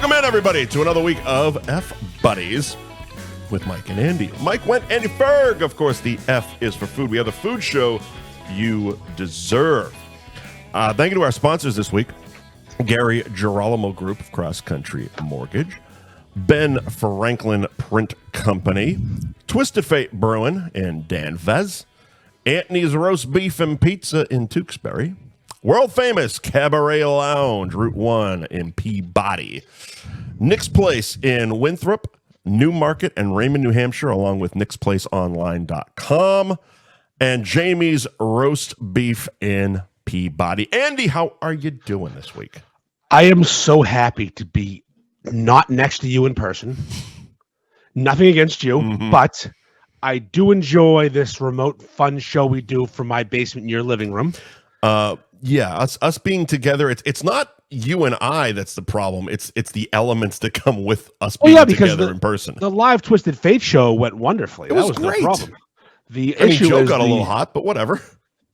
Welcome in, everybody, to another week of F Buddies with Mike and Andy. Mike, Wendt, Andy Ferg. Of course, the F is for food. We have the food show you deserve. Thank you to our sponsors this week. Gary Girolamo Group of Cross Country Mortgage, Ben Franklin Print Company, Twisted Fate Brewing in Danvers, Anthony's Roast Beef and Pizza in Tewksbury, world famous Cabaret Lounge, Route 1 in Peabody, Nick's Place in Winthrop, Newmarket, and Raymond, New Hampshire, along with nicksplaceonline.com, and Jamie's Roast Beef in Peabody. Andy, how are you doing this week? I am so happy to be not next to you in person. Nothing against you, but I do enjoy this remote fun show we do from my basement in your living room. Yeah, us being together, it's not you and I that's the problem. It's the elements that come with us being together in person. The live Twisted Fate show went wonderfully. It was great. No problem. Joe got a little hot, but whatever.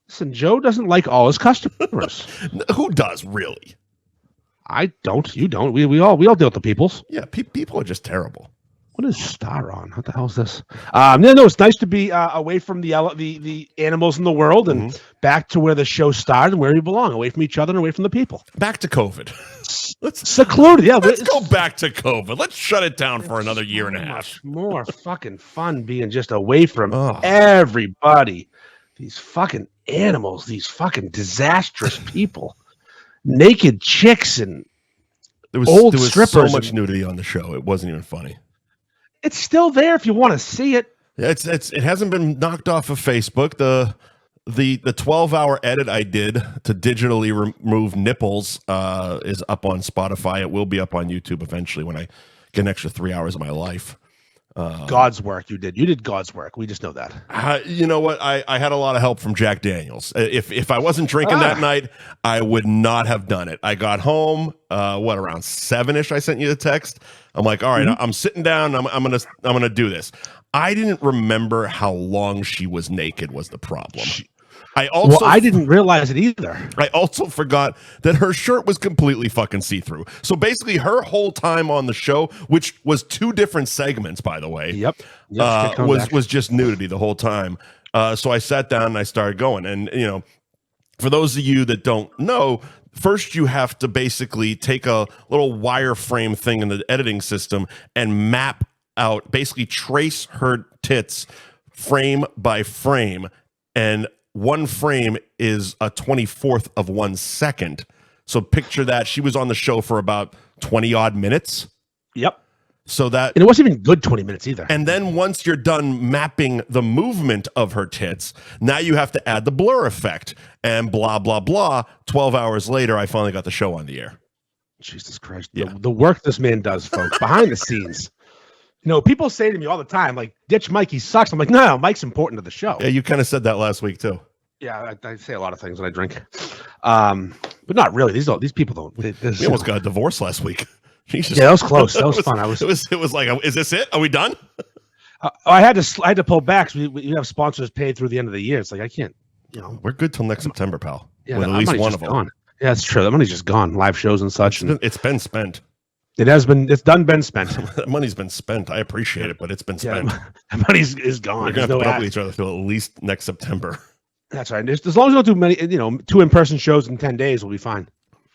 Listen, Joe doesn't like all his customers. Who does, really? I don't. You don't. We all deal with the peoples. Yeah, people are just terrible. What is Star on? What the hell is this? No, it's nice to be away from the animals in the world and back to where the show started and where we belong, away from each other and away from the people. Back to COVID. Secluded, yeah. Let's go back to COVID. Let's shut it down for another year and a half. More fucking fun being just away from everybody. These fucking animals, these fucking disastrous people, naked chicks and old strippers. There was so much nudity on the show. It wasn't even funny. It's still there if you want to see it. Yeah, it hasn't been knocked off of Facebook. The 12-hour edit I did to digitally remove nipples is up on Spotify. It will be up on YouTube eventually when I get an extra 3 hours of my life. God's work you did. You did God's work. We just know that. You know what? I had a lot of help from Jack Daniels. If I wasn't drinking that night, I would not have done it. I got home, around 7-ish. I sent you the text. I'm like, all right, I'm sitting down. I'm gonna do this. I didn't remember how long she was naked was the problem. I didn't realize it either. I also forgot that her shirt was completely fucking see-through. So basically, her whole time on the show, which was 2 different segments, by the way, was just nudity the whole time. So I sat down and I started going. And, for those of you that don't know, first you have to basically take a little wireframe thing in the editing system and map out, basically trace her tits frame by frame, and one frame is a 24th of 1 second. So picture that. She was on the show for about 20 odd minutes. Yep. And it wasn't even good 20 minutes either. And then once you're done mapping the movement of her tits, now you have to add the blur effect and blah, blah, blah. 12 hours later, I finally got the show on the air. Jesus Christ. Yeah. The work this man does, folks, behind the scenes. People say to me all the time, like, ditch Mike, he sucks. I'm like, no, Mike's important to the show. Yeah, you kind of said that last week, too. Yeah, I say a lot of things when I drink. But not really. These people don't. We almost got a divorce last week. Jesus. Yeah, that was close. That was fun. It was like, is this it? Are we done? I had to pull back. So we have sponsors paid through the end of the year. It's like, I can't, We're good till next September, pal. Yeah, with at least one of them. Gone. Yeah, that's true. The money's just gone. Live shows and such. It's been spent. It has been. It's been spent. That money's been spent. I appreciate it, but it's been spent. The money is gone. We're going to have to put up with each other till at least next September. That's right. As long as we don't do many, 2 in-person shows in 10 days, we'll be fine.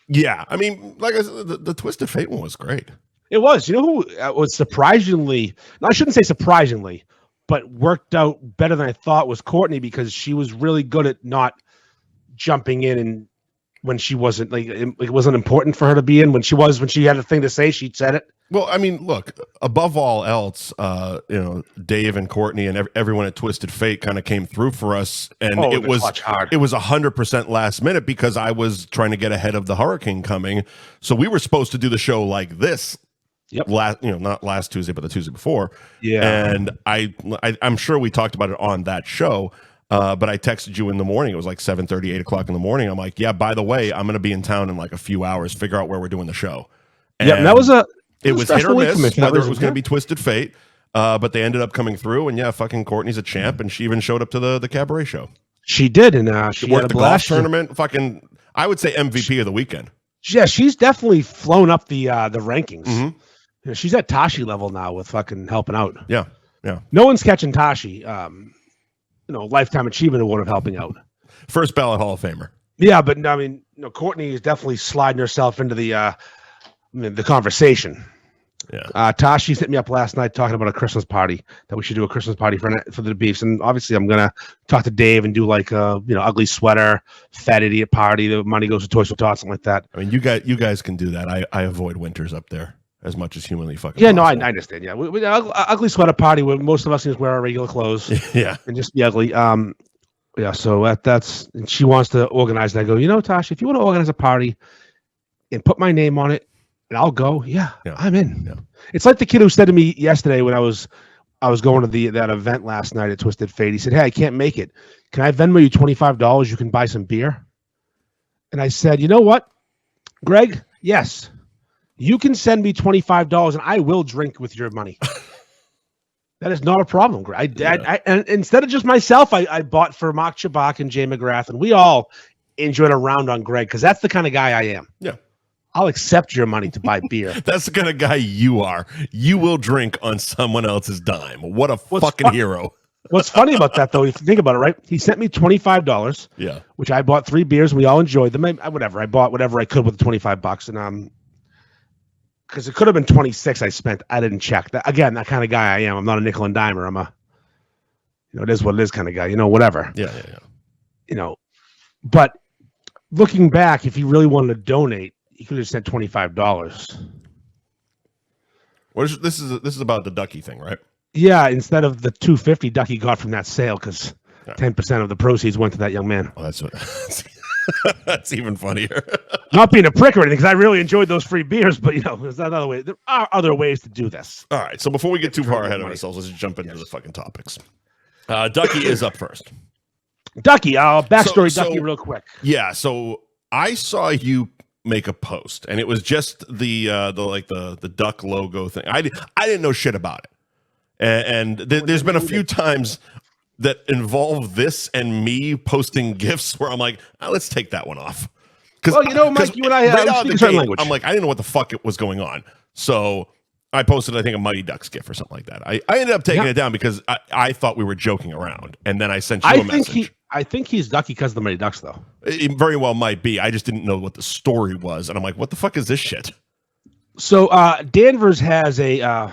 Yeah. I mean, like I said, the Twisted Fate one was great. It was. You know who was surprisingly, I shouldn't say surprisingly, but worked out better than I thought was Courtney, because she was really good at not jumping in and when she wasn't, like, it wasn't important for her to be in. When she had a thing to say, she said it. Well, I mean, look, above all else, Dave and Courtney and everyone at Twisted Fate kind of came through for us, and it was 100% last minute because I was trying to get ahead of the hurricane coming. So we were supposed to do the show like this. Yep. Not last Tuesday, but the Tuesday before. Yeah. And I'm sure we talked about it on that show. But I texted you in the morning. It was like 7:30, 8 o'clock in the morning. I'm like, yeah, by the way, I'm going to be in town in like a few hours. Figure out where we're doing the show. And yeah, that was it was hit or miss whether it was going to be Twisted Fate. But they ended up coming through. And yeah, fucking Courtney's a champ. And she even showed up to the Cabaret show. She did. And she worked had a the golf tournament. Fucking, I would say MVP of the weekend. Yeah, she's definitely flown up the rankings. Mm-hmm. You know, she's at Tashi level now with fucking helping out. Yeah, yeah. No one's catching Tashi. Lifetime achievement award of helping out. First ballot Hall of Famer. Yeah, but I mean, Courtney is definitely sliding herself into the conversation. Yeah. Tashi hit me up last night talking about a Christmas party, that we should do a Christmas party for the Beefs, and obviously I'm gonna talk to Dave and do like ugly sweater, fat idiot party. The money goes to Toys for Tots, something like that. I mean, you guys can do that. I avoid winters up there as much as humanly fucking. Yeah, possible. no, I understand. Yeah, we ugly sweater party where most of us just wear our regular clothes. Yeah, and just be ugly. Yeah. So that's and she wants to organize. And I go, Tashi, if you want to organize a party and put my name on it, and I'll go. Yeah. I'm in. Yeah. It's like the kid who said to me yesterday when I was going to that event last night at Twisted Fate. He said, "Hey, I can't make it. Can I Venmo you $25? You can buy some beer." And I said, "You know what, Greg? Yes, you can send me $25, and I will drink with your money." That is not a problem, Greg. And instead of just myself, I bought for Mark Chabak and Jay McGrath, and we all enjoyed a round on Greg because that's the kind of guy I am. Yeah. I'll accept your money to buy beer. That's the kind of guy you are. You will drink on someone else's dime. What a fucking hero. What's funny about that, though, if you think about it, right? He sent me $25, which I bought 3 beers, and we all enjoyed them. Whatever. I bought whatever I could with the $25, and because it could have been 26 I spent. I didn't check. That again, that kind of guy I am. I'm not a nickel and dimer. I'm a, it is what it is kind of guy. Whatever. Yeah. But looking back, if he really wanted to donate, he could have sent $25. This is about the Ducky thing, right? Yeah, instead of the $250 Ducky got from that sale, because 10% of the proceeds went to that young man. Oh, that's even funnier. Not being a prick or anything, because I really enjoyed those free beers, but there's another way. There are other ways to do this. All right, so before we get too far ahead of ourselves, let's jump into the fucking topics. Ducky is up first. Ducky, backstory, Ducky, real quick. Yeah, so I saw you make a post, and it was just the duck logo thing. I didn't know shit about it, and there's been a few times that involve this and me posting GIFs where I'm like, let's take that one off. Mike, you and I speak a certain language. I'm like, I didn't know what the fuck was going on, so I posted, I think, a Mighty Ducks GIF or something like that. I ended up taking it down because I thought we were joking around, and then I sent you a message. I think he's Ducky because of the Mighty Ducks, though. It very well might be. I just didn't know what the story was, and I'm like, what the fuck is this shit? So Danvers has a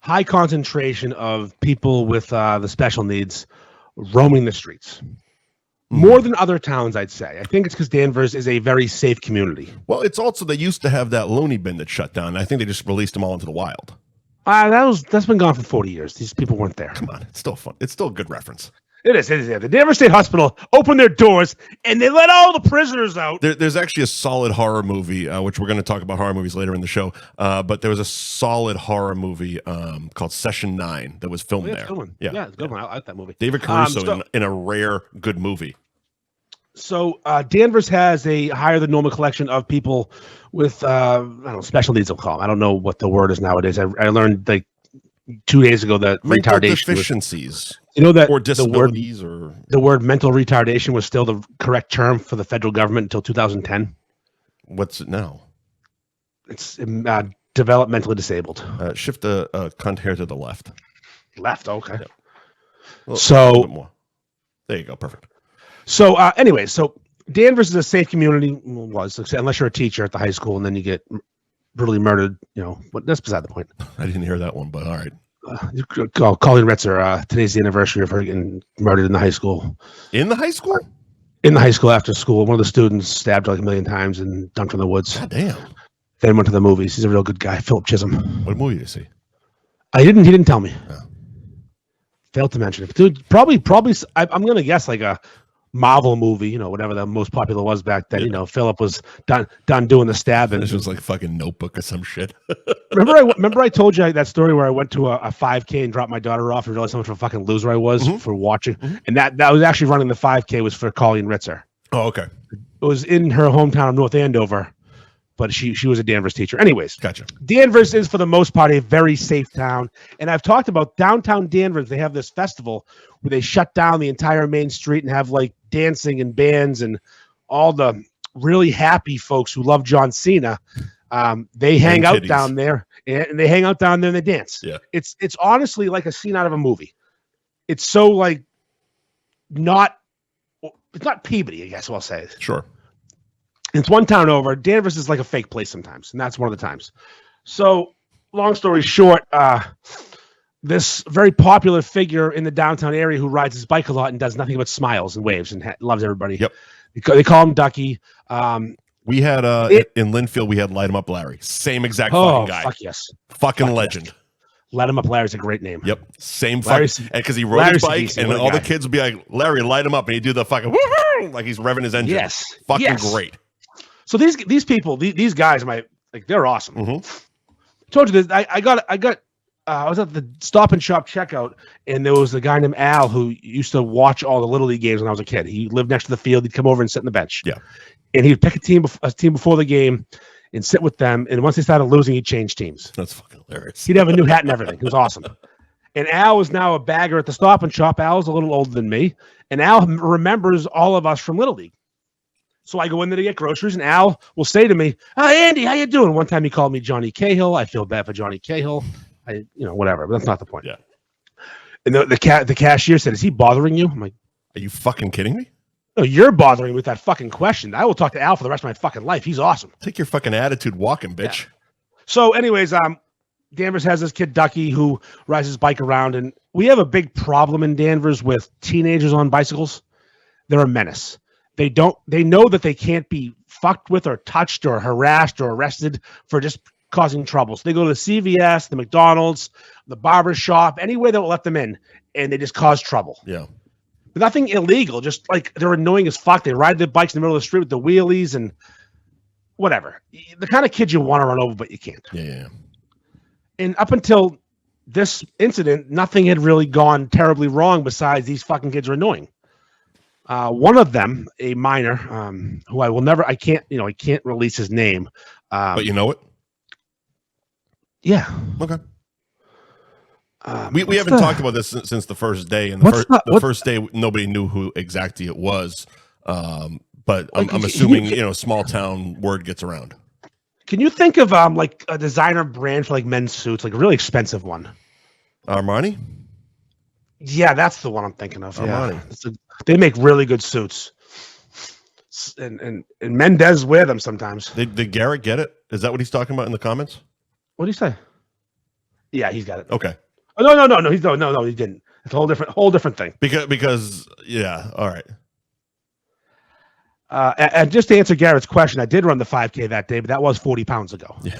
high concentration of people with the special needs roaming the streets. More than other towns, I'd say. I think it's because Danvers is a very safe community. Well, it's also they used to have that loony bin that shut down. I think they just released them all into the wild. That's been gone for 40 years. These people weren't there. Come on, it's still fun. It's still a good reference. It is. Yeah. The Danvers State Hospital opened their doors and they let all the prisoners out. There's actually a solid horror movie, which we're going to talk about horror movies later in the show. But there was a solid horror movie called Session 9 that was filmed there. It's a good one. Yeah, it's a good one. I like that movie. David Caruso in a rare good movie. So Danvers has a higher than normal collection of people with special needs. I'll call them. I don't know what the word is nowadays. I learned like 2 days ago that mental retardation deficiencies. That or disabilities the word mental retardation was still the correct term for the federal government until 2010. What's it now? It's developmentally disabled. Shift the cunt hair to the left. Left, okay. Yeah. A bit more. There you go, perfect. So anyway, so Danvers is a safe community, unless you're a teacher at the high school and then you get brutally murdered, but that's beside the point. I didn't hear that one, but all right. Colleen Retzer, today's the anniversary of her getting murdered in the high school. In the high school? In the high school after school. One of the students stabbed her like 1 million times and dumped her in the woods. God damn. Then went to the movies. He's a real good guy, Philip Chisholm. What movie did you see? He didn't tell me. Oh. Failed to mention it. Dude, probably I'm going to guess like a Marvel movie, whatever the most popular was back then. Yeah. Philip was done doing the stabbing. This was like fucking Notebook or some shit. remember I told you that story where I went to a 5K and dropped my daughter off and realized how much of a fucking loser I was for watching. Mm-hmm. And that was actually running the 5K was for Colleen Retzer. Oh, okay. It was in her hometown of North Andover, but she was a Danvers teacher. Anyways, gotcha. Danvers is for the most part a very safe town. And I've talked about downtown Danvers. They have this festival where they shut down the entire main street and have like dancing and bands and all the really happy folks who love John Cena. They hang out down there, and they hang out down there and they dance. Yeah, it's honestly like a scene out of a movie. It's so like it's not Peabody, I guess I'll say. Sure. It's one town over. Danvers is like a fake place sometimes, and that's one of the times. So, long story short, this very popular figure in the downtown area who rides his bike a lot and does nothing but smiles and waves and loves everybody. Yep. They call him Ducky. We had in Linfield, we had Light 'em Up Larry. Same exact fucking guy. Fuck yes. Fucking legend. Yes. Let him up Larry's a great name. Yep. Same fucking, because he rode his bike and all the kids would be like, Larry, light him up. And he'd do the fucking woo-hoo, like he's revving his engine. Yes. Fucking great. So these people, these guys, they're awesome. Mm-hmm. I told you this. I was at the Stop and Shop checkout, and there was a guy named Al who used to watch all the Little League games when I was a kid. He lived next to the field. He'd come over and sit on the bench. Yeah. And he'd pick a team before the game and sit with them. And once they started losing, he'd change teams. That's fucking hilarious. He'd have a new hat and everything. It was awesome. And Al is now a bagger at the Stop and Shop. Al's a little older than me. And Al remembers all of us from Little League. So I go in there to get groceries, and Al will say to me, Andy, how you doing? One time he called me Johnny Cahill. I feel bad for Johnny Cahill. Whatever. But that's not the point. Yeah. And the cashier said, is he bothering you? I'm like, are you fucking kidding me? No, you're bothering me with that fucking question. I will talk to Al for the rest of my fucking life. He's awesome. Take your fucking attitude walking, bitch. Yeah. So anyways, Danvers has this kid, Ducky, who rides his bike around. And we have a big problem in Danvers with teenagers on bicycles. They're a menace. They know that they can't be fucked with or touched or harassed or arrested for just causing trouble. So they go to the CVS, the McDonald's, the barber shop, anywhere that will let them in, and they just cause trouble. Yeah. But nothing illegal, just like they're annoying as fuck. They ride their bikes in the middle of the street with the wheelies and whatever. The kind of kids you want to run over, but you can't. Yeah. And up until this incident, nothing had really gone terribly wrong besides these fucking kids are annoying. One of them, a minor, who I can't release his name. But you know it? Yeah. Okay. We haven't talked about this since the first day, and the first day nobody knew who exactly it was. But I'm assuming small town word gets around. Can you think of like a designer brand for like men's suits, like a really expensive one? Armani? Yeah, that's the one I'm thinking of. Armani. Yeah. They make really good suits, and men does wear them sometimes. Did Garrett get it? Is that what he's talking about in the comments? What did he say? Yeah, he's got it. Okay. Oh, no, he didn't. It's a whole different thing. Because yeah, all right. And just to answer Garrett's question, I did run the 5K that day, but that was 40 pounds ago. Yeah.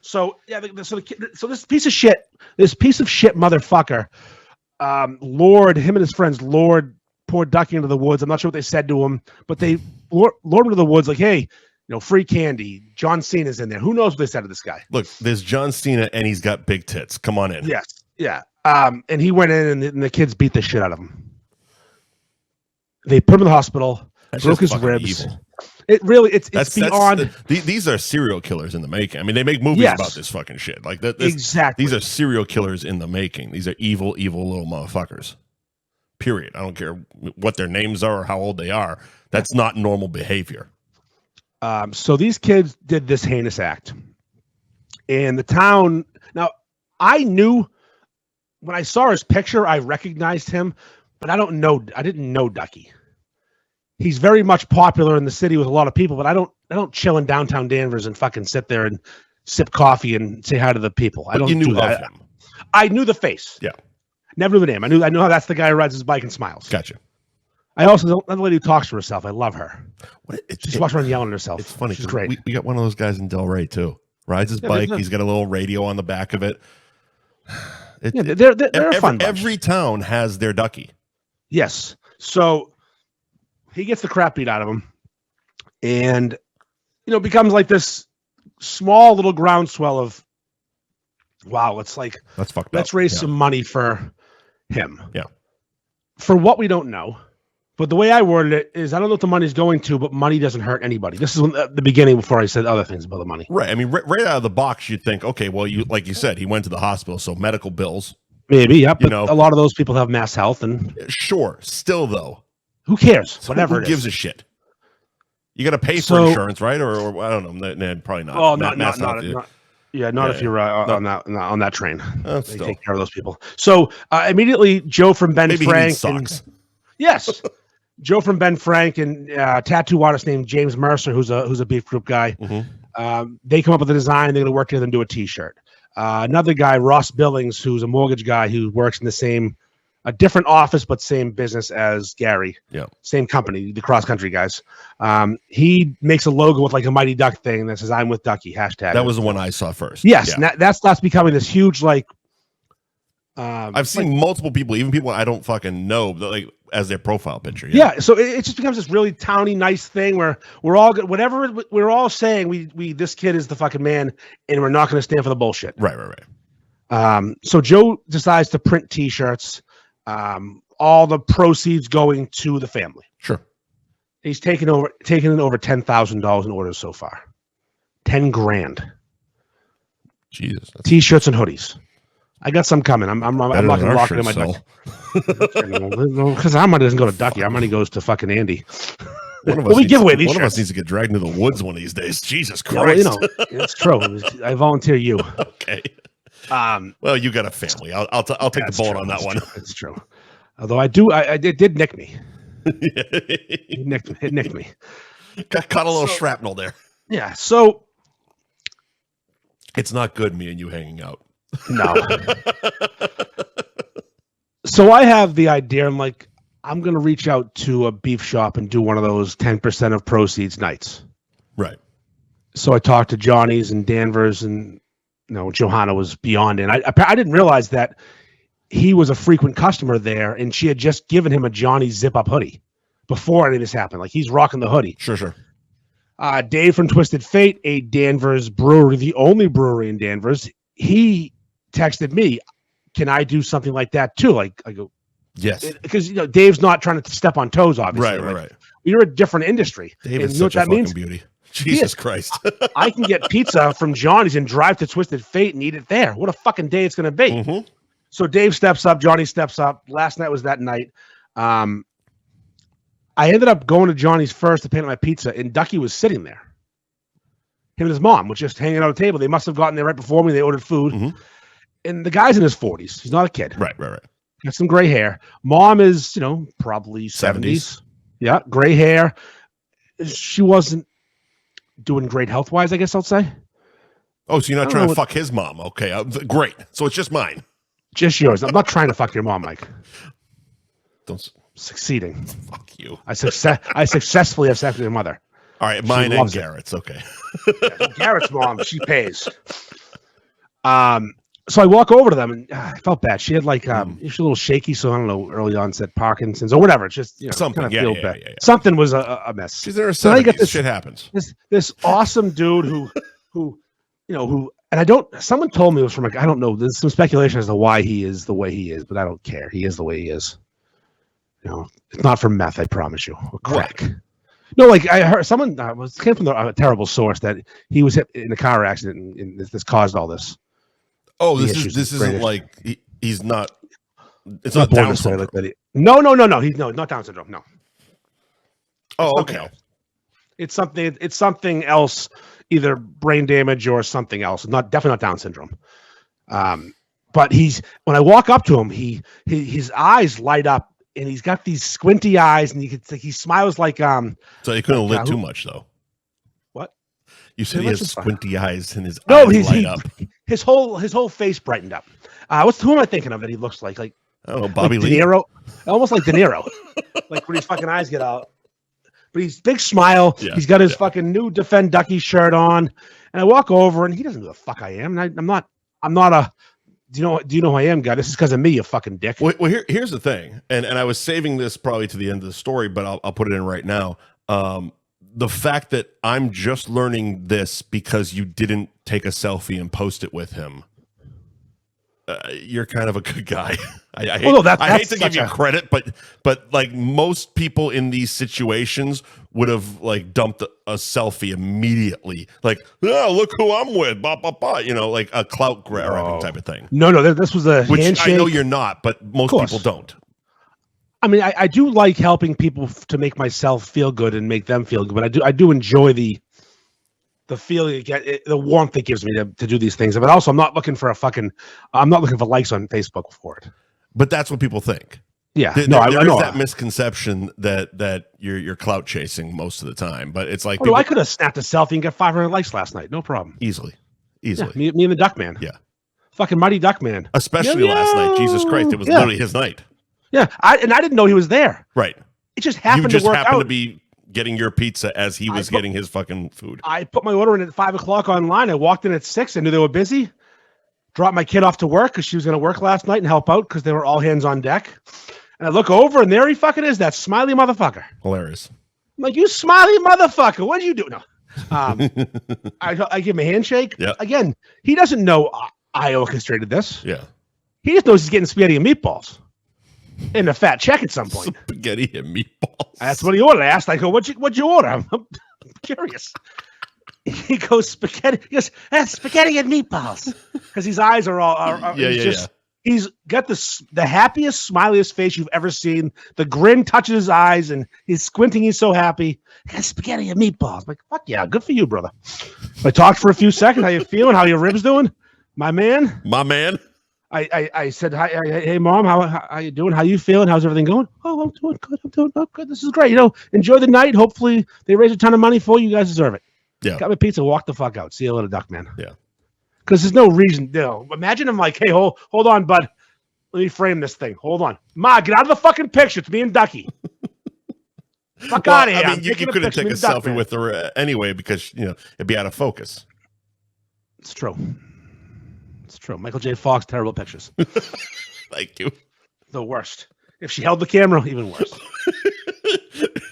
So this piece of shit motherfucker, lured him and his friends lured poor Ducky into the woods. I'm not sure what they said to him, but they lured him to the woods like, hey, free candy. John Cena's in there. Who knows what they said to this guy? Look, there's John Cena, and he's got big tits. Come on in. Yes. Yeah. And he went in, and the kids beat the shit out of him. They put him in the hospital, broke his ribs. Evil. It's beyond. These are serial killers in the making. I mean, they make movies about this fucking shit. Like that. Exactly. These are serial killers in the making. These are evil, evil little motherfuckers. Period. I don't care what their names are or how old they are. That's not normal behavior. So these kids did this heinous act, and the town. Now, I knew when I saw his picture, I recognized him, but I didn't know Ducky. He's very much popular in the city with a lot of people, but I don't chill in downtown Danvers and fucking sit there and sip coffee and say hi to the people. But I don't. You knew of him. I knew the face. Yeah. Never knew the name. I know how that's the guy who rides his bike and smiles. Gotcha. I also know the lady who talks to herself. I love her. She's walking around yelling at herself. It's funny. She's great. We got one of those guys in Delray too. Rides his bike. He's got a little radio on the back of it. They're a fun bunch. Every town has their Ducky. Yes. So he gets the crap beat out of him, and becomes like this small little groundswell of, wow, that's fucked up. Let's raise some money for him. Yeah. For what we don't know. But the way I worded it is, I don't know what the money's going to, but money doesn't hurt anybody. This is the beginning before I said other things about the money. Right. I mean, right out of the box, you'd think, okay, well, like you said, he went to the hospital, so medical bills. Maybe, yeah. But a lot of those people have mass health, and sure. Still, though, who cares? Who gives a shit? You got to pay for insurance, right? Or I don't know. Probably not. Oh, not if you're on that train. They still take care of those people. So immediately, Joe from Ben maybe Frank. He needs socks. Yes, Joe from Ben Frank and tattoo artist named James Mercer, who's a Beef Group guy. Mm-hmm. They come up with a design. They're going to work together and do a T-shirt. Another guy, Ross Billings, who's a mortgage guy who works in a different office, but same business as Gary. Yeah. Same company, the cross country guys. He makes a logo with like a Mighty Duck thing that says "I'm with Ducky." Hashtag. That was the one I saw first. Yes. Yeah. That's becoming this huge, like, I've seen multiple people, even people I don't fucking know, like as their profile picture. Yeah. So it just becomes this really towny, nice thing where we're all good. Whatever we're all saying, we this kid is the fucking man, and we're not going to stand for the bullshit. Right. So Joe decides to print T-shirts. All the proceeds going to the family. Sure. He's taken in over $10,000 in orders so far. 10 grand. Jesus. T-shirts and hoodies. I got some coming. I'm not going to lock it in my Ducky. Because our money doesn't go to Ducky. Our money goes to fucking Andy. We give away these One shirts. of us needs to get dragged into the woods one of these days. Jesus Christ. It's true. I volunteer you. Okay. Well, you got a family. I'll take the bullet on that one. It's true. Although it did nick me. It nicked me. Caught a little shrapnel there. Yeah. So it's not good, me and you hanging out. No. So I have the idea. I'm like, I'm going to reach out to a beef shop and do one of those 10% of proceeds nights. Right. So I talked to Johnny's and Danvers, and Johanna was beyond it. I didn't realize that he was a frequent customer there, and she had just given him a Johnny's zip-up hoodie before any of this happened. Like, he's rocking the hoodie. Sure. Dave from Twisted Fate, a Danvers brewery, the only brewery in Danvers, he texted me, can I do something like that too? Like, I go, yes. Because, Dave's not trying to step on toes, obviously. Right. You're a different industry. Dave is such a fucking beauty. Jesus Christ. I can get pizza from Johnny's and drive to Twisted Fate and eat it there. What a fucking day it's going to be. Mm-hmm. So Dave steps up. Johnny steps up. Last night was that night. I ended up going to Johnny's first to pick up my pizza, and Ducky was sitting there. Him and his mom was just hanging out at a table. They must have gotten there right before me. They ordered food. Mm-hmm. And the guy's in his 40s. He's not a kid. Right. Got some gray hair. Mom is, probably 70s. Yeah, gray hair. She wasn't doing great health-wise, I guess I'll say. Oh, so you're not trying to fuck his mom. Okay, great. So it's just mine. Just yours. I'm not trying to fuck your mom, Mike. Succeeding. Fuck you. I successfully have sex with your mother. All right, mine and Garrett's. Okay. Yeah, Garrett's mom, she pays. So I walk over to them, and I felt bad. She had she's a little shaky, so I don't know, early onset Parkinson's or whatever. It's just something. Yeah. Something was a mess. She's there. So get this shit happens. This awesome dude who and I don't. Someone told me it was from I don't know. There's some speculation as to why he is the way he is, but I don't care. He is the way he is. It's not from meth. I promise you. Or crack. What? No, I heard someone came from a terrible source that he was hit in a car accident and this caused all this. Oh, this isn't like he's not. It's not Down syndrome. No. He's not Down syndrome. No. Oh, okay. It's something else, either brain damage or something else. Definitely not Down syndrome. But when I walk up to him, his eyes light up, and he's got these squinty eyes, and he smiles like So he couldn't live too much, though. What? You said he has squinty eyes, and his eyes light up. His whole face brightened up. Who am I thinking of that he looks like? Like, I don't know, Bobby Lee. De Niro, almost like De Niro, like when his fucking eyes get out. But he's big smile. Yeah, he's got his fucking new Defend Ducky shirt on, and I walk over, and he doesn't know who the fuck I am. And I'm not a. Do you know who I am, guy? This is because of me, you fucking dick. Well, here's the thing, and I was saving this probably to the end of the story, but I'll put it in right now. The fact that I'm just learning this because you didn't take a selfie and post it with him. You're kind of a good guy. I hate to give you credit, but like most people in these situations would have like dumped a selfie immediately. Like, oh, look who I'm with, like a clout grabbing type of thing. No, this was a which handshake. I know you're not, but most people don't. I mean, I do like helping people to make myself feel good and make them feel good, but I do enjoy the feeling, the warmth it gives me to do these things. But also, I'm not looking for likes on Facebook for it. But that's what people think. Yeah, There I know is that misconception that you're clout chasing most of the time, but it's like I could have snapped a selfie and got 500 likes last night, no problem. Easily. Yeah, me and the Duck Man. Yeah, fucking Mighty Duck Man. Especially last night. Jesus Christ, it was literally his night. Yeah, I didn't know he was there. Right. It just happened to work out. To be getting your pizza as he was getting his fucking food. I put my order in at 5:00 online. I walked in at 6. I knew they were busy. Dropped my kid off to work because she was going to work last night and help out because they were all hands on deck. And I look over and there he fucking is, that smiley motherfucker. Hilarious. I'm like, you smiley motherfucker. What'd you do? No. I give him a handshake. Yeah. Again, he doesn't know I orchestrated this. Yeah. He just knows he's getting spaghetti and meatballs. And a fat check at some point. Spaghetti and meatballs. That's what he ordered. I asked, I go, what'd you order? I'm curious. He goes, spaghetti. He goes, that's spaghetti and meatballs. Because his eyes are all. He's got the happiest, smiliest face you've ever seen. The grin touches his eyes, and he's squinting. He's so happy. That's spaghetti and meatballs. I'm like, fuck yeah, good for you, brother. I talked for a few seconds. How you feeling? How your ribs doing? My man. I said, hi, hey, Mom, how you doing? How you feeling? How's everything going? Oh, I'm doing good. This is great. Enjoy the night. Hopefully they raise a ton of money for you. You guys deserve it. Yeah. Got my pizza. Walk the fuck out. See you later, Duck Man. Yeah. Because there's no reason. Imagine I'm like, hey, hold on, bud. Let me frame this thing. Hold on. Ma, get out of the fucking picture. It's me and Ducky. Fuck out of here. I mean, you couldn't take a selfie with her anyway because, it'd be out of focus. It's true. Michael J. Fox, terrible pictures. Thank you. The worst. If she held the camera, even worse.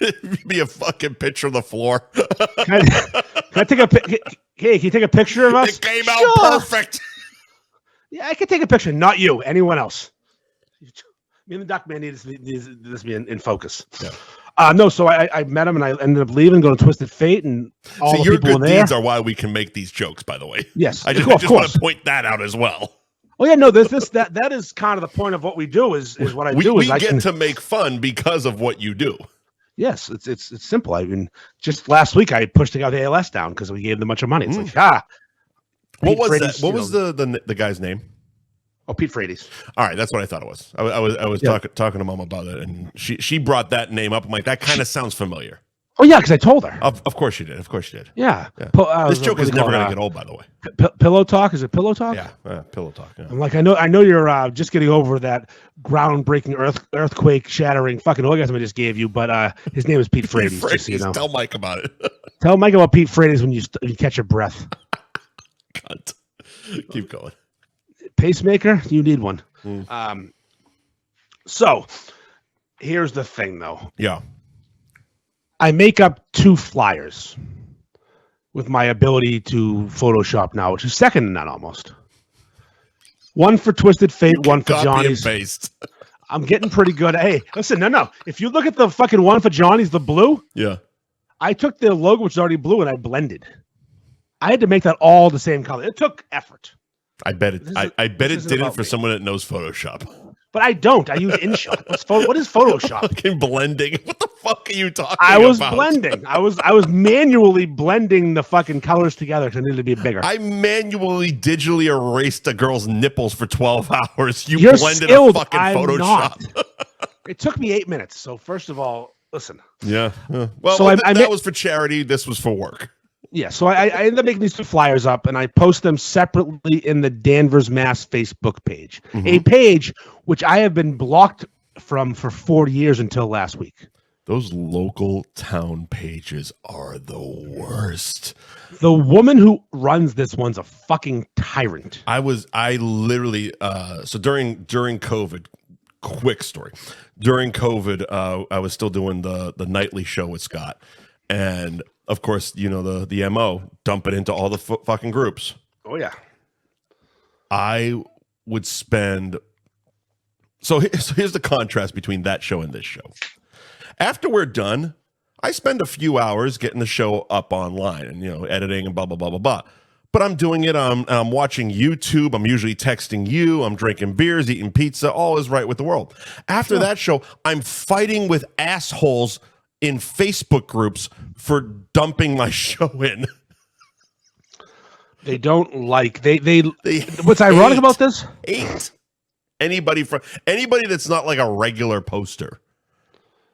It'd be a fucking picture of the floor. Can I take a Hey, can you take a picture of us? It came out perfect. Yeah, I can take a picture. Not you. Anyone else. Me and the Duck Man need this to be in focus. Yeah. No, so I met him and I ended up leaving, going to Twisted Fate, and all the people in there. Your good deeds are why we can make these jokes, by the way. Yes, I just want to point that out as well. Oh yeah, no, that is kind of the point of what we do. Is what I do. We get to make fun because of what you do. Yes, it's simple. I mean, just last week I pushed the guy with ALS down because we gave them a bunch of money. It's like What was that? What was the guy's name? Oh, Pete Frates. All right, that's what I thought it was. I was talking to Mom about it, and she brought that name up. I'm like, that kind of sounds familiar. Oh yeah, because I told her. Of course you did. Of course you did. Yeah. This joke is never going to get old, by the way. Pillow Talk? Is it Pillow Talk? Yeah, Pillow Talk. Yeah. I'm like, I know you're just getting over that groundbreaking, earthquake shattering fucking orgasm I just gave you, but his name is Pete Frates. Just so you know. Tell Mike about it. Tell Mike about Pete Frates when you catch your breath. Cunt. Keep going. Pacemaker? You need one. So here's the thing, though. Yeah. I make up 2 flyers with my ability to Photoshop now, which is second to none almost. One for Twisted Fate, one for Johnny's. Paste. I'm getting pretty good. Hey, listen, no. If you look at the fucking one for Johnny's, the blue. Yeah. I took the logo, which is already blue, and I blended. I had to make that all the same color. It took effort. I bet it. I bet it did it for someone that knows Photoshop. But I don't. I use InShot. What is Photoshop? Fucking blending. What the fuck are you talking about? I was blending. I was manually blending the fucking colors together because I needed to be bigger. I manually digitally erased a girl's nipples for 12 hours. You're blended skilled. a fucking I'm Photoshop. It took me 8 minutes. So first of all, listen. Yeah. Well, so that was for charity. This was for work. Yeah, so I ended up making these 2 flyers up, and I post them separately in the Danvers, Mass Facebook page, a page which I have been blocked from for 4 years until last week. Those local town pages are the worst. The woman who runs this one's a fucking tyrant. I literally, so during COVID, quick story. During COVID, I was still doing the nightly show with Scott, and of course, the MO, dump it into all the fucking groups. Oh, yeah. I would spend... So here's the contrast between that show and this show. After we're done, I spend a few hours getting the show up online and, editing and blah, blah, blah, blah, blah. but I'm doing it. I'm watching YouTube. I'm usually texting you. I'm drinking beers, eating pizza. All is right with the world. After that show, I'm fighting with assholes in Facebook groups for dumping my show in. They don't like they what's ironic about this? Anybody that's not like a regular poster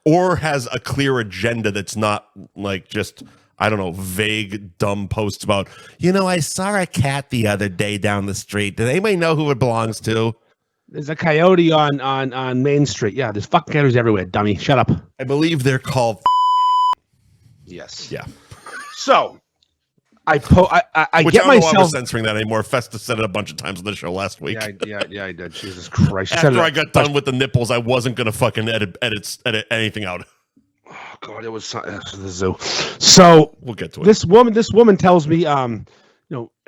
or has a clear agenda that's not like just, I don't know, vague, dumb posts about, I saw a cat the other day down the street. Does anybody know who it belongs to? There's a coyote on Main Street. Yeah, there's fucking coyotes everywhere, dummy. Shut up. I believe they're called. Yes. Yeah. So I Which get I don't know why myself we're censoring that anymore. Festa said it a bunch of times on the show last week. Yeah, I did. Jesus Christ. After I got done with the nipples, I wasn't going to fucking edit anything out. Oh God, it was the zoo. So we'll get to it. This woman tells me,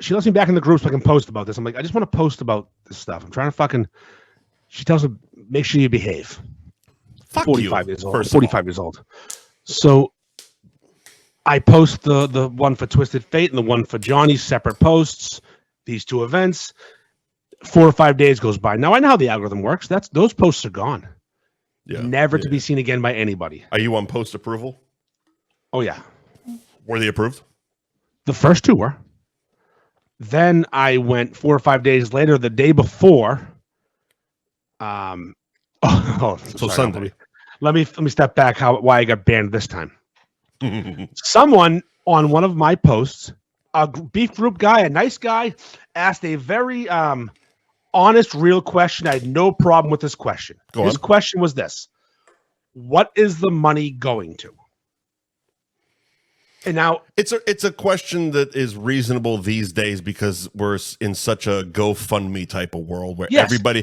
she lets me back in the group so I can post about this. I'm like, I just want to post about this stuff. I'm trying to she tells me, make sure you behave. Fuck 45 you, years old. 45 years old. So I post the one for Twisted Fate and the one for Johnny's separate posts, these two events. 4 or 5 days goes by. Now I know how the algorithm works. Those posts are gone. Yeah, Never to be seen again by anybody. Are you on post approval? Oh yeah. Were they approved? The first two were. Then I went 4 or 5 days later, the day before. So Sunday. Let me step back. Why I got banned this time? Someone on one of my posts, a beef group guy, a nice guy, asked a very honest, real question. I had no problem with this question. His question was this: what is the money going to? And now it's a question that is reasonable these days because we're in such a GoFundMe type of world where everybody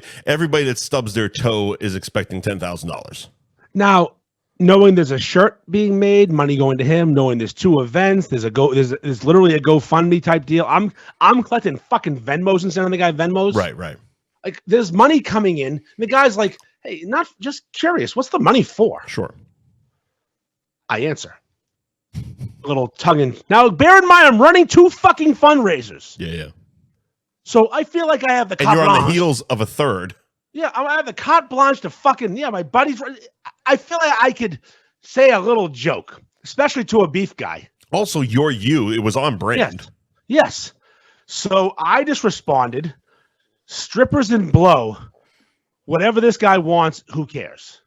that stubs their toe is expecting $10,000. Now, knowing there's a shirt being made, money going to him, knowing there's two events, there's literally a GoFundMe type deal. I'm collecting fucking Venmos and sending the guy Venmos. Right. Like there's money coming in. And the guy's like, hey, not just curious, what's the money for? Sure. I answer. A little tongue. Now, bear in mind, I'm running 2 fucking fundraisers. Yeah. So I feel like I have the and you're on the heels of a third. Yeah, I have the carte blanche to fucking, my buddies. I feel like I could say a little joke, especially to a beef guy. Also, it was on brand. Yes. So I just responded, strippers and blow, whatever this guy wants, who cares?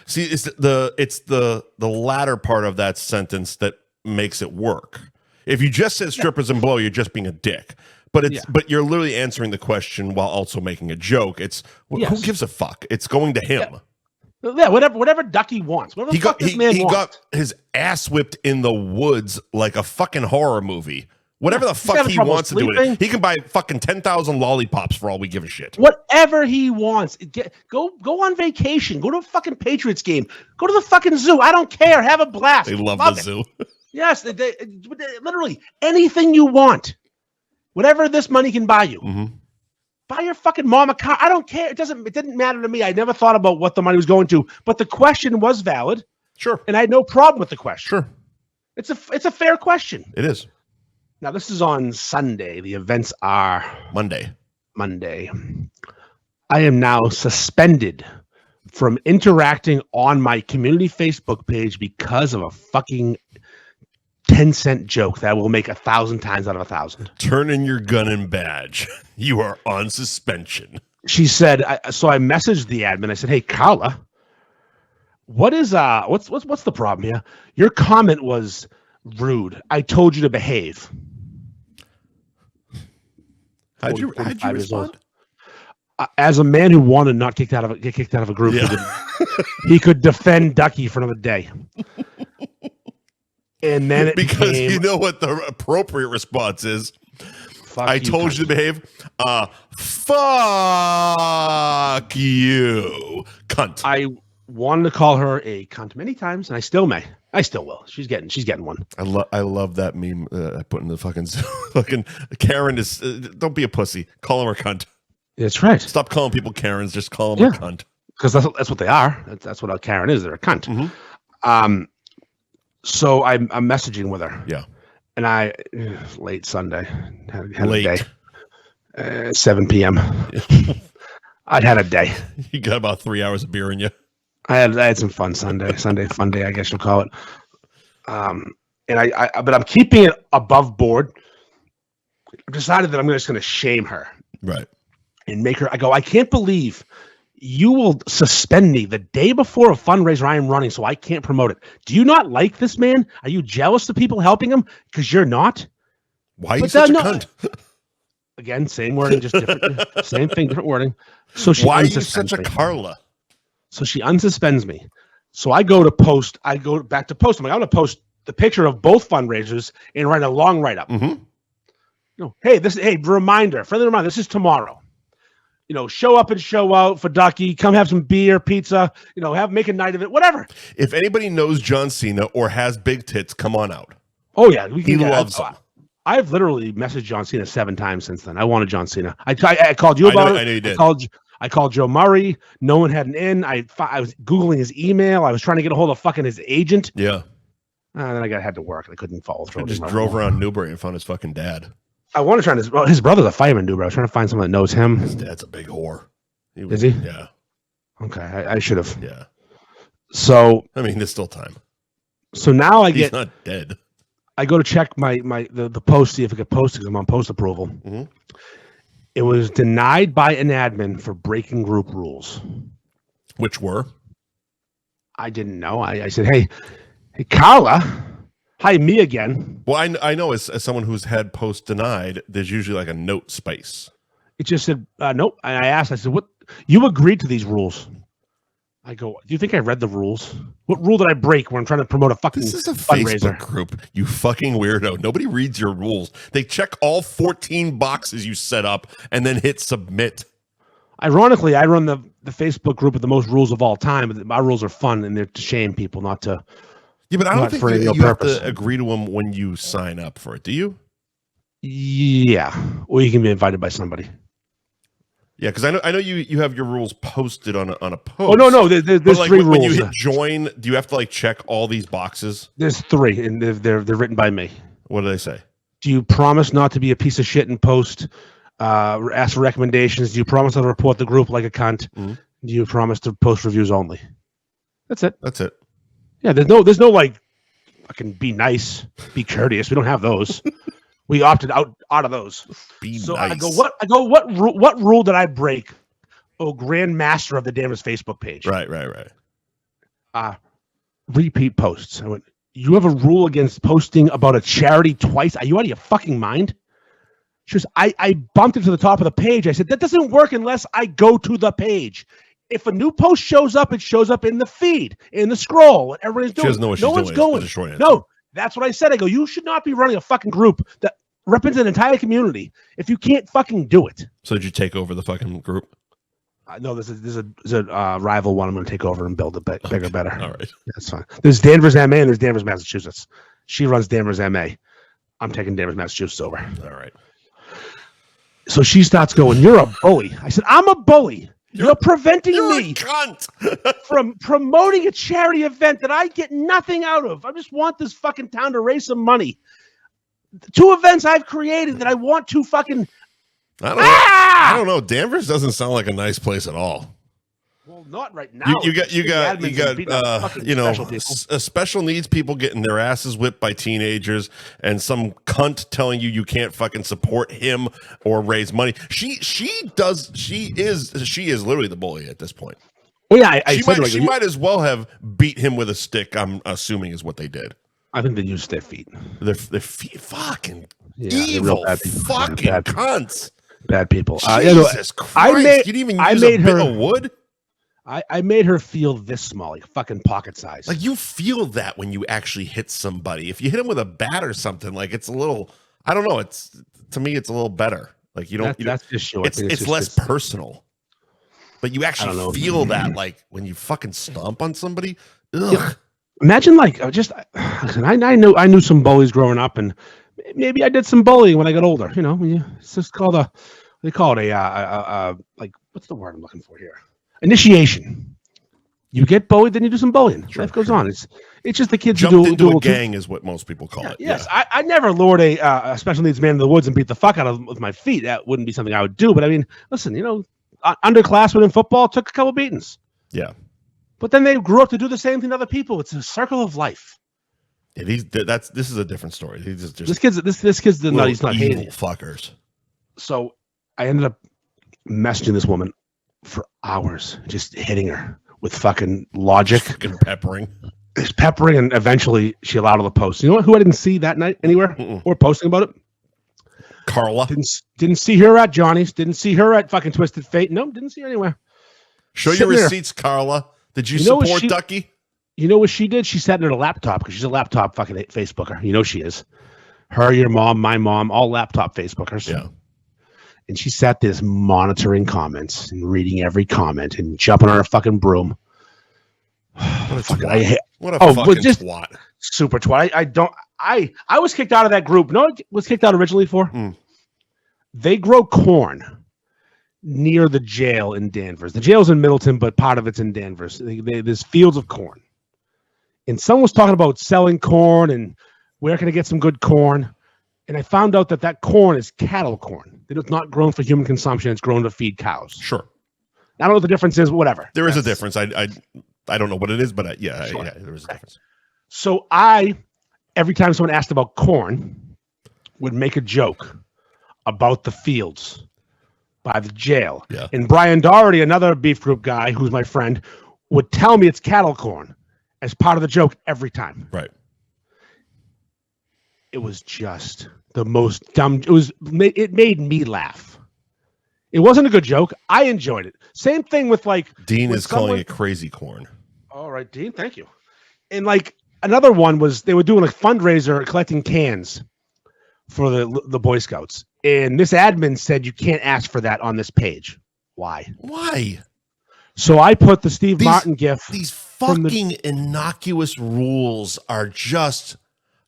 See, it's the latter part of that sentence that makes it work. If you just said strippers and blow, you're just being a dick. But you're literally answering the question while also making a joke. Who gives a fuck? It's going to him. Yeah, whatever Ducky wants. Whatever this man wants. He got his ass whipped in the woods like a fucking horror movie. Whatever the fuck he wants to do with it. He can buy fucking 10,000 lollipops for all we give a shit. Whatever he wants. Go on vacation. Go to a fucking Patriots game. Go to the fucking zoo. I don't care. Have a blast. They love the zoo. Yes, they literally anything you want. Whatever this money can buy you. Mm-hmm. Buy your fucking mom a car. I don't care. It didn't matter to me. I never thought about what the money was going to, but the question was valid. Sure. And I had no problem with the question. Sure. It's a fair question. It is. Now, this is on Sunday. The events are Monday. I am now suspended from interacting on my community Facebook page because of a fucking 10-cent joke that will make 1,000 times out of 1,000. Turn in your gun and badge. You are on suspension. She said, so I messaged the admin. I said, hey, Carla, what's the problem here? Your comment was rude. I told you to behave. How'd you respond? As a man who wanted to not get kicked out of a group, he could defend Ducky for another day. And then because you know what the appropriate response is. I told you to behave. Fuck you, cunt. I wanted to call her a cunt many times, and I still may. I still will. She's getting one. I love that meme I put in the fucking Karen is. Don't be a pussy. Call him a cunt. That's right. Stop calling people Karens. Just call them a cunt. Because that's what they are. That's what a Karen is. They're a cunt. Mm-hmm. So I'm messaging with her. Yeah. And late Sunday, had Late. a day. 7 p.m. I'd had a day. You got about 3 hours of beer in you. I had some fun Sunday fun day, I guess you'll call it. But I'm keeping it above board. I've decided that I'm just going to shame her. Right. And make her, I can't believe you will suspend me the day before a fundraiser I am running so I can't promote it. Do you not like this man? Are you jealous of people helping him? Because you're not. Why are you such a cunt? Again, same wording, just different. Same thing, different wording. So why are you such a Carla? So she unsuspends me. So I go back to post. I'm like, I'm going to post the picture of both fundraisers and write a long write-up. Mm-hmm. Hey, reminder, friendly reminder, this is tomorrow. Show up and show out for Ducky. Come have some beer, pizza. Make a night of it. Whatever. If anybody knows John Cena or has big tits, come on out. Oh yeah, he loves them. I've literally messaged John Cena 7 times since then. I wanted John Cena. I called you about it. I know you did. I called Joe Murray. No one had an in. I was Googling his email. I was trying to get a hold of fucking his agent. Yeah. And then I had to work. I couldn't follow through. I just drove around Newbury and found his fucking dad. I want to try his brother's a fireman in Newbury. I was trying to find someone that knows him. His dad's a big whore. Is he? Yeah. Okay, I should have. Yeah. So I mean, there's still time. So now he's not dead. I go to check the post, see if it could post because I'm on post approval. Mm-hmm. It was denied by an admin for breaking group rules. Which were? I didn't know. I said, hey, Carla. Hi, me again. Well, I know as someone who's had post denied, there's usually like a note space. It just said, nope. And I asked, I said, what? You agreed to these rules. I go, do you think I read the rules? What rule did I break when I'm trying to promote a fucking fundraiser? This is a Facebook group, you fucking weirdo. Nobody reads your rules. They check all 14 boxes you set up and then hit submit. Ironically, I run the Facebook group with the most rules of all time, but my rules are fun and they're to shame people, not to. Yeah, but I don't think you have to agree to them when you sign up for it, do you? Yeah, or you can be invited by somebody. Yeah, because I know you have your rules posted on a post. Oh no, there's 3 rules. When you hit join, do you have to check all these boxes? There's 3, and they're written by me. What do they say? Do you promise not to be a piece of shit and post? Ask for recommendations. Do you promise to report the group like a cunt? Mm-hmm. Do you promise to post reviews only? That's it. Yeah, there's no fucking be nice, be courteous. We don't have those. We opted out of those. Be nice. I go. What rule did I break? Oh, Grand Master of the Danvers Facebook page. Right. Repeat posts. I went. You have a rule against posting about a charity twice. Are you out of your fucking mind? She goes. I bumped it to the top of the page. I said that doesn't work unless I go to the page. If a new post shows up, it shows up in the feed, in the scroll. What everybody's doing. She doesn't know what she's doing. No one's going. No. That's what I said. I go, you should not be running a fucking group that represents an entire community if you can't fucking do it. So did you take over the fucking group? No, there's a rival one I'm going to take over and build it bigger, better. All right. That's fine. There's Danvers, MA, and there's Danvers, Massachusetts. She runs Danvers, MA. I'm taking Danvers, Massachusetts over. All right. So she starts going, you're a bully. I said, I'm a bully. You're preventing me from promoting a charity event that I get nothing out of. I just want this fucking town to raise some money. 2 events I've created that I want to fucking. I don't know. Danvers doesn't sound like a nice place at all. Well, not right now. You got special needs people getting their asses whipped by teenagers and some cunt telling you can't fucking support him or raise money. She is literally the bully at this point. Oh yeah, she might as well have beat him with a stick. I'm assuming is what they did. I think they used their feet. Their feet, fucking evil, fucking cunts, bad people. Jesus Christ! You didn't even use a bit of wood. I made her feel this small, like fucking pocket size. Like you feel that when you actually hit somebody. If you hit them with a bat or something, like it's a little. I don't know. To me, it's a little better. Like you don't. That's just short. It's less personal. But you actually feel that, like when you fucking stomp on somebody. Ugh. Yeah. Imagine I knew some bullies growing up, and maybe I did some bullying when I got older. It's just called they call it a what's the word I'm looking for here? Initiation. You get bullied, then you do some bullying. Sure, Life goes sure. on. It's just the kids Jumped who do into a little gang is what most people call it. Yes, Yeah. I never lured a special needs man in the woods and beat the fuck out of him with my feet. That wouldn't be something I would do. But I mean, listen, underclassmen in football took a couple beatings. Yeah. But then they grew up to do the same thing to other people. It's a circle of life. Yeah, this is a different story. He's just This kid's the nut. He's not evil hating. fuckers. So I ended up messaging this woman for hours, just hitting her with fucking logic, Fucking peppering. just peppering, and eventually she allowed her to post. You know who I didn't see that night anywhere or posting about it? Carla. Didn't see her at Johnny's. Didn't see her at fucking Twisted Fate. No, didn't see her anywhere. Show your Sitting there. receipts, Carla. Did you know what support she- Ducky? You know what she did? She sat in her laptop because she's a laptop fucking Facebooker. You know she is. Her, your mom, my mom, all laptop Facebookers. Yeah. And she sat there monitoring comments and reading every comment and jumping on her fucking broom. What a Fucking- twat. What a Oh, fucking but just- twat. Super twat. I was kicked out of that group. No, was kicked out originally for. They grow corn near the jail in Danvers. The jail's in Middleton, but part of it's in Danvers. There's fields of corn. And someone was talking about selling corn and where can I get some good corn? And I found out that corn is cattle corn. It's not grown for human consumption. It's grown to feed cows. Sure. I don't know what the difference is, but whatever. There is a difference. I don't know what it is, but yeah, Sure. there is a difference. So every time someone asked about corn, would make a joke about the fields by the jail. Yeah. And Brian Doherty, another beef group guy who's my friend, would tell me it's cattle corn as part of the joke every time. Right. It was just the most dumb. It made me laugh. It wasn't a good joke. I enjoyed it. Same thing with Dean when is calling it crazy corn. All right, Dean, thank you. And another one was they were doing a fundraiser collecting cans for the Boy Scouts. And this admin said you can't ask for that on this page. Why? Why? So I put the Steve Martin gif. These fucking innocuous rules are just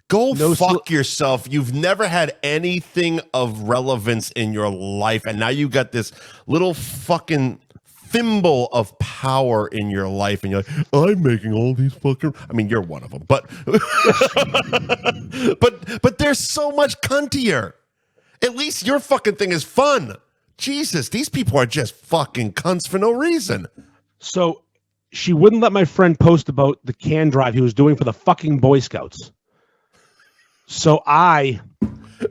go No fuck yourself. You've never had anything of relevance in your life, and now you got this little fucking thimble of power in your life, and you're like, I'm making all these fucking. I mean, you're one of them, but but there's so much cuntier. At least your fucking thing is fun. Jesus, these people are just fucking cunts for no reason. So she wouldn't let my friend post about the can drive he was doing for the fucking Boy Scouts. So I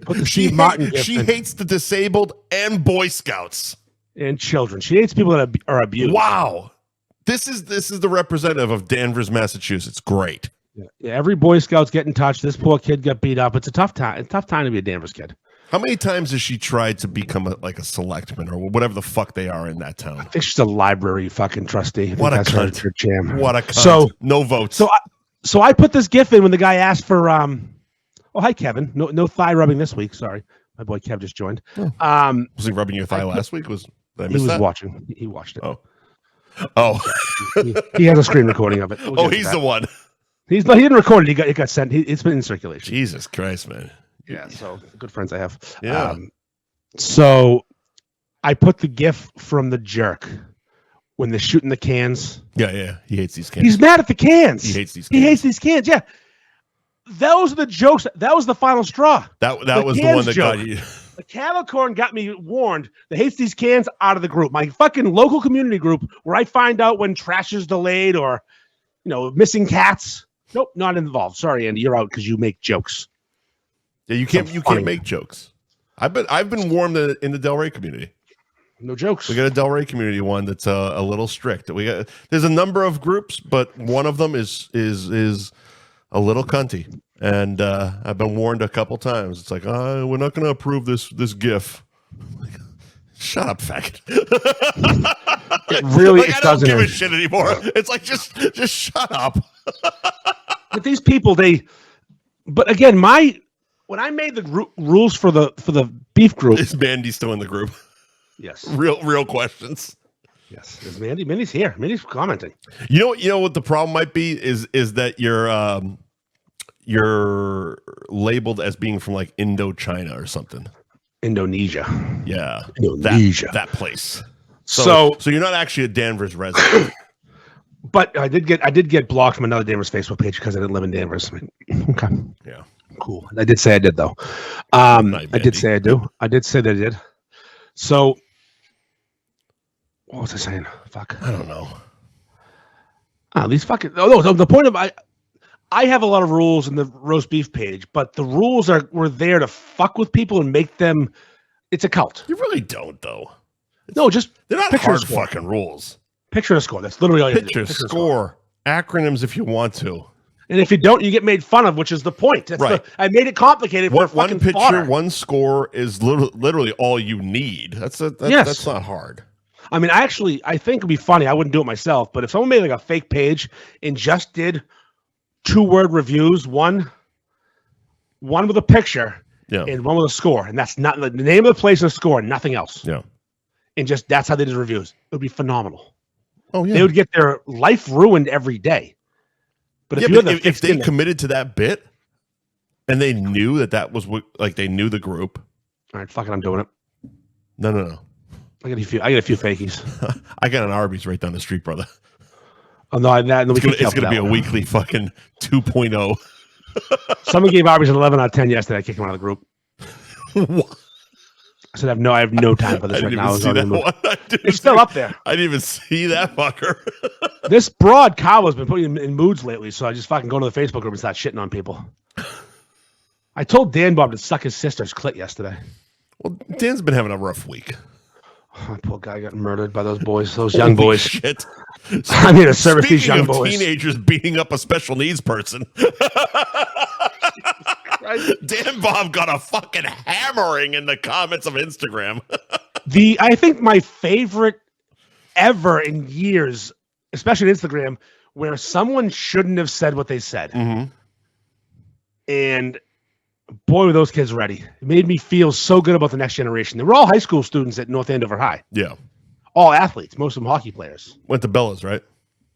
put the Steve Martin gif She in. hates the disabled and Boy Scouts. And children. She hates people that are abused. Wow. This is the representative of Danvers, Massachusetts. Great. Yeah, every Boy Scout's get in touch. This poor kid got beat up. It's a tough time. It's a tough time to be a Danvers kid. How many times has she tried to become a selectman or whatever the fuck they are in that town? I think she's a library fucking trustee. I think What a that's cunt. her jam. What a cunt. So no votes. So I put this gif in when the guy asked for oh hi Kevin. No thigh rubbing this week. Sorry. My boy Kev just joined. Was he rubbing your thigh last week? Did I He miss was that? watching. He watched it. Oh. He has a screen recording of it. We'll get to He's that. the one. He didn't record it. It got sent. It's been in circulation. Jesus Christ, man. Yeah. So good friends I have. Yeah. So I put the gif from the jerk when they're shooting the cans. Yeah. He hates these cans. He's mad at the cans. He hates these He cans. hates these cans. Yeah. Those are the jokes. That was the final straw. That was the cans one that joke. got you. The cattle corn got me warned. That hates these cans out of the group. My fucking local community group where I find out when trash is delayed or, missing cats. Nope, not involved. Sorry, Andy, you're out because you make jokes. Yeah, you can't make jokes. I've been warned in the Delray community. No jokes. We got a Delray community one that's a little strict. There's a number of groups, but one of them is a little cunty, and I've been warned a couple times. It's like, we're not going to approve this GIF. Like, shut up, faggot. It really I don't doesn't. give a shit anymore. It's like just shut up. But these people, but again, when I made the rules for the beef group, Is Mandy still in the group? yes, Real questions. yes, is Mandy? Mandy's here. Mandy's commenting. You know what the problem might be is that you're labeled as being from like Indochina or something. Indonesia. Yeah, Indonesia. that place. So you're not actually a Danvers resident. But I did get blocked from another Danvers Facebook page because I didn't live in Danvers. Okay. Yeah. Cool. I did say I did though. I did say I do. I did say that I did. So what was I saying? Fuck. I don't know. These fucking. Oh, no. The point of I have a lot of rules in the roast beef page, but the rules were there to fuck with people and make them. It's a cult. You really don't, though. No, just they're not hard fucking rules. Picture and score. That's literally all you do. Picture, score, acronyms if you want to. And if you don't, you get made fun of, which is the point. That's right. I made it complicated for one picture, fodder. one score is literally all you need. That's not hard. I mean, I think it'd be funny. I wouldn't do it myself, but if someone made like a fake page and just did 2-word reviews, one with a picture and one with a score, and that's not the name of the place and a score, nothing else. Yeah. And just that's how they did reviews. It would be phenomenal. Oh yeah. They would get their life ruined every day. But if they committed to that bit and they knew that was what, like they knew the group. All right, fuck it, I'm doing it. No. I get a few fakies. I got an Arby's right down the street, brother. Oh no, it's gonna be a weekly fucking 2.0. Someone gave Arby's an 11 out of 10 yesterday. I kicked him out of the group. What? I said I have no time for this right now. It's still up there. I didn't even see that fucker. This broad cow has been putting him in moods lately, so I just fucking go to the Facebook group and start shitting on people. I told Dan Bob to suck his sister's clit yesterday. Well, Dan's been having a rough week. Oh, poor guy got murdered by those boys, those young boys. Shit. I need to service these young boys. Teenagers beating up a special needs person. Dan Bob got a fucking hammering in the comments of Instagram. I think my favorite ever in years, especially on Instagram, where someone shouldn't have said what they said. Mm-hmm. And boy, were those kids ready. It made me feel so good about the next generation. They were all high school students at North Andover High. Yeah. All athletes, most of them hockey players. Went to Bella's, right?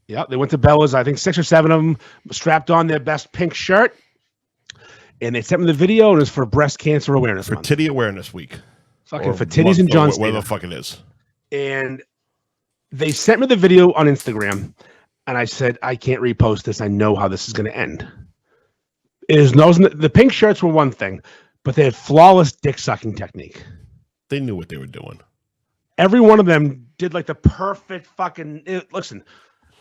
Yeah, they went to Bella's. I think 6 or 7 of them strapped on their best pink shirt. And they sent me the video, and it was for Breast Cancer Awareness Month. Titty Awareness Week. Fucking for titties and John where the fuck it is. And they sent me the video on Instagram, and I said, I can't repost this. I know how this is going to end. The pink shirts were one thing, but they had flawless dick-sucking technique. They knew what they were doing. Every one of them did like the perfect fucking... Listen,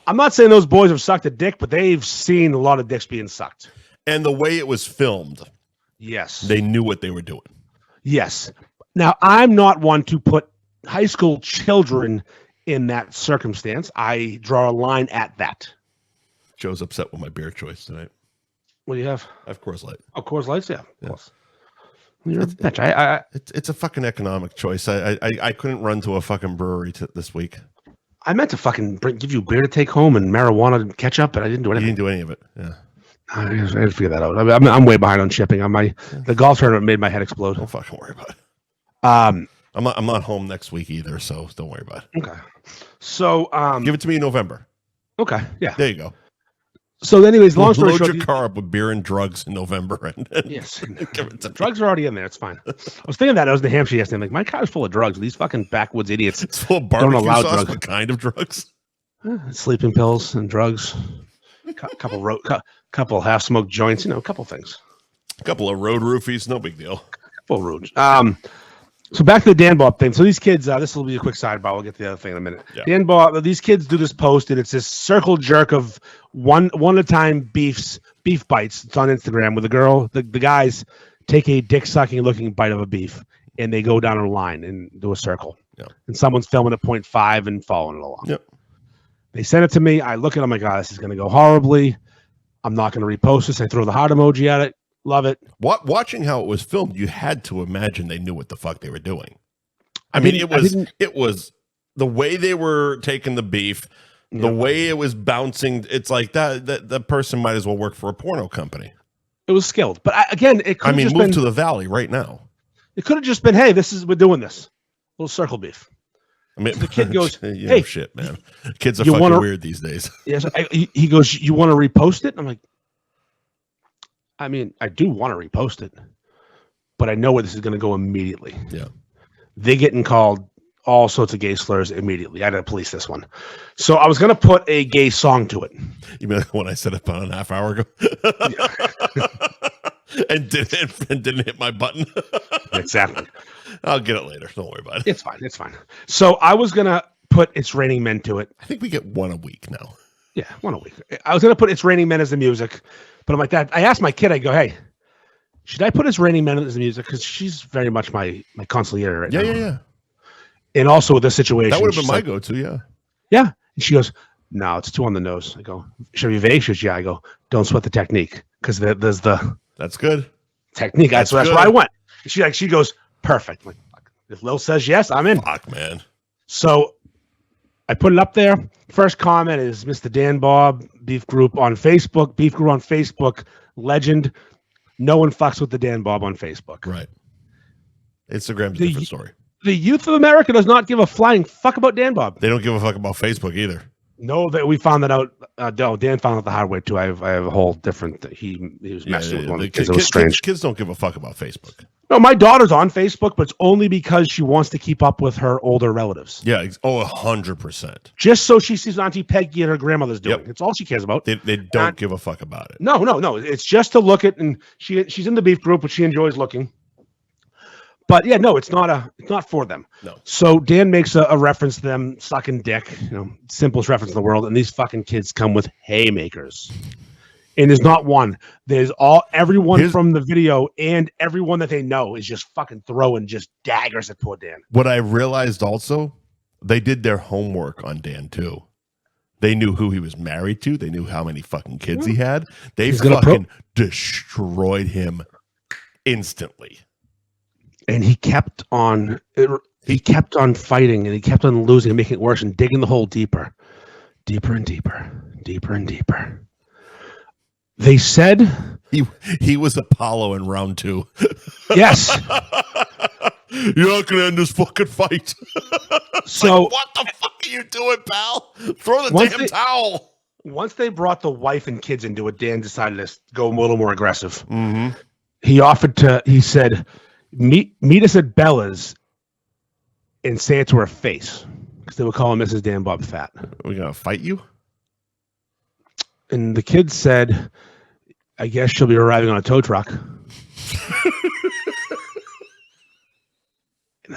I'm not saying those boys have sucked a dick, but they've seen a lot of dicks being sucked. And the way it was filmed. Yes. They knew what they were doing. Yes. Now, I'm not one to put high school children in that circumstance. I draw a line at that. Joe's upset with my beer choice tonight. What do you have? I have Coors Light. Oh, Coors Lights? Yeah. Of course. You're a bitch. It's a fucking economic choice. I couldn't run to a fucking brewery this week. I meant to fucking give you beer to take home and marijuana and ketchup, but I didn't do anything. You didn't do any of it. Yeah. I had to figure that out. I'm way behind on shipping. The golf tournament made my head explode. Don't fucking worry about it. I'm not home next week either, so don't worry about it. Okay. So give it to me in November. Okay. Yeah. There you go. So, anyways, long story short, load your car up with beer and drugs in November, and yes, give it to drugs are already in there. It's fine. I was thinking that I was in New Hampshire yesterday. I'm like, my car's full of drugs. These fucking backwoods idiots it's full of barbecue don't allow sauce. drugs. What kind of drugs? Sleeping pills and drugs. Couple half-smoked joints. A couple things. A couple of road roofies. No big deal. Couple roads. So back to the Dan Bob thing. So these kids, this will be a quick sidebar. We'll get to the other thing in a minute. Yeah. Dan Bob, these kids do this post, and it's this circle jerk of one at a time beef bites. It's on Instagram with the guys take a dick-sucking looking bite of a beef, and they go down a line and do a circle. Yeah. And someone's filming at 0.5 and following it along. Yep. They send it to me. I look at it. I'm like, this is going to go horribly. I'm not going to repost this. I throw the heart emoji at it. Love it. Watching how it was filmed, you had to imagine they knew what the fuck they were doing. I mean, it was the way they were taking the beef, the way it was bouncing. It's like that person might as well work for a porno company. It was skilled, but again, it could. Move to the valley right now. It could have just been, hey, we're doing this little circle beef. I mean, the kid goes, hey, shit, man. Kids are fucking weird these days. Yes, he goes, you want to repost it? I'm like, I mean, I do want to repost it, but I know where this is going to go immediately. Yeah. They're getting called all sorts of gay slurs immediately. I had to police this one. So I was going to put a gay song to it. You mean like when I said it about a half hour ago? and didn't hit my button? Exactly. I'll get it later. Don't worry about it. It's fine. It's fine. So I was going to put It's Raining Men to it. I think we get one a week now. Yeah, one a week. I was going to put It's Raining Men as the music, but I'm like that. I asked my kid, I go, hey, should I put It's Raining Men as the music? Because she's very much my consigliere right now. Yeah. And also with this situation. That would have been my go-to, yeah. Yeah. And she goes, no, it's too on the nose. I go, should I be vague? She goes, yeah. I go, don't sweat the technique. Because there's the That's good. Technique. That's where I went. And she goes, perfect. I'm like, if Lil says yes, I'm in. Fuck, man. So I put it up there. First comment is Mr. Dan Bob, Beef Group on Facebook. Beef Group on Facebook, legend. No one fucks with the Dan Bob on Facebook. Right. Instagram's a different story. The youth of America does not give a flying fuck about Dan Bob. They don't give a fuck about Facebook either. No, that we found that out. No, Dan found out the hard way too. I have a whole different. He was messing with one because it was strange. Kids don't give a fuck about Facebook. No, my daughter's on Facebook, but it's only because she wants to keep up with her older relatives. Yeah. 100%. Just so she sees Auntie Peggy and her grandmother's doing. Yep. It's all she cares about. They don't give a fuck about it. No. It's just to look at, and she's in the Beef Group, but she enjoys looking. But yeah, no, it's not for them. No. So Dan makes a reference to them sucking dick, simplest reference in the world, and these fucking kids come with haymakers. And there's not one. There's everyone from the video and everyone that they know is just fucking throwing just daggers at poor Dan. What I realized also, they did their homework on Dan too. They knew who he was married to. They knew how many fucking kids he had. They fucking destroyed him instantly. And he kept on fighting, and he kept on losing and making it worse and digging the hole deeper and deeper. They said he was Apollo in round 2. Yes. You're not going to end this fucking fight. So like, what the fuck are you doing, pal? Throw the damn towel. Once they brought the wife and kids into it, Dan decided to go a little more aggressive. Mm-hmm. He said, meet us at Bella's and say it to her face. Because they were calling Mrs. Dan Bob fat. Are we going to fight you? And the kid said, I guess she'll be arriving on a tow truck. And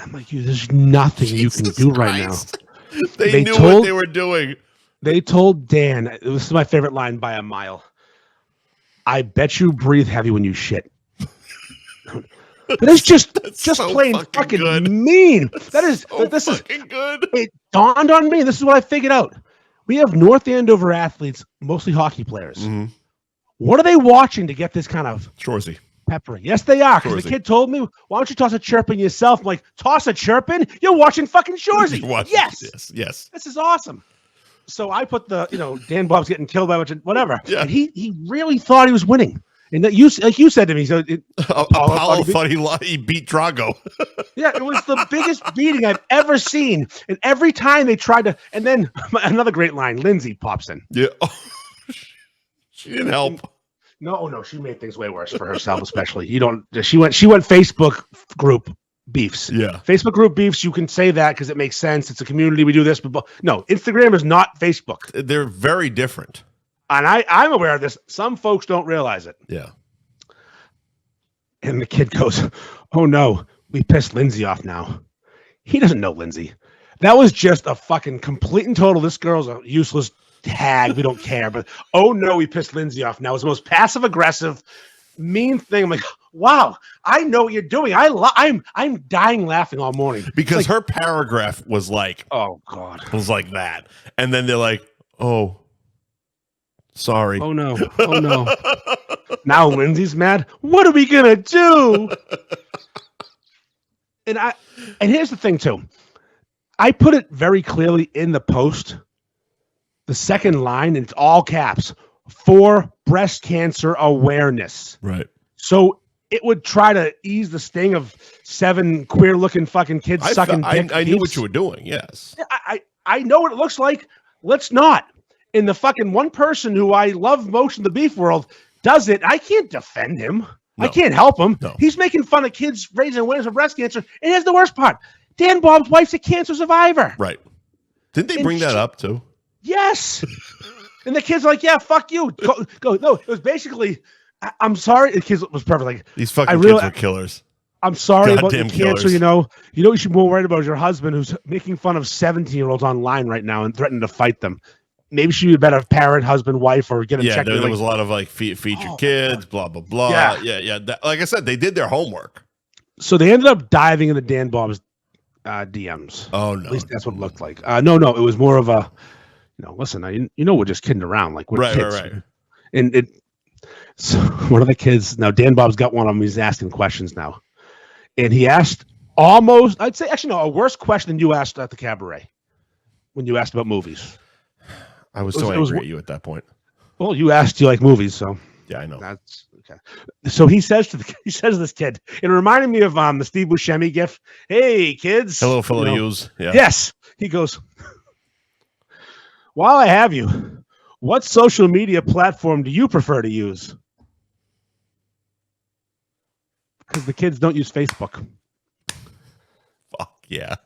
I'm like, there's nothing you can do right now. They knew what they were doing. They told Dan, this is my favorite line by a mile, I bet you breathe heavy when you shit. That is just so plain fucking good. Mean. That is so this fucking is good. It dawned on me. This is what I figured out. We have North Andover athletes, mostly hockey players. Mm-hmm. What are they watching to get this kind of Shorzy peppering? Yes, they are. Because the kid told me, why don't you toss a chirping yourself? I'm like, toss a chirping? You're watching fucking Shorzy. Yes. This is awesome. So I put Dan Bob's getting killed by whatever. Yeah. And he really thought he was winning. And that like you said to me, Apollo thought he beat Drago. Yeah, it was the biggest beating I've ever seen. And every time they tried to, and then another great line, Lindsay pops in. Yeah, she didn't help. No, she made things way worse for herself, especially. She went Facebook group beefs. Yeah, Facebook group beefs. You can say that because it makes sense. It's a community. We do this, but no, Instagram is not Facebook. They're very different. And I'm aware of this. Some folks don't realize it. Yeah. And the kid goes, oh, no, we pissed Lindsay off now. He doesn't know Lindsay. That was just a fucking complete and total. This girl's a useless tag. We don't care. But, oh, no, we pissed Lindsay off now. It's the most passive-aggressive, mean thing. I'm like, wow, I know what you're doing. I'm dying laughing all morning. Because her paragraph was like, oh, God. Was like that. And then they're like, oh. Sorry. Oh no. Now Lindsay's mad. What are we gonna do? And here's the thing too. I put it very clearly in the post. The second line, and it's all caps, for breast cancer awareness. Right. So it would try to ease the sting of 7 queer-looking fucking kids sucking dick. I knew what you were doing. Yes. I know what it looks like. Let's not. And the fucking one person who I love most in the beef world does it. I can't defend him. No. I can't help him. No. He's making fun of kids raising awareness of breast cancer. And here's the worst part. Dan Bob's wife's a cancer survivor. Right. Didn't they bring that up too? Yes. And the kids are like, yeah, fuck you. Go. No, it was basically, I'm sorry. The kids was perfect. Like, these fucking kids are killers. I'm sorry about your Goddamn cancer. killers. You know what you should be more worried about is your husband who's making fun of 17-year-olds online right now and threatening to fight them. Maybe she'd be a better parent, husband, wife, or get him checked. There was a lot of like featured kids, blah, blah, blah. Yeah. Like I said, they did their homework. So they ended up diving into Dan Bob's DMs. Oh, no. At least that's what it looked like. No, it was more of a, listen, we're just kidding around. Like, we're kids. Right. And so one of the kids, now Dan Bob's got one of them, he's asking questions now. And he asked I'd say, a worse question than you asked at the Cabaret when you asked about movies. I was so angry at you at that point. Well, you asked, do you like movies? So yeah, I know. That's okay. So he says to this kid, it reminded me of the Steve Buscemi gif. Hey, kids. Hello, fellow yous. Yeah. Yes. He goes, while I have you, what social media platform do you prefer to use? Because the kids don't use Facebook. Fuck yeah.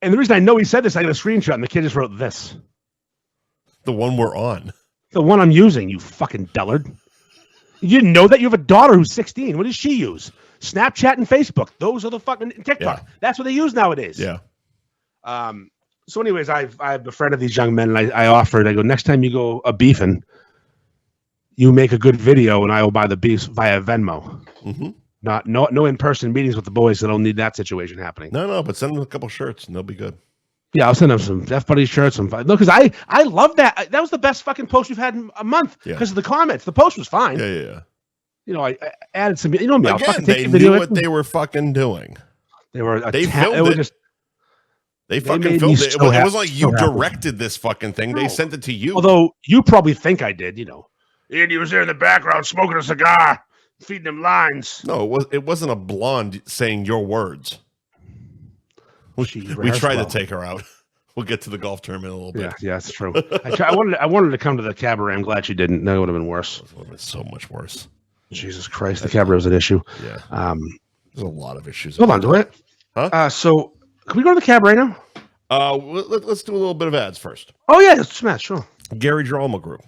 And the reason I know he said this, I got a screenshot, and the kid just wrote this. The one we're on. The one I'm using, you fucking dullard. You didn't know that? You have a daughter who's 16. What does she use? Snapchat and Facebook. Those are the fucking TikTok. Yeah. That's what they use nowadays. Yeah. So anyways, I've befriended these young men, and I offered, I go, next time you go beefing, you make a good video, and I will buy the beef via Venmo. Mm-hmm. No in-person meetings with the boys. I don't need that situation happening. No, but send them a couple shirts, and they'll be good. Yeah, I'll send them some F Buddy shirts. No, because I love that. That was the best fucking post we've had in a month because of the comments. The post was fine. Yeah. I added some. You know me. Again, they knew what they were fucking doing. They filmed it. They fucking filmed it. It wasn't like you directed this fucking thing. No. They sent it to you. Although you probably think I did. Andy was there in the background smoking a cigar, feeding them lines. No, it wasn't a blonde saying your words. We tried to take her out. We'll get to the golf tournament in a little bit. Yeah, that's true. I wanted to come to the Cabaret. I'm glad she didn't. That would have been worse. It would have been so much worse. Jesus Christ, the Cabaret was an issue. Yeah. There's a lot of issues. Hold on, do it. Huh? So can we go to the Cabaret now? Let's do a little bit of ads first. Oh yeah, let's smash. Sure. Gary Girolamo Group.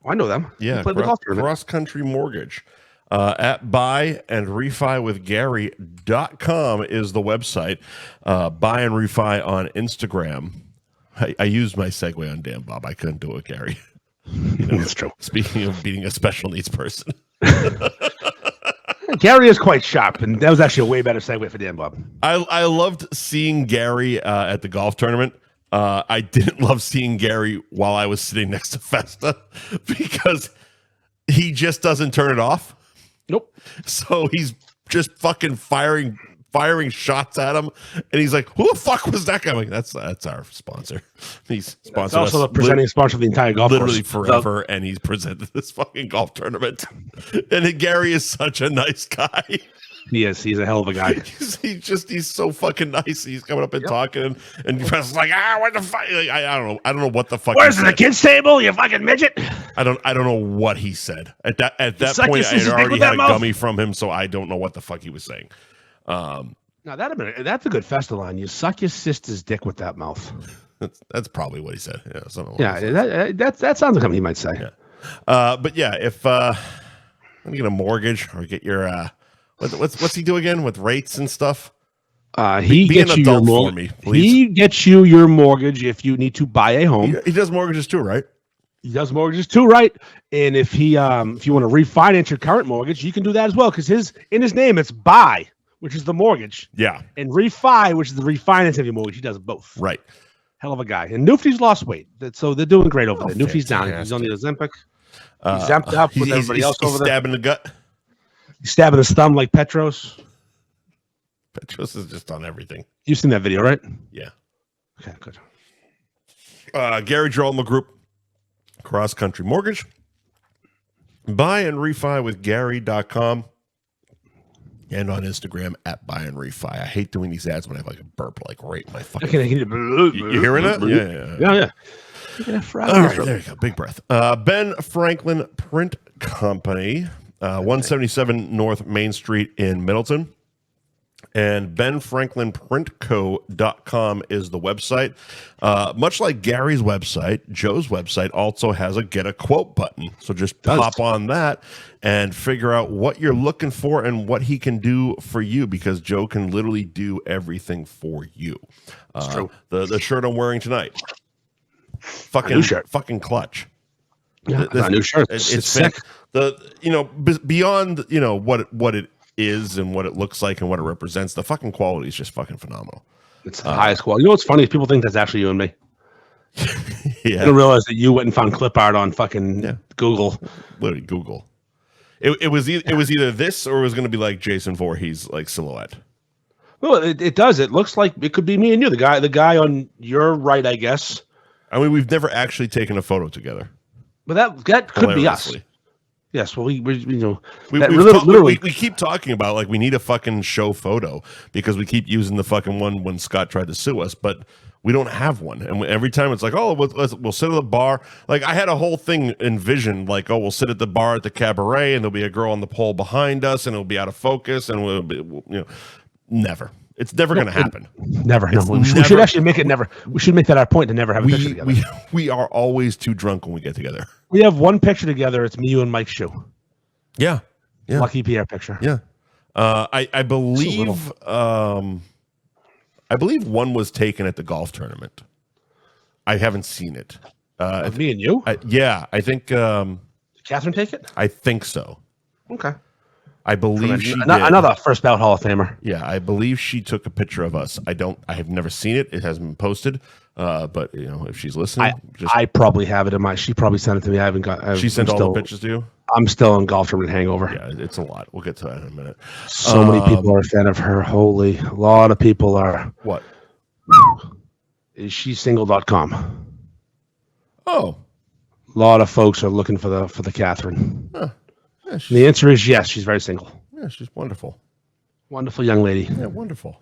Oh, I know them. Yeah, Cross Country Mortgage. At buyandrefywithgary.com is the website. Buy and Refi on Instagram. I used my segue on Dan Bob. I couldn't do it with Gary. That's true. Speaking of being a special needs person. Gary is quite sharp, and that was actually a way better segue for Dan Bob. I loved seeing Gary at the golf tournament. I didn't love seeing Gary while I was sitting next to Festa because he just doesn't turn it off. Nope. So he's just fucking firing shots at him, and he's like, "Who the fuck was that guy?" I'm like, that's our sponsor. He's sponsored us. Also the presenting sponsor of the entire golf literally course. Forever, and he's presented this fucking golf tournament. And Gary is such a nice guy. He is. He's a hell of a guy. He's so fucking nice. He's coming up and talking, and Festa's like, what the fuck? Like, I don't know what the fuck. Where's the kids' table? You fucking midget. I don't know what he said at that point. I had already had a gummy from him, so I don't know what the fuck he was saying. Now that's a good Festa line. You suck your sister's dick with that mouth. That's probably what he said. Yeah, that sounds like something he might say. Yeah. But yeah, if let me get a mortgage or get your what's he do again with rates and stuff? He gets you your mortgage. He gets you your mortgage if you need to buy a home. He does mortgages too, right? He does mortgages too, right? And if you want to refinance your current mortgage, you can do that as well because in his name it's buy, which is the mortgage. Yeah. And refi, which is the refinance of your mortgage. He does both. Right. Hell of a guy. And Newfie's lost weight, so they're doing great over there. Newfie's down. He's on the Ozempic. He's zapped up with everybody else over there. Stabbing the gut. He's stabbing his thumb like Petros. Petros is just on everything. You've seen that video, right? Yeah. Okay, good. Gary Girolamo Group, Cross Country Mortgage. Buy and Refi with Gary.com and on Instagram at Buy and Refi. I hate doing these ads when I have like a burp like right in my fucking. You hearing that? Yeah. All right, there you go. Big breath. Ben Franklin Print Company, 177 North Main Street in Middleton. And benfranklinprintco.com is the website. Much like Gary's website, Joe's website also has a get a quote button. So just pop on that and figure out what you're looking for and what he can do for you, because Joe can literally do everything for you. It's true. The shirt I'm wearing tonight, fucking clutch. Yeah, a new shirt. It's sick. Beyond what it is and what it looks like and what it represents, the fucking quality is just fucking phenomenal. It's the highest quality. You know what's funny is people think that's actually you and me. Yeah. I don't realize that you went and found clip art on fucking Google. Literally Google. It was either this or it was going to be like Jason Voorhees like silhouette. Well, it does. It looks like it could be me and you. The guy on your right, I guess. I mean, we've never actually taken a photo together. But that could be us. Yes, well, we keep talking about like we need a fucking show photo because we keep using the fucking one when Scott tried to sue us, but we don't have one. And every time it's like, oh, we'll sit at the bar. Like I had a whole thing envisioned, like, oh, we'll sit at the bar at the Cabaret, and there'll be a girl on the pole behind us, and it'll be out of focus, and we'll be, never. It's never going to happen. Never. No. We should actually make it never. We should make that our point to never have a picture together. We are always too drunk when we get together. We have one picture together. It's me, you, and Mike's shoe. Yeah. Lucky Pierre picture. Yeah. I believe one was taken at the golf tournament. I haven't seen it. Me and you? I think. Did Catherine take it? I think so. Okay. I believe she did. Another first ballot Hall of Famer. Yeah, I believe she took a picture of us. I have never seen it. It hasn't been posted. But if she's listening, I probably have it in my. She probably sent it to me. I haven't got. She sent all the pictures to you. I'm still on golf tournament hangover. Yeah, it's a lot. We'll get to that in a minute. So many people are a fan of her. Holy, a lot of people are. What? Is she single.com? Oh, a lot of folks are looking for the Catherine. Huh. Yeah, the answer is yes. She's very single. Yeah, she's wonderful. Wonderful young lady. Yeah, wonderful.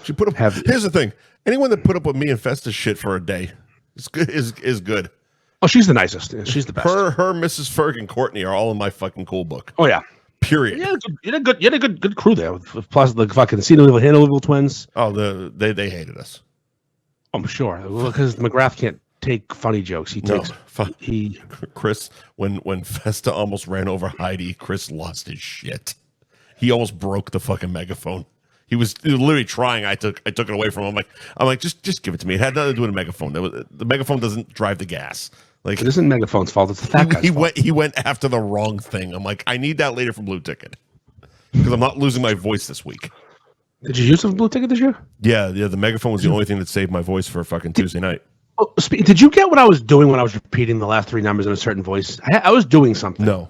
She put up. Here's the thing: anyone that put up with me and Festus shit for a day is good. Oh, she's the nicest. She's the best. Her, Mrs. Ferg, and Courtney are all in my fucking cool book. Oh yeah. Period. Yeah, you had a good crew there. Plus the fucking Hannibal twins. Oh, they hated us. I'm sure because McGrath can't take funny jokes. Chris, when Festa almost ran over Heidi, Chris lost his shit. He almost broke the fucking megaphone. He was literally trying. I took it away from him. I'm like, just give it to me. It had nothing to do with a megaphone. The megaphone doesn't drive the gas. Like, it isn't Megaphone's fault. It's the fat guy's fault. He went after the wrong thing. I'm like, I need that later for Blue Ticket because I'm not losing my voice this week. Did you use a Blue Ticket this year? Yeah. The megaphone was the only thing that saved my voice for fucking Tuesday night. Oh, did you get what I was doing when I was repeating the last three numbers in a certain voice? I was doing something. No,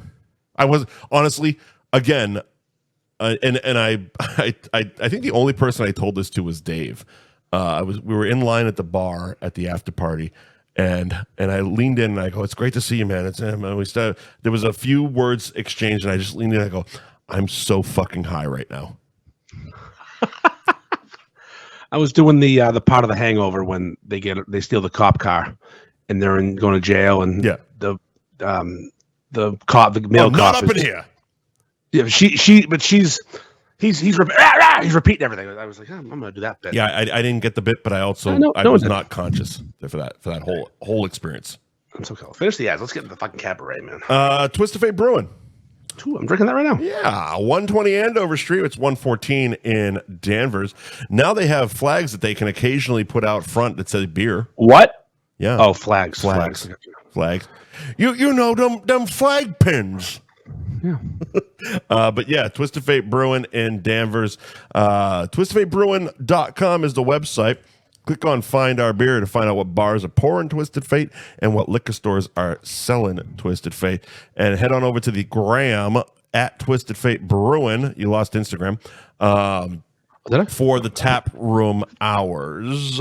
I was honestly again, and I think the only person I told this to was Dave. We were in line at the bar at the after party. And I leaned in and I go, "It's great to see you, man." There was a few words exchanged, and I just leaned in and I go, "I'm so fucking high right now." I was doing the part of The Hangover when they steal the cop car, and they're going to jail, and the male cop not up in here. Yeah, he's repeating everything. I was like, I'm gonna do that bit. Yeah, I didn't get the bit, but I was not conscious for that whole experience. I'm so cool. Finish the ads. Let's get into the fucking Cabaret, man. Twisted Fate Brewing. I'm drinking that right now. Yeah, 120 Andover Street. It's 114 in Danvers. Now they have flags that they can occasionally put out front that say beer. What? Yeah. Oh, flags. You know them flag pins. Yeah. But yeah, Twisted Fate Brewing in Danvers. TwistedFateBrewing.com is the website. Click on Find Our Beer to find out what bars are pouring Twisted Fate and what liquor stores are selling Twisted Fate. And head on over to the gram at Twisted Fate Brewing. You lost Instagram. For the tap room hours.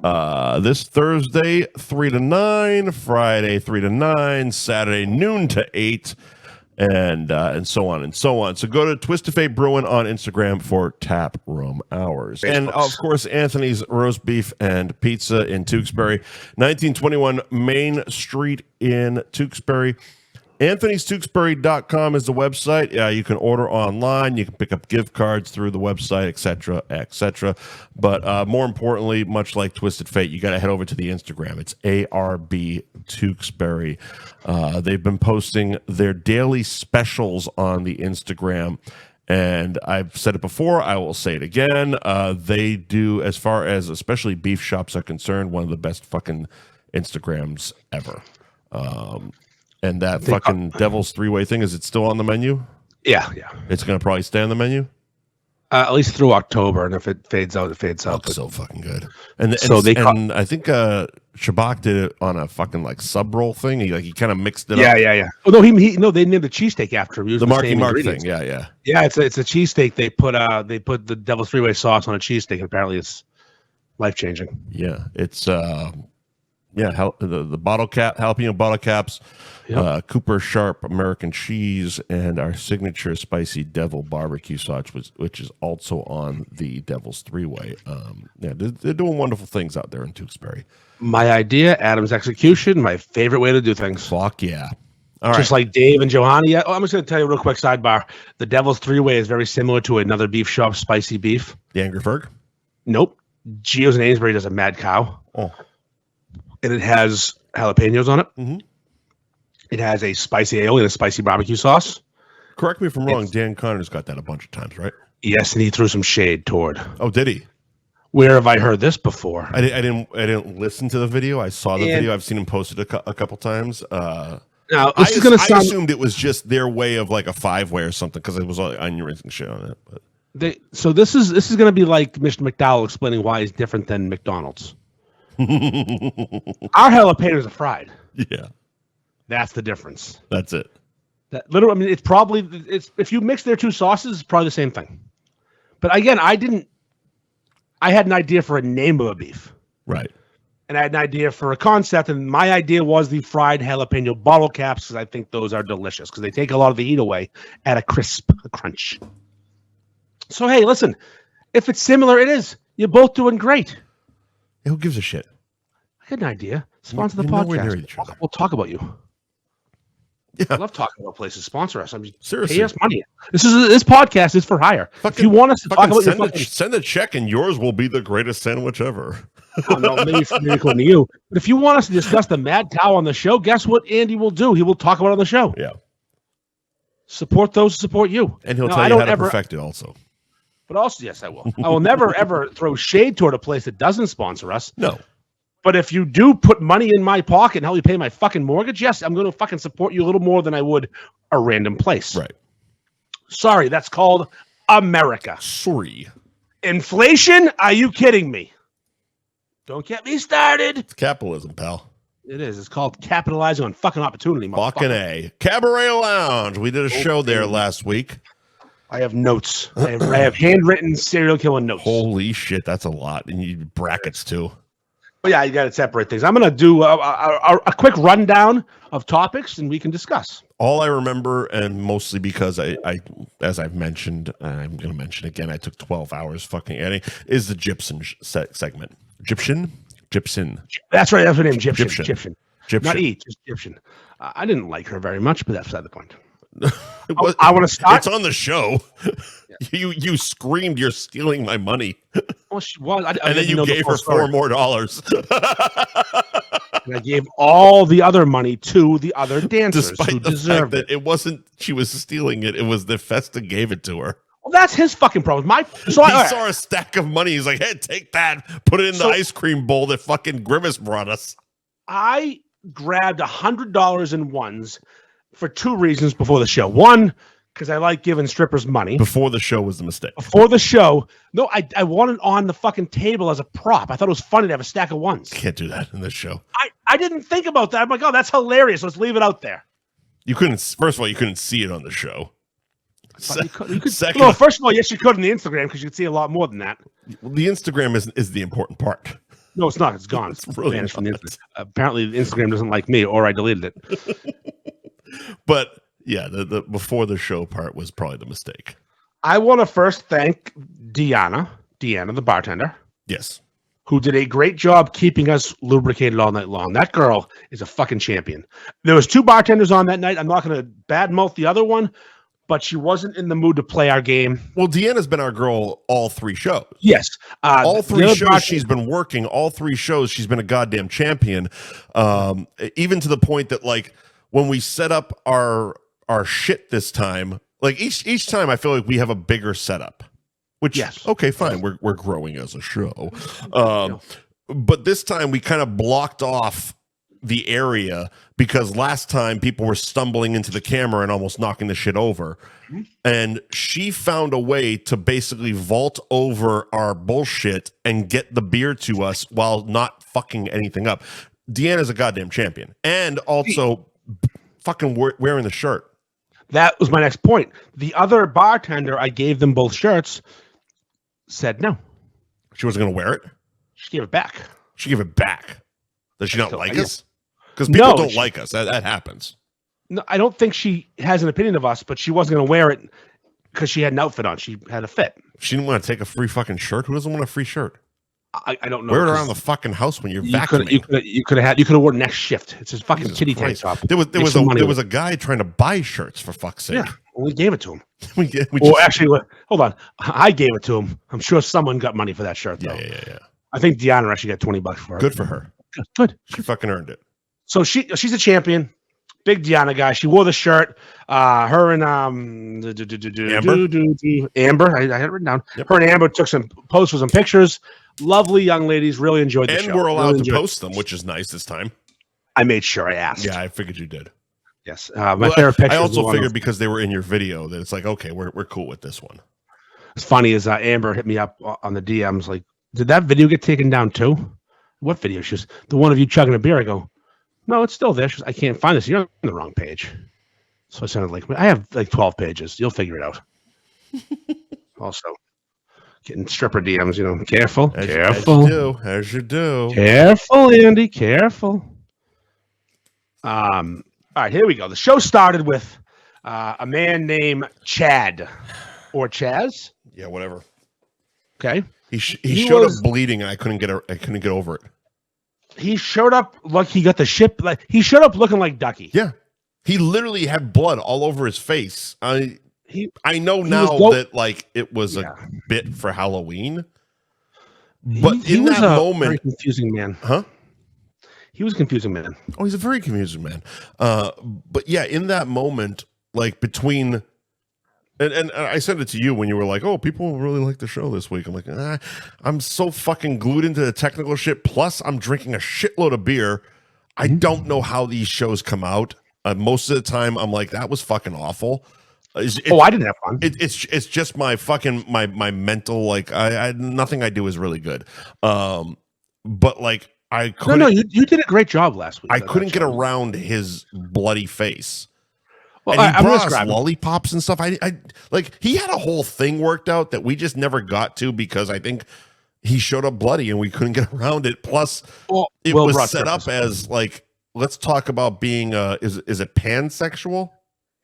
This Thursday, 3 to 9, Friday, 3 to 9, Saturday, noon to 8. And so on and so on. So go to Twisted Fate Brewing on Instagram for tap room hours. And of course, Anthony's Roast Beef and Pizza in Tewksbury, 1921 Main Street in Tewksbury. AnthonyStewksbury.com is the website. You can order online. You can pick up gift cards through the website, etc., etc. But more importantly, much like Twisted Fate, you got to head over to the Instagram. It's ARB Tewksbury. They've been posting their daily specials on the Instagram. And I've said it before, I will say it again. They do, as far as especially beef shops are concerned, one of the best fucking Instagrams ever. And that fucking Devil's Three-Way thing, is it still on the menu? Yeah. It's going to probably stay on the menu? At least through October, and if it fades out, it fades out. It's so fucking good. And So I think Shabak did it on a fucking like sub roll thing. He kind of mixed it up. Yeah. Oh no, they named the cheesesteak after him. The Marky Mark thing. Yeah. Yeah, it's a cheesesteak. They put the Devil's Three-Way sauce on a cheesesteak, and apparently it's life changing. Yeah, it's the bottle cap, jalapeno bottle caps, Cooper Sharp American cheese, and our signature spicy devil barbecue sauce, which is also on the Devil's Three-Way. They're doing wonderful things out there in Tewksbury. My idea, Adam's execution, my favorite way to do things. Fuck yeah. Just like Dave and Johanna. Yeah. I'm just going to tell you a real quick sidebar. The Devil's Three-Way is very similar to another beef shop, Spicy Beef. The Angry Ferg? Nope. Gio's and Amesbury does a Mad Cow. Oh. And it has jalapenos on it. Mm-hmm. It has a spicy aioli and a spicy barbecue sauce. Correct me if I'm wrong. Dan Connor's got that a bunch of times, right? Yes, and he threw some shade toward. Oh, did he? Where have I heard this before? I didn't listen to the video. I saw the video. I've seen him posted a couple times. Now this is going to sound. I assumed it was just their way of like a 5-way or something because it was all onions and shit on it. But so this is going to be like Mr. McDonald explaining why he's different than McDonald's. Our jalapenos are fried. Yeah, that's the difference. That's it. That literally, I mean, it's if you mix their two sauces, it's probably the same thing. But again, I had an idea for a name of a beef, right? And I had an idea for a concept, and my idea was the fried jalapeno bottle caps because I think those are delicious because they take a lot of the heat away, add a crisp, a crunch. So hey, listen, if it's similar, it is. You're both doing great. Who gives a shit? I had an idea. Sponsor the podcast. We'll talk about you. Yeah. I love talking about places. Sponsor us. I mean, seriously, pay us money. This podcast is for hire. If you want us to talk about send a check, and yours will be the greatest sandwich ever. Oh, no, maybe according to you. But if you want us to discuss the Mad Cow on the show, guess what Andy will do? He will talk about it on the show. Yeah. Support those who support you. And he'll tell you how to perfect it also. But also, yes, I will. I will never, ever throw shade toward a place that doesn't sponsor us. No. But if you do put money in my pocket and help me pay my fucking mortgage, yes, I'm going to fucking support you a little more than I would a random place. Right. Sorry, that's called America. Sorry. Inflation? Are you kidding me? Don't get me started. It's capitalism, pal. It is. It's called capitalizing on fucking opportunity. Fucking A. Cabaret Lounge. We did a show there last week. I have notes. I have handwritten serial killer notes. Holy shit, that's a lot. And you brackets too. But yeah, you got to separate things. I'm going to do a quick rundown of topics and we can discuss. All I remember, and mostly because I as I've mentioned, I'm going to mention again, I took 12 hours fucking editing, is the Gypsum segment. Gypsum? That's right. That's her name. Gypsum. Not E, just Gypsum. I didn't like her very much, but that's beside the point. I want to start. It's on the show. Yeah. You screamed, "You're stealing my money!" Well, she was, and then you gave her $4 more. And I gave all the other money to the other dancers, despite the fact that it wasn't she was stealing it. It was the Festa gave it to her. Well, that's his fucking problem. He saw a stack of money. He's like, "Hey, take that. Put it in the ice cream bowl that fucking Grimace brought us." I grabbed $100 in ones. For two reasons before the show. One, because I like giving strippers money. Before the show was the mistake. Before the show. No, I want it on the fucking table as a prop. I thought it was funny to have a stack of ones. Can't do that in this show. I didn't think about that. I'm like, oh, that's hilarious. Let's leave it out there. First of all, you couldn't see it on the show. You could, well, first of all, yes, you could on the Instagram because you could see a lot more than that. Well, the Instagram is the important part. No, it's not. It's gone. It's really vanished from the Instagram. Apparently, Instagram doesn't like me, or I deleted it. But yeah, the before the show part was probably the mistake. I want to first thank Deanna, the bartender. Yes. who did a great job keeping us lubricated all night long. That girl is a fucking champion. There was 2 bartenders on that night. I'm not going to badmouth the other one, but she wasn't in the mood to play our game. Well, Deanna's been our girl all 3 shows. Yes. All 3 shows she's been working. All 3 shows she's been a goddamn champion. Even to the point that, like, when we set up our shit this time, like each time I feel like we have a bigger setup. Which, yes. Okay, fine. We're growing as a show. But this time we kind of blocked off the area because last time people were stumbling into the camera and almost knocking the shit over. Mm-hmm. And she found a way to basically vault over our bullshit and get the beer to us while not fucking anything up. Deanna's a goddamn champion. And also fucking wearing the shirt. That was my next point. The other bartender, I gave them both shirts, said no. She wasn't going to wear it? She gave it back. She gave it back. Does she not like us? Because people don't like us. That happens. No, I don't think she has an opinion of us, but she wasn't going to wear it because she had an outfit on. She had a fit. She didn't want to take a free fucking shirt? Who doesn't want a free shirt? I don't know. Wear it around the fucking house when you're vacuuming. You could have worn next shift. It's a fucking kitty tank top. There was a guy trying to buy shirts, for fuck's sake. Yeah, we gave it to him. Actually, hold on. I gave it to him. I'm sure someone got money for that shirt, though. Yeah. I think Deanna actually got $20 for it. Good for her. Good. She fucking earned it. So she's a champion. Big Deanna guy. She wore the shirt. Her and Amber. I had it written down. Yep. Her and Amber took some posts for some pictures. Lovely young ladies. Really enjoyed the show. And we're allowed to post them, which is nice this time. I made sure I asked. Yeah, I figured you did. Yes. My favorite picture. I also figured because they were in your video that it's like, okay, we're cool with this one. It's funny is Amber hit me up on the DMs like, did that video get taken down too? What video? She goes, the one of you chugging a beer. I go, no, it's still there. She goes, I can't find this. You're on the wrong page. So I sounded like, I have like 12 pages. You'll figure it out. Also, getting stripper DMs, careful. As you do. Careful, Andy. Careful. All right, here we go. The show started with a man named Chad or Chaz. Yeah, whatever. Okay. He showed up bleeding, and I couldn't get over it. He showed up like he got the ship. Like he showed up looking like Ducky. Yeah, he literally had blood all over his face. I know now that like it was a bit for Halloween, but he was a very confusing man. Huh? He was a confusing man. Oh, he's a very confusing man. But yeah, in that moment, like between. And I sent it to you when you were like, oh, people really like the show this week. I'm like, I'm so fucking glued into the technical shit. Plus, I'm drinking a shitload of beer. I don't know how these shows come out. Most of the time, I'm like, that was fucking awful. I didn't have fun. It's just my fucking, my mental, like, I nothing I do is really good. But, like, I couldn't. No, you did a great job last week. I couldn't get around his bloody face. Well, and he brought us lollipops and stuff. I like he had a whole thing worked out that we just never got to because I think he showed up bloody and we couldn't get around it. Plus, it was set up as like, let's talk about being is it pansexual?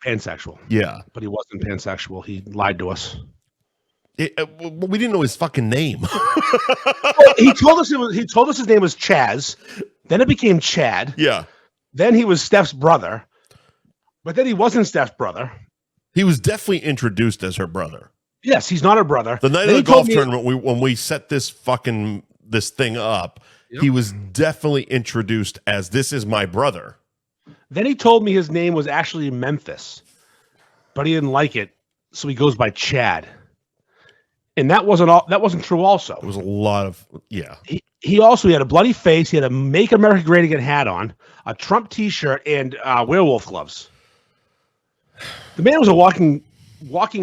Pansexual. Yeah, but he wasn't pansexual. He lied to us. We didn't know his fucking name. He told us his name was Chaz. Then it became Chad. Yeah. Then he was Steph's brother. But then he wasn't Steph's brother. He was definitely introduced as her brother. Yes, he's not her brother. The night of the golf tournament, when we set this thing up, he was definitely introduced as this is my brother. Then he told me his name was actually Memphis, but he didn't like it, so he goes by Chad. And that wasn't true. Also, it was a lot of He also had a bloody face. He had a "Make America Great Again" hat on, a Trump T-shirt, and werewolf gloves. The man was a walking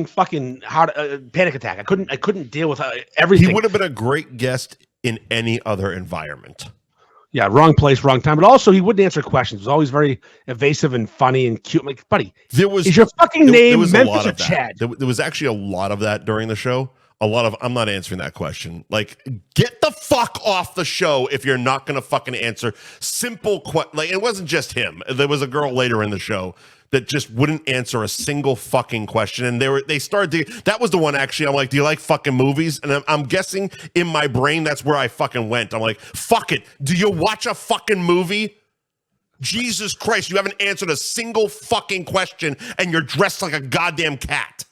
fucking panic attack. I couldn't deal with everything. He would have been a great guest in any other environment. Yeah, wrong place, wrong time. But also, he wouldn't answer questions. He was always very evasive and funny and cute. I'm like, buddy, is your fucking name Memphis or Chad? There was actually a lot of that during the show. I'm not answering that question. Like, get the fuck off the show if you're not going to fucking answer simple like, it wasn't just him. There was a girl later in the show that just wouldn't answer a single fucking question. And they started to, that was the one actually. I'm like, do you like fucking movies? And I'm guessing in my brain, that's where I fucking went. I'm like, fuck it. Do you watch a fucking movie? Jesus Christ, you haven't answered a single fucking question and you're dressed like a goddamn cat.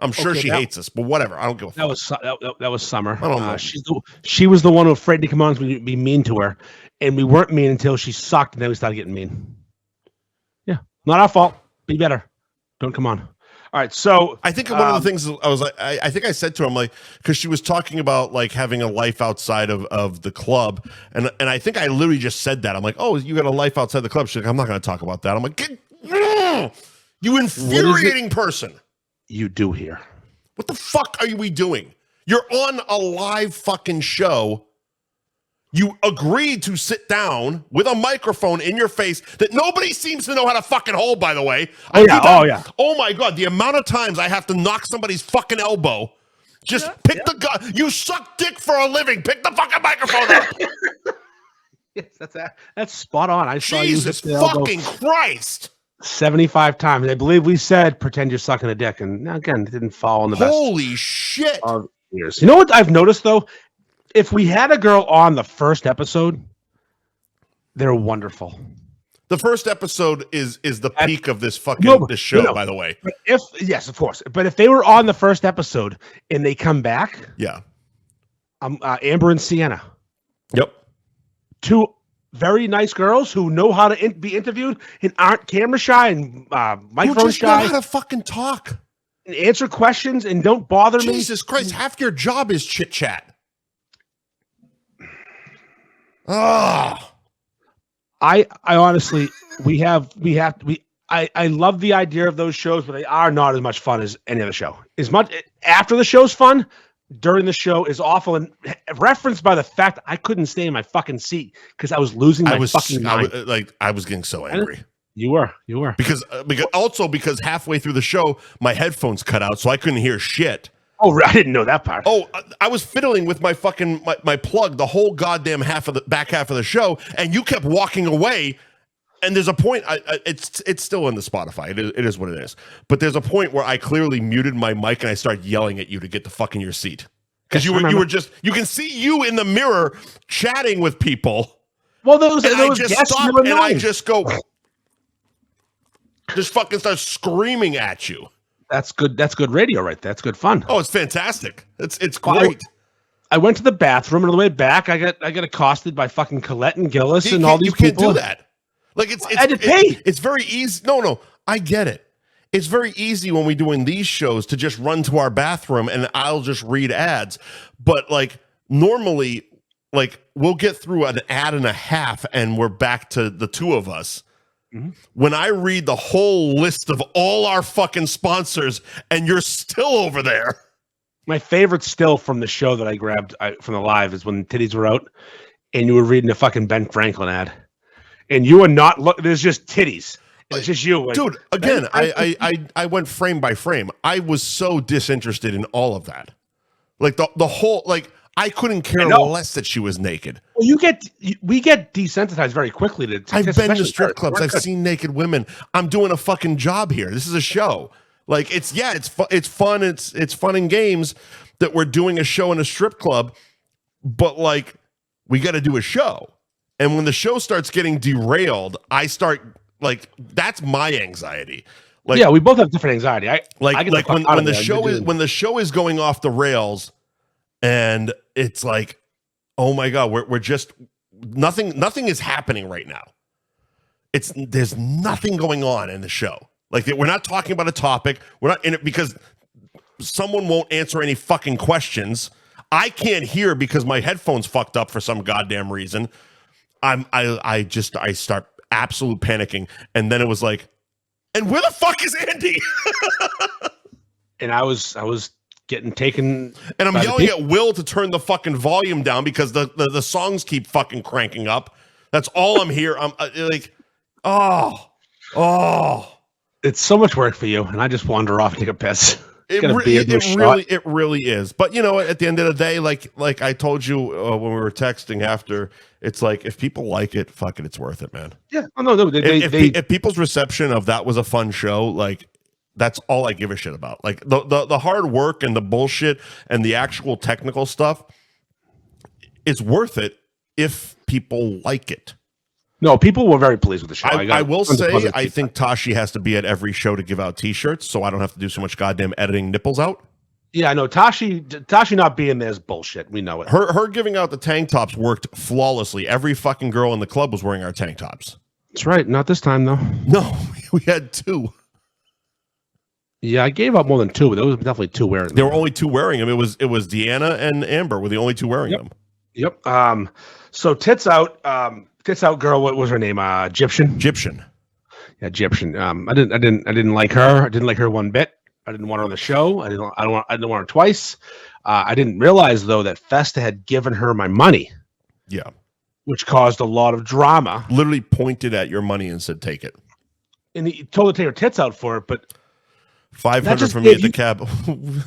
I'm sure she hates us, but whatever. I don't give a fuck. That was Summer. I don't know. She was the one who was afraid to come on and be mean to her. And we weren't mean until she sucked, and then we started getting mean. Yeah. Not our fault. Be better. Don't come on. All right. So I think one of the things I was like, I think I said to him, like, because she was talking about like having a life outside of the club. And I think I literally just said that. I'm like, oh, you got a life outside the club. She's like, I'm not going to talk about that. I'm like, you infuriating person. You do here. What the fuck are we doing? You're on a live fucking show. You agreed to sit down with a microphone in your face that nobody seems to know how to fucking hold, by the way. Yeah. Oh my God. The amount of times I have to knock somebody's fucking elbow. Just pick the gun. You suck dick for a living. Pick the fucking microphone up. Yes, that's spot on. I saw Jesus fucking Christ. 75 times. I believe we said pretend you're sucking a dick, and again, it didn't fall on the best. Holy shit. Years. You know what I've noticed though? If we had a girl on the first episode, they're wonderful. The first episode is the peak of this fucking this show, by the way. Yes, of course. But if they were on the first episode and they come back, Amber and Sienna. Yep. Two very nice girls who know how to be interviewed and aren't camera shy and microphone shy. Know how to fucking talk and answer questions and don't bother me. Jesus Christ, half your job is chit chat. I honestly, I love the idea of those shows, but they are not as much fun as any other show. As much after the show's fun, during the show is awful, and referenced by the fact I couldn't stay in my fucking seat because I was losing my fucking mind. I was getting so angry. You were because halfway through the show my headphones cut out, so I couldn't hear shit. Oh, I didn't know that part. Oh, I was fiddling with my fucking my plug the whole goddamn back half of the show, and you kept walking away. And there's a point. It's still in the Spotify. It is what it is. But there's a point where I clearly muted my mic and I started yelling at you to get the fuck in your seat because you were just. You can see you in the mirror chatting with people. Well, those I just stop and I just go, just fucking start screaming at you. That's good. That's good radio, right? That's good fun. Oh, it's fantastic. It's great. I went to the bathroom and on the way back, I got accosted by fucking Colette and Gillis and all these people. You can't do that. Like it's very easy. No, I get it. It's very easy when we're doing these shows to just run to our bathroom and I'll just read ads. But like normally, like we'll get through an ad and a half and we're back to the two of us. Mm-hmm. When I read the whole list of all our fucking sponsors and you're still over there. My favorite still from the show that I grabbed from the live is when Titties were out and you were reading a fucking Ben Franklin ad. And you are not there's just titties. It's just you. Like, dude, again, I went frame by frame. I was so disinterested in all of that. Like the whole, like I couldn't care less that she was naked. Well, we get desensitized very quickly to I've been to strip clubs. I've seen naked women. I'm doing a fucking job here. This is a show. Like it's fun. It's fun and games that we're doing a show in a strip club, but like we got to do a show. And when the show starts getting derailed, I start like that's my anxiety. Like, yeah, we both have different anxiety. When the show is going off the rails, and it's like, oh my God, we're just nothing is happening right now. There's nothing going on in the show. Like we're not talking about a topic. We're not in it because someone won't answer any fucking questions. I can't hear because my headphones fucked up for some goddamn reason. I start absolute panicking, and then it was like, and where the fuck is Andy? And I was getting taken, and I'm yelling at Will to turn the fucking volume down because the songs keep fucking cranking up. That's all I'm here. I'm like, oh, it's so much work for you, and I just wander off and take a piss. It really is. But you know, at the end of the day, like I told you when we were texting after, it's like if people like it, fuck it, it's worth it, man. Yeah. Oh, no. If people's reception of that was a fun show, like that's all I give a shit about. Like the hard work and the bullshit and the actual technical stuff, it's worth it if people like it. No, people were very pleased with the show. I will say, I think Tashi has to be at every show to give out T-shirts, so I don't have to do so much goddamn editing nipples out. Yeah, I know. Tashi not being there is bullshit. We know it. Her giving out the tank tops worked flawlessly. Every fucking girl in the club was wearing our tank tops. That's right. Not this time, though. No, we had 2. Yeah, I gave up more than 2, but there was definitely 2 wearing them. There were only 2 wearing them. It was Deanna and Amber were the only 2 wearing them. Yep. So tits out girl, what was her name? Egyptian. Yeah, Egyptian. I didn't like her. I didn't like her one bit. I didn't want her on the show. I didn't want her twice. I didn't realize though that Festa had given her my money. Yeah. Which caused a lot of drama. Literally pointed at your money and said, "Take it." And he told her to take her tits out for it, but 500 for me at the cab.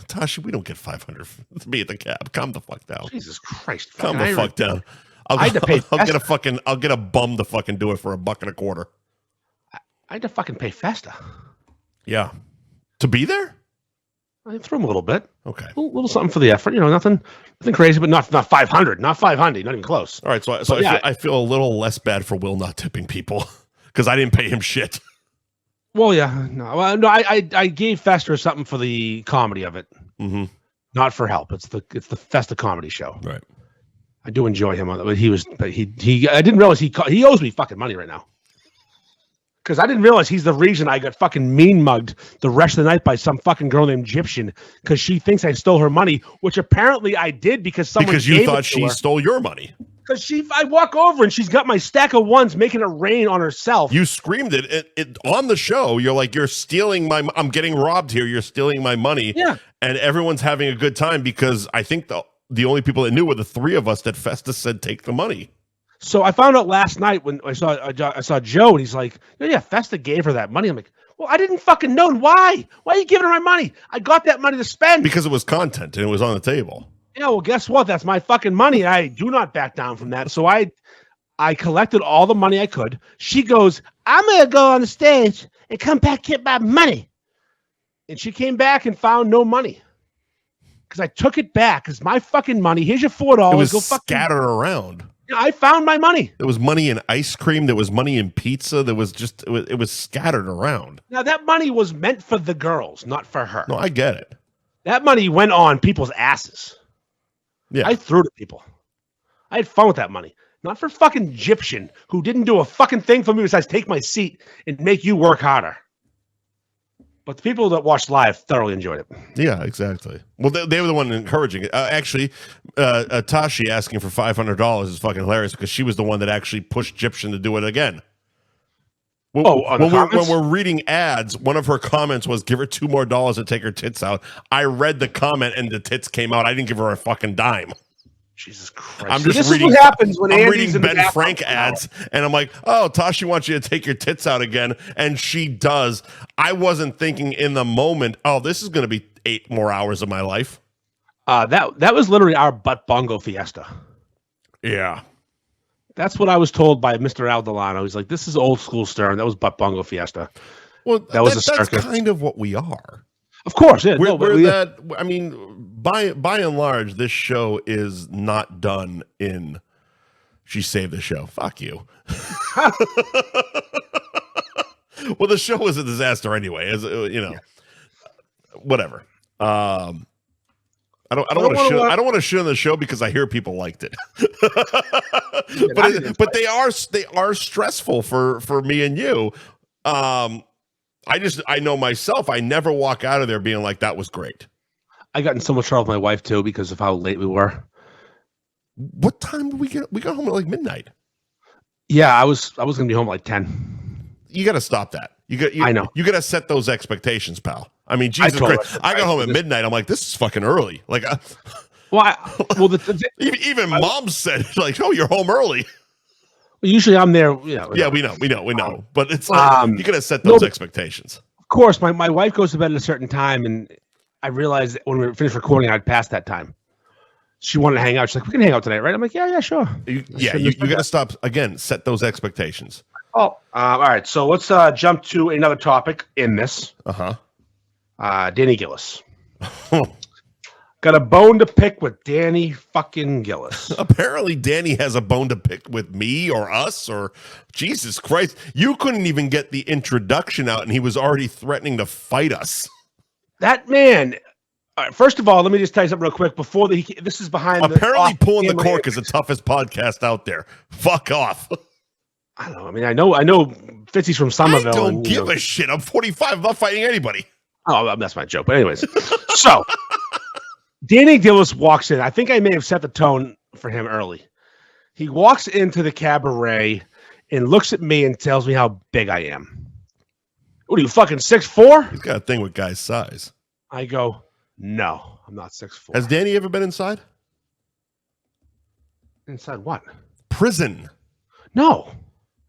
Tashi, we don't get 500 for me at the cab. Calm the fuck down. Jesus Christ. Calm the fuck down. I'll get a bum to fucking do it for $1.25. I had to fucking pay Festa. Yeah. To be there? I threw him a little bit. Okay. A little something for the effort. You know, nothing crazy, but not 500. Not 500. Not even close. All right. So I feel a little less bad for Will not tipping people because I didn't pay him shit. Well, yeah. No, I gave Festa something for the comedy of it. Mm-hmm. Not for help. It's the Festa comedy show. Right. I do enjoy him on it, but I didn't realize he owes me fucking money right now. Because I didn't realize he's the reason I got fucking mean mugged the rest of the night by some fucking girl named Egyptian because she thinks I stole her money, which apparently I did because you thought she stole your money. Because I walk over and she's got my stack of ones making it rain on herself. You screamed it on the show. You're like, you're stealing I'm getting robbed here. You're stealing my money. Yeah. And everyone's having a good time because I think the only people that knew were the 3 of us that Festus said take the money. So I found out last night when I saw Joe and he's like, yeah, Festa gave her that money. I'm like, well, I didn't fucking know. Why? Why are you giving her my money? I got that money to spend. Because it was content and it was on the table. Yeah, well, guess what? That's my fucking money. I do not back down from that. So I collected all the money I could. She goes, I'm going to go on the stage and come back get my money. And she came back and found no money. Because I took it back. It's my fucking money. Here's your $4. It was scattered around. I found my money. There was money in ice cream. There was money in pizza. There was it was scattered around. Now, that money was meant for the girls, not for her. No, I get it. That money went on people's asses. Yeah. I threw it at people. I had fun with that money. Not for fucking Egyptian who didn't do a fucking thing for me besides take my seat and make you work harder. But the people that watched live thoroughly enjoyed it. Yeah, exactly. Well, they were the one encouraging it. Actually, Tashi asking for $500 is fucking hilarious because she was the one that actually pushed Egyptian to do it again. When we're reading ads, one of her comments was, give her $2 more to take her tits out. I read the comment and the tits came out. I didn't give her a fucking dime. Jesus Christ. I'm just reading. This is what happens when I'm Andy's reading in Ben Frank ads, and I'm like, oh, Tashi wants you to take your tits out again. And she does. I wasn't thinking in the moment, oh, this is going to be 8 more hours of my life. That was literally our butt bongo fiesta. Yeah. That's what I was told by Mr. Al Delano. He's like, this is old school Stern. That was butt bongo fiesta. Well, that's kind of what we are. Of course, yeah. I mean, by and large, this show is not done in she saved the show. Fuck you. Well, the show was a disaster anyway, as you know. Yeah. Whatever. I don't want to shit on the show because I hear people liked it. but they are stressful for me and you. I know myself, I never walk out of there being like, that was great. I got in so much trouble with my wife too because of how late we were. What time did we get? We got home at like midnight. Yeah, I was going to be home at like 10. You got to stop that. I know. You got to set those expectations, pal. I mean, Jesus Christ. I got home at midnight. I'm like, this is fucking early. Like, even mom said like, oh, you're home early. Usually I'm there. Yeah, we know. But it's like, you got to set those expectations. Of course, my wife goes to bed at a certain time, and I realized that when we were finished recording, I'd passed that time. She wanted to hang out. She's like, we can hang out tonight, right? I'm like, yeah, sure. You got to stop, again, set those expectations. Oh, all right. So let's jump to another topic in this. Danny Gillis. Got a bone to pick with Danny fucking Gillis. Apparently, Danny has a bone to pick with me or us or Jesus Christ. You couldn't even get the introduction out, and he was already threatening to fight us. That man. All right, first of all, let me just tell you something real quick. Before this is behind. Apparently, pulling the cork is the toughest podcast out there. Fuck off. I don't know. I mean, I know Fitzy's from Somerville. I don't give a shit. I'm 45. I'm not fighting anybody. Oh, that's my joke. But anyways, so Danny Gillis walks in. I think I may have set the tone for him early. He walks into the cabaret and looks at me and tells me how big I am. What are you, fucking 6'4"? He's got a thing with guys' size. I go, no, I'm not 6'4". Has Danny ever been inside? Inside what? Prison. No.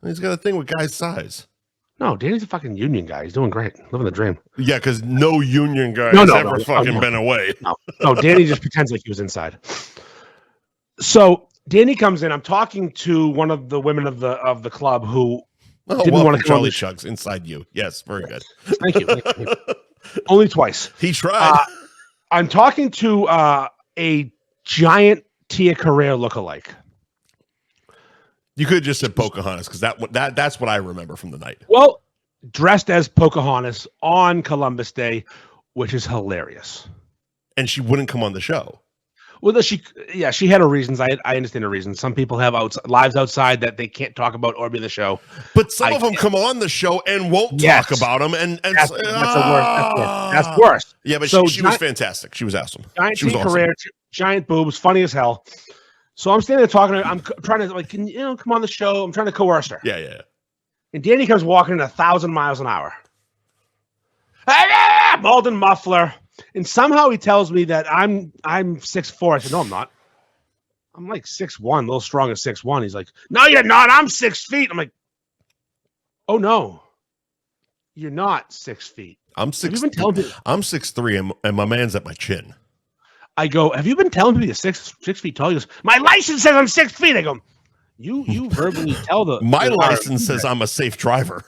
He's got a thing with guys' size. No, Danny's a fucking union guy. He's doing great. Living the dream. Yeah, because no union guy has ever fucking been away. No, Danny just pretends like he was inside. So Danny comes in. I'm talking to one of the women of the club who didn't want to come Charlie Shucks inside you. Yes, very good. Thank you. Only twice. He tried. I'm talking to a giant Tia Carrere lookalike. You could have just said Pocahontas because that's what I remember from the night. Well, dressed as Pocahontas on Columbus Day, which is hilarious. And she wouldn't come on the show. Well, she had her reasons. I understand her reasons. Some people have lives outside that they can't talk about or be the show. But some of them come on the show and won't talk about them. And that's the worst. That's worse. Yeah, but she was fantastic. She was awesome. Giant Tia Carrere, giant boobs, funny as hell. So I'm standing there talking to her. I'm trying to can you come on the show? I'm trying to coerce her. Yeah. And Danny comes walking at 1,000 miles an hour. Malden muffler. And somehow he tells me that I'm 6'4". I said, no, I'm not. I'm like 6'1", a little strong as 6'1". He's like, no, you're not. I'm 6 feet. I'm like, oh no, you're not 6 feet. I'm 6'3", and my man's at my chin. I go, have you been telling me you're 6 feet tall? He goes, my license says I'm 6 feet. I go, you verbally tell the my license says I'm a safe driver.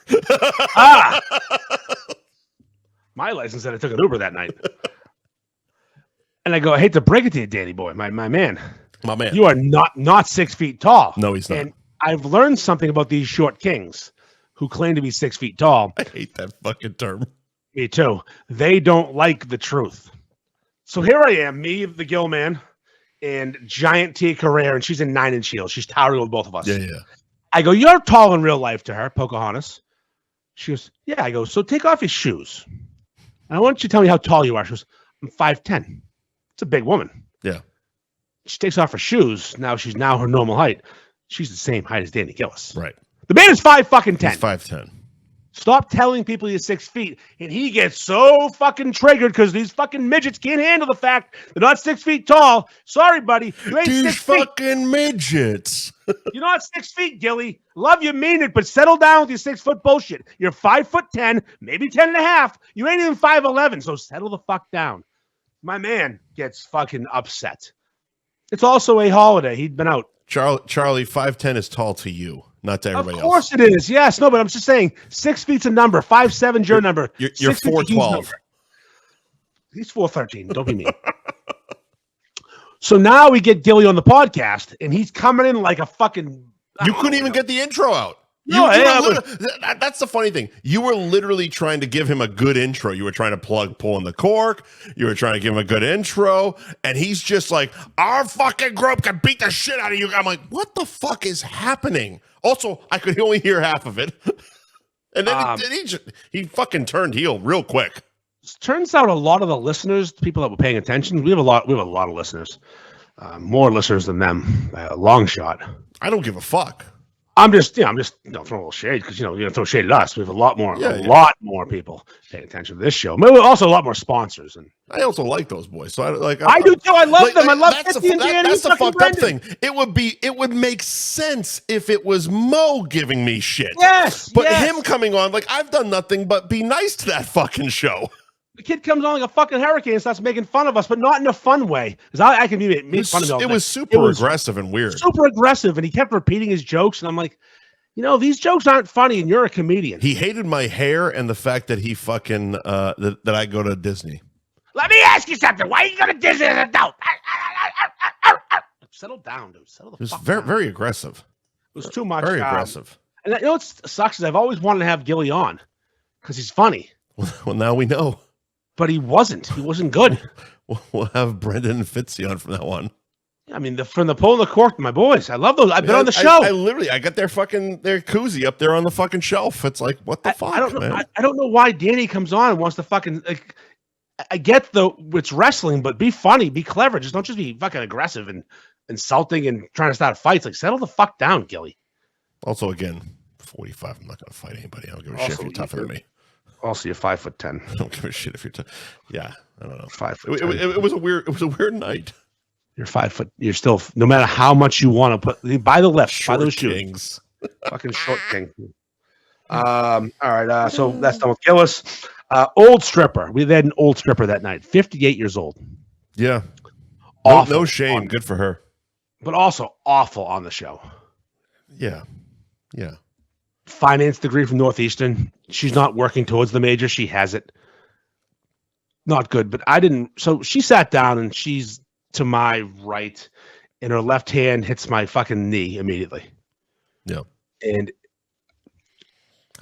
My license said I took an Uber that night. And I go, I hate to break it to you, Danny boy, my man. My man. You are not 6 feet tall. No, he's not. And I've learned something about these short kings who claim to be 6 feet tall. I hate that fucking term. Me too. They don't like the truth. So here I am, me, the Gill man, and giant Tia Carrere, and she's in 9-inch heels. She's towering with both of us. Yeah. I go, you're tall in real life to her, Pocahontas. She goes, yeah. I go, so take off your shoes. And I want you to tell me how tall you are. She goes, I'm 5'10". It's a big woman. Yeah. She takes off her shoes. Now she's her normal height. She's the same height as Danny Gillis. Right. The man is 5'10". He's 5'10". Stop telling people you're 6 feet. And he gets so fucking triggered because these fucking midgets can't handle the fact they're not 6 feet tall. Sorry, buddy. You ain't these 6 feet. fucking midgets. You're not 6 feet, Gilly. Love you, mean it, but settle down with your 6 foot bullshit. You're 5'10", maybe 10 and a half. You ain't even 5'11", so settle the fuck down. My man gets fucking upset. It's also a holiday. He'd been out. Charlie, 5'10" is tall to you, not to everybody else. Of course it is. Yes. No, but I'm just saying 6 feet's a number. 5'7's your number. You're 4'12". He's 4'13". Don't be mean. So now we get Gilly on the podcast, and he's coming in like a fucking... You couldn't even get the intro out. That's the funny thing. You were literally trying to give him a good intro. You were trying to pull in the cork. You were trying to give him a good intro. And he's just like, our fucking group can beat the shit out of you. I'm like, what the fuck is happening? Also, I could only hear half of it. And then he fucking turned heel real quick. Turns out a lot of the listeners, people that were paying attention, we have a lot of listeners. More listeners than them. Long shot. I don't give a fuck. I'm just throwing a little shade because you're gonna throw shade at us. We have a lot more people paying attention to this show. Maybe also a lot more sponsors, and I also like those boys. So I do too. I love them. I love that's the fucked up thing. It would make sense if it was Mo giving me shit. Yes, but him coming on, like I've done nothing but be nice to that fucking show. The kid comes on like a fucking hurricane and starts making fun of us, but not in a fun way. Because I can make fun of him. It was super aggressive and weird. Super aggressive, and he kept repeating his jokes, and I'm like, these jokes aren't funny, and you're a comedian. He hated my hair and the fact that he fucking that I go to Disney. Let me ask you something. Why are you going to Disney as an adult? Settle down, dude. Settle the fuck down. It was very aggressive. It was too much. Very aggressive. And what sucks is I've always wanted to have Gilly on because he's funny. Well, now we know. But he wasn't. He wasn't good. We'll have Brendan and Fitzy on from that one. I mean, from the pull and the cork, my boys. I love those. I've been on the show. I got their koozie up there on the fucking shelf. It's like, what the fuck, I don't know, man? I don't know why Danny comes on and wants to fucking I get it's wrestling, but be funny, be clever. Just don't be fucking aggressive and insulting and trying to start fights. Like, settle the fuck down, Gilly. Also, again, 45. I'm not going to fight anybody. I don't give a shit if you're tougher than me. Also, you're 5'10". I don't give a shit if you're Yeah, I don't know. 5'10". It was a weird night. You're 5 foot. You're still, no matter how much you want to put, buy the lift, buy those shoes. Fucking short king. All right. So that's done with Gillis. Old stripper. We had an old stripper that night. 58 years old. Yeah. No shame. Good for her. But also awful on the show. Yeah. Yeah. Finance degree from Northeastern. She's not working towards the major. She has it. Not good. But I didn't. So she sat down and she's to my right, and her left hand hits my fucking knee immediately. Yeah. And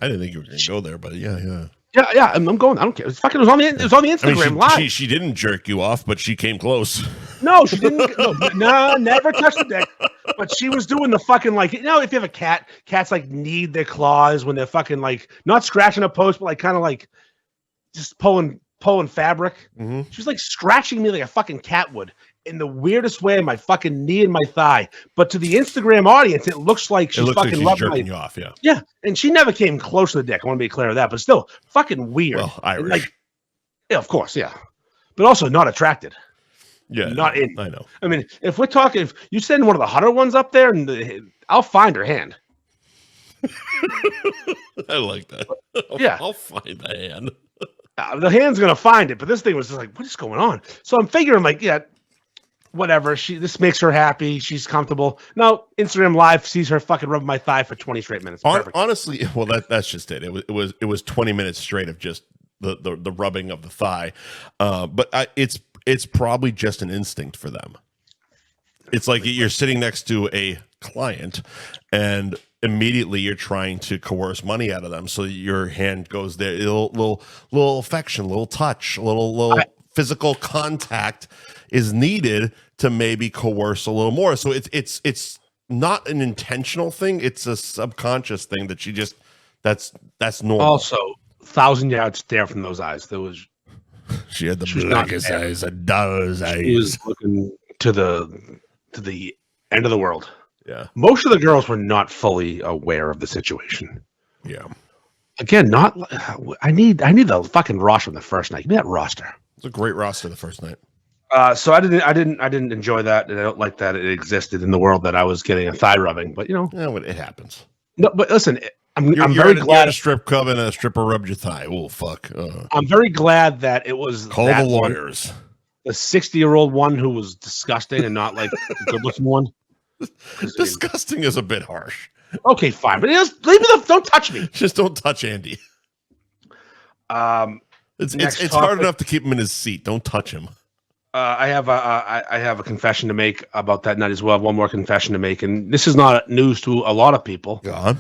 I didn't think you were going to go there, but yeah. Yeah. I'm going. I don't care. It was on the Instagram live. She didn't jerk you off, but she came close. No, she didn't. No, never touched the dick. But she was doing the fucking if you have a cat, cats like need their claws when they're fucking not scratching a post, but kind of just pulling fabric. Mm-hmm. She was scratching me like a fucking cat would in the weirdest way, my fucking knee and my thigh. But to the Instagram audience, it looks like she's jerking you off. Yeah. Yeah. And she never came close to the dick. I want to be clear with that, but still fucking weird. Well, Irish. Yeah, of course. Yeah. But also not attracted. Yeah. Not in. I know. I mean, if we're talking, if you send one of the hotter ones up there, I'll find her hand. I like that. I'll find the hand. The hand's going to find it, but this thing was just what is going on? So I'm figuring whatever. This makes her happy. She's comfortable. Now, Instagram Live sees her fucking rubbing my thigh for 20 straight minutes. Honestly, well, that's just it. It was 20 minutes straight of just the rubbing of the thigh. But it's probably just an instinct for them. It's like you're sitting next to a client and immediately you're trying to coerce money out of them. So your hand goes there, little affection, little touch, little physical contact is needed to maybe coerce a little more. So it's not an intentional thing. It's a subconscious thing that that's normal. Also, 1,000 yards stare from those eyes. She had the blackest eyes, a dollar's eyes. She was looking to the end of the world. Yeah. Most of the girls were not fully aware of the situation. Yeah. Again, I need the fucking roster from the first night. Give me that roster. It's a great roster the first night. So I didn't enjoy that, and I don't like that it existed in the world that I was getting a thigh rubbing. But yeah, it happens. No, but listen, I'm very glad. You're at a strip club and a stripper rubbed your thigh. Oh fuck! I'm very glad that it was call the lawyers. The 60-year-old one who was disgusting and not the good-looking one. Disgusting is a bit harsh. Okay, fine, but leave me don't touch me. Just don't touch Andy. It's hard enough to keep him in his seat. Don't touch him. I have a confession to make about that night as well. I have one more confession to make, and this is not news to a lot of people. Go on.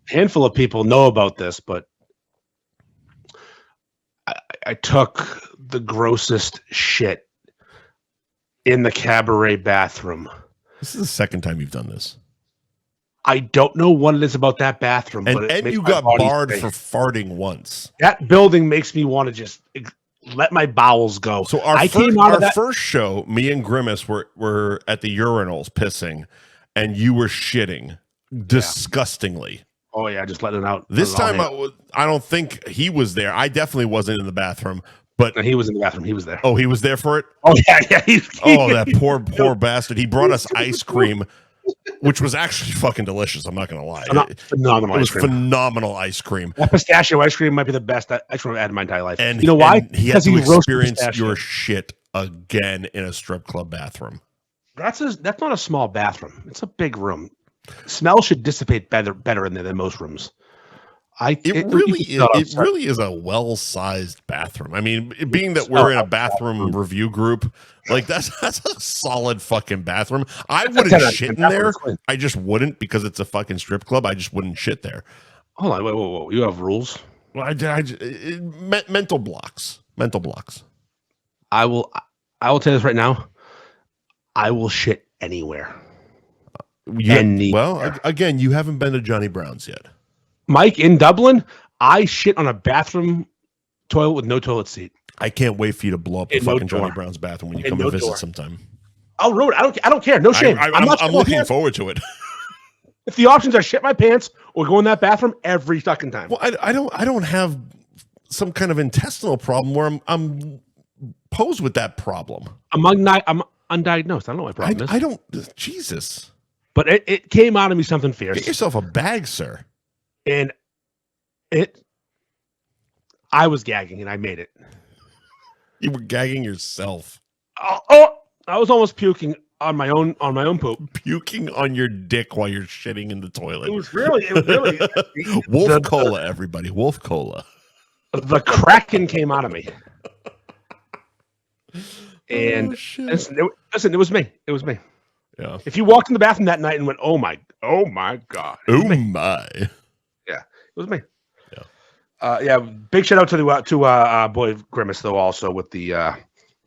A handful of people know about this, but I took the grossest shit in the Cabaret bathroom. This is the second time you've done this. I don't know what it is about that bathroom, and you got barred for farting once. That building makes me want to just let my bowels go. So our first show, me and Grimace were at the urinals pissing, and you were shitting disgustingly. Oh yeah, just letting it out. This time, I don't think he was there. I definitely wasn't in the bathroom, but he was in the bathroom. He was there. Oh, he was there for it. Oh yeah. Oh, that poor bastard. He brought us ice cream which was actually fucking delicious. I'm not gonna lie. Phenomenal. It was ice cream. phenomenal ice cream. That pistachio ice cream might be the best ice cream I've had in my entire life. And you know why? And he had to experience your shit again in a strip club bathroom. That's not a small bathroom. It's a big room. Smell should dissipate better in there than most rooms. It really is a well-sized bathroom. I mean, being that we're in a bathroom review group, like that's a solid fucking bathroom. I wouldn't shit in there. I just wouldn't because it's a fucking strip club. I just wouldn't shit there. Hold on, whoa. You have rules? Well, mental blocks. Mental blocks. I will tell you this right now. I will shit anywhere. Well, again, you haven't been to Johnny Brown's yet. Mike, in Dublin, I shit on a bathroom toilet with no toilet seat. I can't wait for you to blow up the fucking Johnny Brown's bathroom when you come to visit sometime. I'll ruin it. I don't care. No shame. I'm looking forward to it. If the options are shit my pants or go in that bathroom every fucking time. Well, I don't have some kind of intestinal problem where I'm posed with that problem. I'm undiagnosed. I don't know what my problem is. I don't. Jesus. But it came out of me something fierce. Get yourself a bag, sir. And I was gagging and I made it. You were gagging yourself. Oh, I was almost puking on my own poop. Puking on your dick while you're shitting in the toilet. It was really Wolf Cola, everybody. Wolf Cola. The Kraken came out of me. And listen, it was me. It was me. Yeah. If you walked in the bathroom that night and went, oh my God. Oh my. Yeah, it was me. Yeah. Big shout out to boy Grimace though, also with the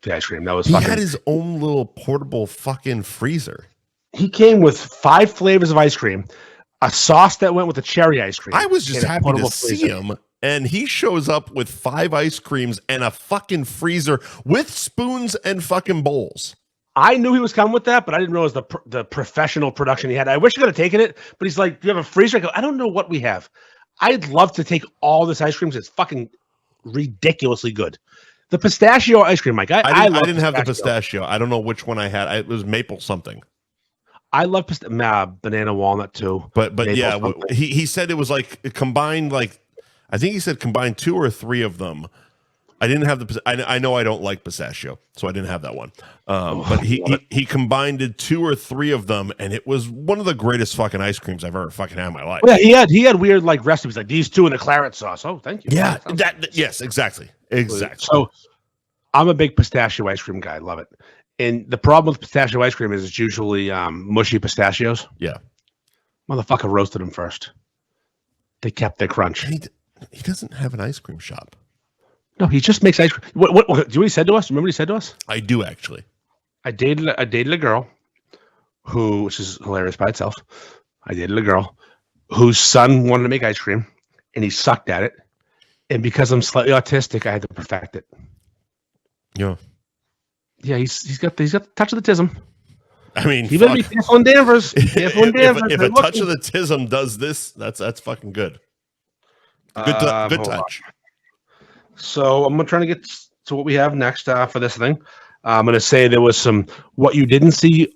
ice cream. That was he had his own little portable fucking freezer. He came with 5 flavors of ice cream, a sauce that went with the cherry ice cream. I was just happy to see him, and he shows up with 5 ice creams and a fucking freezer with spoons and fucking bowls. I knew he was coming with that, but I didn't realize the professional production he had. I wish I could have taken it, but he's like, "Do you have a freezer?" I go, "I don't know what we have." I'd love to take all this ice cream because it's fucking ridiculously good. The pistachio ice cream, Mike. I didn't have the pistachio. I don't know which one I had. It was maple something. I love banana walnut too. But yeah, he said it was like combined. Like I think he said combined 2 or 3 of them. I didn't have the. I know I don't like pistachio, so I didn't have that one. But he combined 2 or 3 of them, and it was one of the greatest fucking ice creams I've ever fucking had in my life. Well, yeah, he had weird like recipes, like these 2 in the claret sauce. Oh, thank you. Yeah, yes, exactly. So I'm a big pistachio ice cream guy. Love it. And the problem with pistachio ice cream is it's usually mushy pistachios. Yeah, motherfucker roasted them first. They kept their crunch. He doesn't have an ice cream shop. No, he just makes ice cream. What do you know what he said to us? Remember what he said to us? I do actually. I dated a girl which is hilarious by itself. I dated a girl whose son wanted to make ice cream, and he sucked at it. And because I'm slightly autistic, I had to perfect it. Yeah. Yeah, he's got the touch of the tism. I mean, he better be careful in Danvers. If a touch of the tism does this, that's fucking good. Good touch. So I'm trying to get to what we have next for this thing. I'm going to say there was some what you didn't see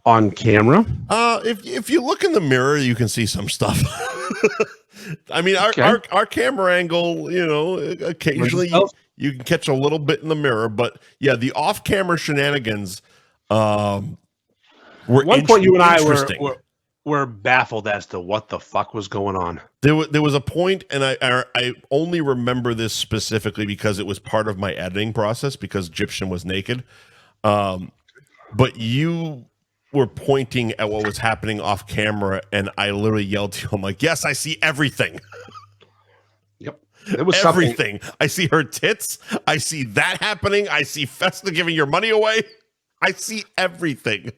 on camera. If you look in the mirror, you can see some stuff. I mean, our camera angle, occasionally you can catch a little bit in the mirror, but yeah, the off-camera shenanigans were one point you and I were baffled as to what the fuck was going on. There was a point, and I only remember this specifically because it was part of my editing process because Egyptian was naked. But you were pointing at what was happening off camera, and I literally yelled to you, I'm like, yes, I see everything. Yep. It was everything. I see her tits. I see that happening. I see Festa giving your money away. I see everything.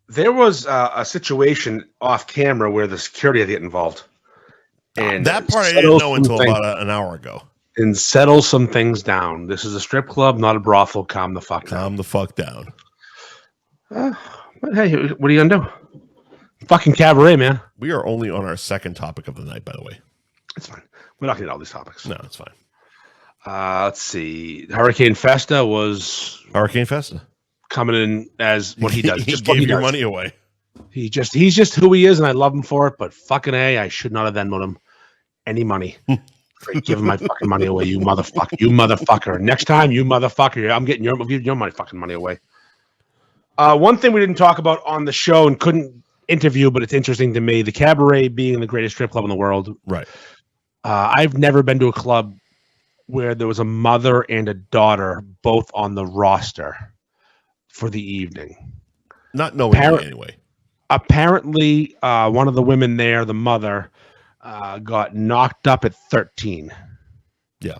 There was a situation off camera where the security had to get involved. And that part I didn't know until about an hour ago. And settle some things down. This is a strip club, not a brothel. Calm the fuck down. Calm the fuck down. But hey, what are you going to do? Fucking Cabaret, man. We are only on our second topic of the night, by the way. It's fine. We're not going to get all these topics. No, it's fine. Let's see. Hurricane Festa was... Hurricane Festa. Coming in as what he does. He gave your money away. he's just who he is, and I love him for it. But fucking A, I should not have Venmoed him any money for giving my fucking money away. You motherfucker. Next time, you motherfucker, I'm getting your money fucking money away. One thing we didn't talk about on the show and couldn't interview, but it's interesting to me: the Cabaret being the greatest strip club in the world. Right. I've never been to a club where there was a mother and a daughter both on the roster for the evening. Not knowing anyway. Apparently, one of the women there, the mother, got knocked up at 13. Yeah.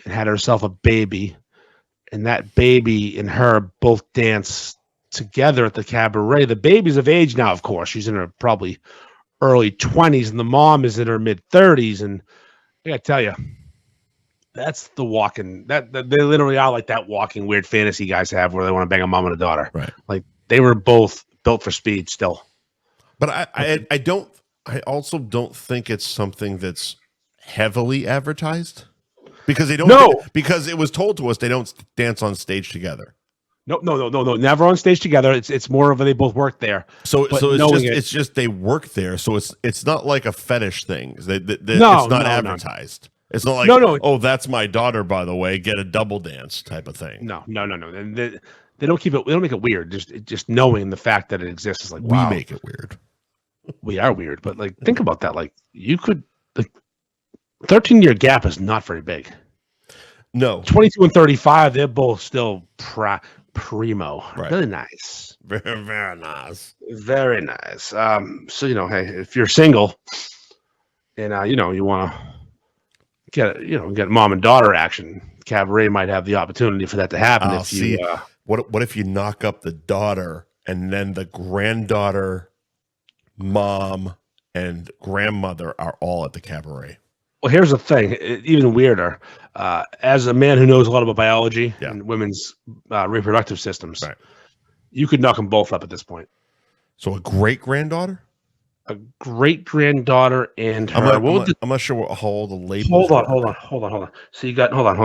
And had herself a baby. And that baby and her both dance together at the Cabaret. The baby's of age now, of course. She's in her probably early 20s, and the mom is in her mid 30s. And I gotta tell you, that's the walking that they literally are like that walking weird fantasy guys have where they want to bang a mom and a daughter. Right. Like they were both built for speed still. But I also don't think it's something that's heavily advertised because they don't. No, because it was told to us they don't dance on stage together. No, never on stage together. It's more of a, they both work there. So it's just they work there. So it's not like a fetish thing. It's not advertised. It's not like oh, that's my daughter, by the way, get a double dance type of thing. No. They don't keep it. They don't make it weird. Just knowing the fact that it exists is like wow. We make it weird. We are weird, but like think about that. Like you could 13-year gap is not very big. No, 22 and 35, they're both still primo. Right. Really nice. Very, very nice. Very nice. So hey, if you're single and you want to get mom and daughter action, Cabaret might have the opportunity for that to happen. What if you knock up the daughter and then the granddaughter, mom, and grandmother are all at the Cabaret? Well, here's the thing, even weirder. As a man who knows a lot about biology and women's reproductive systems, right. You could knock them both up at this point. So a great-granddaughter? A great-granddaughter and her. I'm not sure how old the label is. Hold on. So you got, hold on.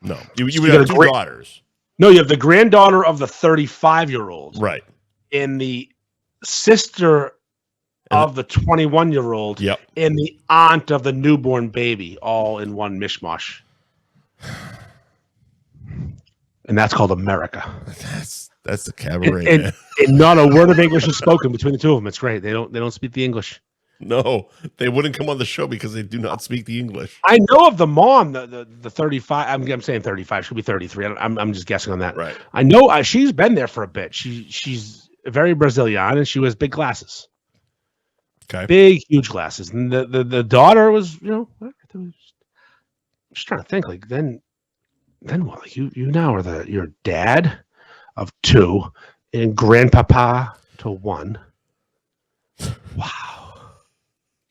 No, you would have two daughters. No, you have the granddaughter of the 35-year-old. Right. And the sister of the 21-year-old. Yep. And the aunt of the newborn baby, all in one mishmash. And that's called America. That's the Cabaret. And not a word of English is spoken between the two of them. It's great. They don't speak the English. No, they wouldn't come on the show because they do not speak the English. I know of the mom, the 35. I'm saying 35. She'll be 33. I'm just guessing on that. Right. I know she's been there for a bit. She's very Brazilian and she wears big glasses. Okay. Big, huge glasses. And the daughter was, I'm just trying to think. Like then what? Like you now are your dad of 2 and grandpapa to 1. Wow.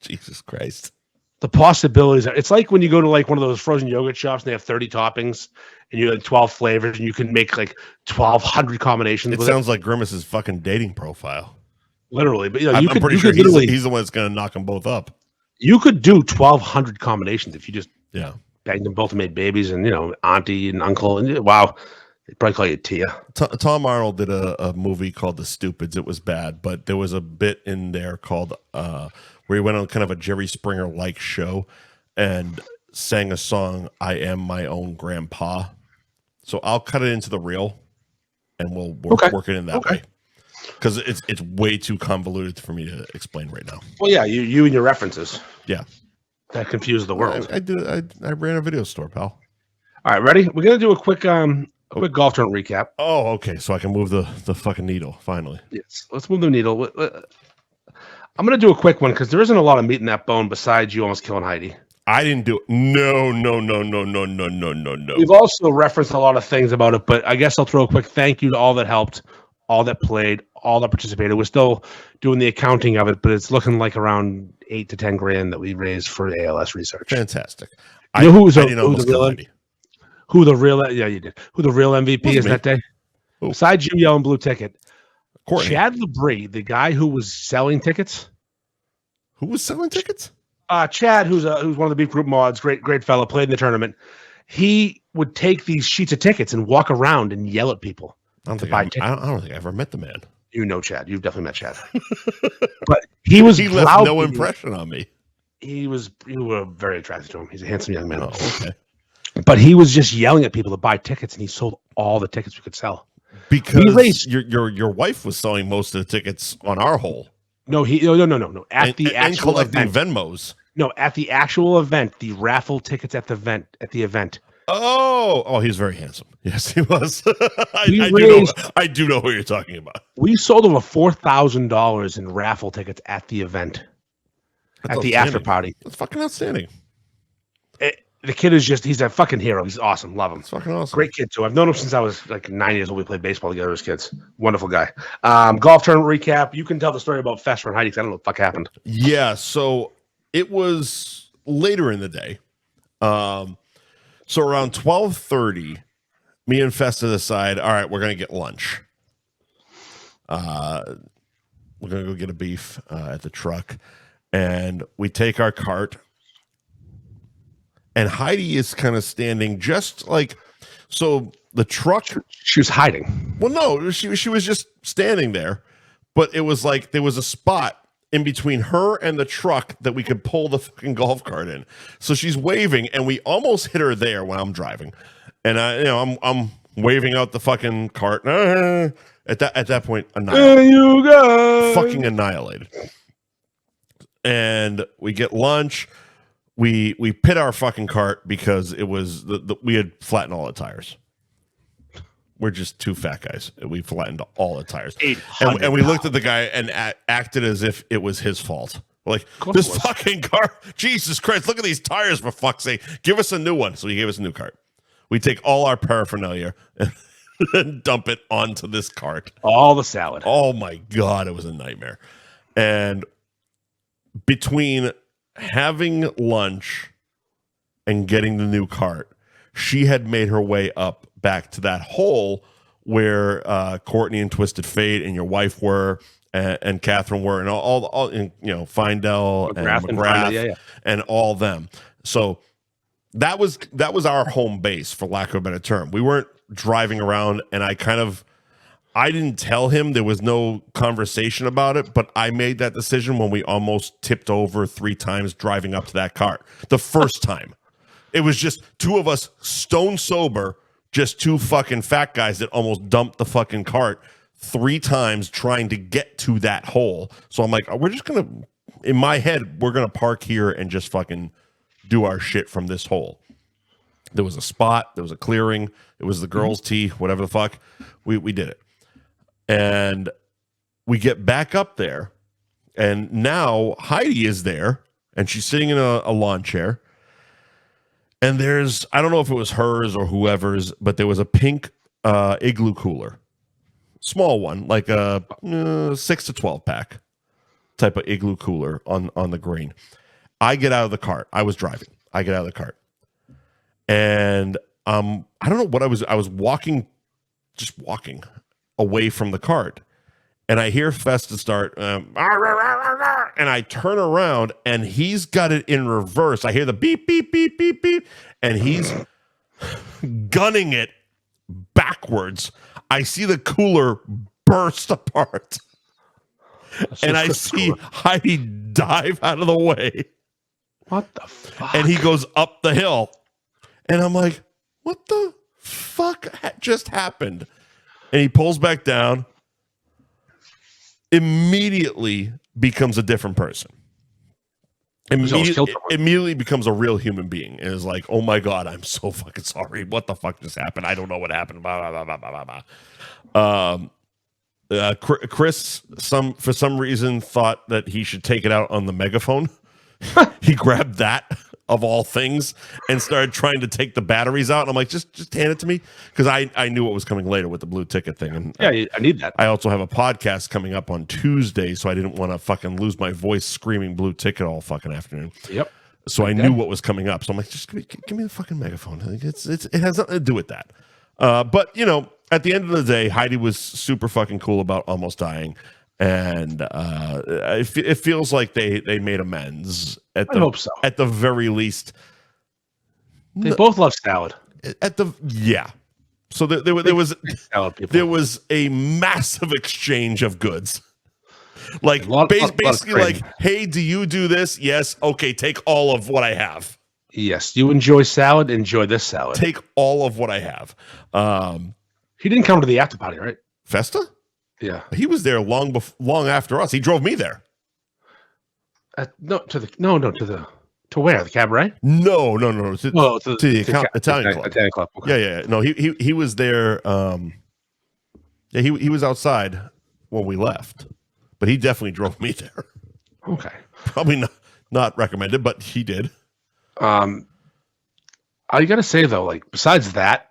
Jesus Christ. The possibilities are, it's like when you go to like one of those frozen yogurt shops and they have 30 toppings and you have 12 flavors and you can make like 1,200 combinations. It sounds like Grimace's fucking dating profile. Literally. But I'm pretty sure he's the one that's going to knock them both up. You could do 1,200 combinations if you just banged them both and made babies and, auntie and uncle. And wow. They'd probably call you Tia. Tom Arnold did a movie called The Stupids. It was bad, but there was a bit in there called where he went on kind of a Jerry Springer-like show and sang a song, I Am My Own Grandpa. So I'll cut it into the reel and we'll work it in that way. Because it's way too convoluted for me to explain right now. Well, yeah, you and your references. Yeah. That confused the world. I ran a video store, pal. All right, ready? We're going to do a quick golf tournament recap. Oh, okay. So I can move the fucking needle, finally. Yes. Let's move the needle. I'm going to do a quick one because there isn't a lot of meat in that bone besides you almost killing Heidi. I didn't do it. No. We've also referenced a lot of things about it, but I guess I'll throw a quick thank you to all that helped, all that played, all that participated. We're still doing the accounting of it, but it's looking like around $8 to $10 grand that we raised for ALS research. Fantastic. Who the real MVP is that day? Who? Besides you yelling blue ticket, Courtney. Chad Labrie, the guy who was selling tickets. Who was selling tickets? Chad, who's one of the Beef Group mods, great fella, played in the tournament. He would take these sheets of tickets and walk around and yell at people. I don't think I ever met the man. You know Chad. You've definitely met Chad. But he left no impression on me. You were very attracted to him. He's a handsome young man. Oh, okay. But he was just yelling at people to buy tickets, and he sold all the tickets we could sell. Because your wife was selling most of the tickets on our hole. No. At the actual event. Venmos. No, at the actual event, the raffle tickets at the event. Oh, he's very handsome. Yes, he was. I do know who you're talking about. We sold over $4,000 in raffle tickets at the event. That's at the after party. That's fucking outstanding. The kid is he's a fucking hero. He's awesome. Love him. It's fucking awesome. Great kid, too. I've known him since I was like 9 years old. We played baseball together as kids. Wonderful guy. Golf tournament recap. You can tell the story about Fester and Heidi because I don't know what the fuck happened. Yeah, so it was later in the day. So around 12:30, me and Festa decide, all right, we're going to get lunch. We're going to go get a beef at the truck. And we take our cart. And Heidi is kind of standing just like, so the truck. She was hiding. Well, no, she was just standing there. But it was like there was a spot in between her and the truck that we could pull the fucking golf cart in. So she's waving, and we almost hit her there when I'm driving. And I'm waving out the fucking cart. At that point, annihilated. There you go. Fucking annihilated. And we get lunch. We pit our fucking cart because it was we had flattened all the tires. We're just two fat guys. We flattened all the tires. And we looked at the guy and acted as if it was his fault. Like, this fucking car, Jesus Christ, look at these tires, for fuck's sake. Give us a new one. So he gave us a new cart. We take all our paraphernalia and dump it onto this cart. All the salad. Oh, my God, it was a nightmare. And between having lunch and getting the new cart, she had made her way up back to that hole where Courtney and Twisted Fate and your wife were, and Catherine were, and all and, Findell and McGrath and all them. So that was our home base, for lack of a better term. We weren't driving around, and I didn't tell him. There was no conversation about it, but I made that decision when we almost tipped over 3 times driving up to that cart. The first time. It was just two of us stone sober, just two fucking fat guys that almost dumped the fucking cart 3 times trying to get to that hole. So I'm like, we're just going to, in my head, we're going to park here and just fucking do our shit from this hole. There was a spot. There was a clearing. It was the girls' tee, whatever the fuck. We did it. And we get back up there. And now Heidi is there. And she's sitting in a lawn chair. And there's, I don't know if it was hers or whoever's, but there was a pink igloo cooler. Small one, like a 6 to 12 pack type of igloo cooler on the green. I get out of the cart. I was driving. I get out of the cart. And I don't know what I was just walking away from the cart. And I hear Festa start, and I turn around, and he's got it in reverse. I hear the beep, beep, beep, beep, beep, and he's gunning it backwards. I see the cooler burst apart, and I see Heidi dive out of the way. What the fuck? And he goes up the hill, and I'm like, what the fuck just happened? And he pulls back down. Immediately becomes a different person. Immediately becomes a real human being and is like, oh my God, I'm so fucking sorry. What the fuck just happened? I don't know what happened. Blah, blah, blah, blah, blah, blah. Chris, for some reason, thought that he should take it out on the megaphone. He grabbed that of all things and started trying to take the batteries out. And I'm like, just hand it to me. Because I knew what was coming later with the blue ticket thing. And yeah, I need that. I also have a podcast coming up on Tuesday, so I didn't want to fucking lose my voice screaming blue ticket all fucking afternoon. Yep. So I knew what was coming up. So I'm like, just give me the fucking megaphone. It has nothing to do with that. But, at the end of the day, Heidi was super fucking cool about almost dying. And it feels like they made amends. I hope so. At the very least. They both love salad. Yeah. So there was a massive exchange of goods. Like basically like, hey, do you do this? Yes. Okay, take all of what I have. Yes, you enjoy salad. Enjoy this salad. Take all of what I have. He didn't come to the after party, right? Festa? Yeah, he was there long after us. He drove me there. To where? The Cabaret? No. To the Italian club. Italian club. Okay. Yeah. No, he was there. He was outside when we left, but he definitely drove me there. Okay. Probably not recommended, but he did. I gotta say though, like besides that, it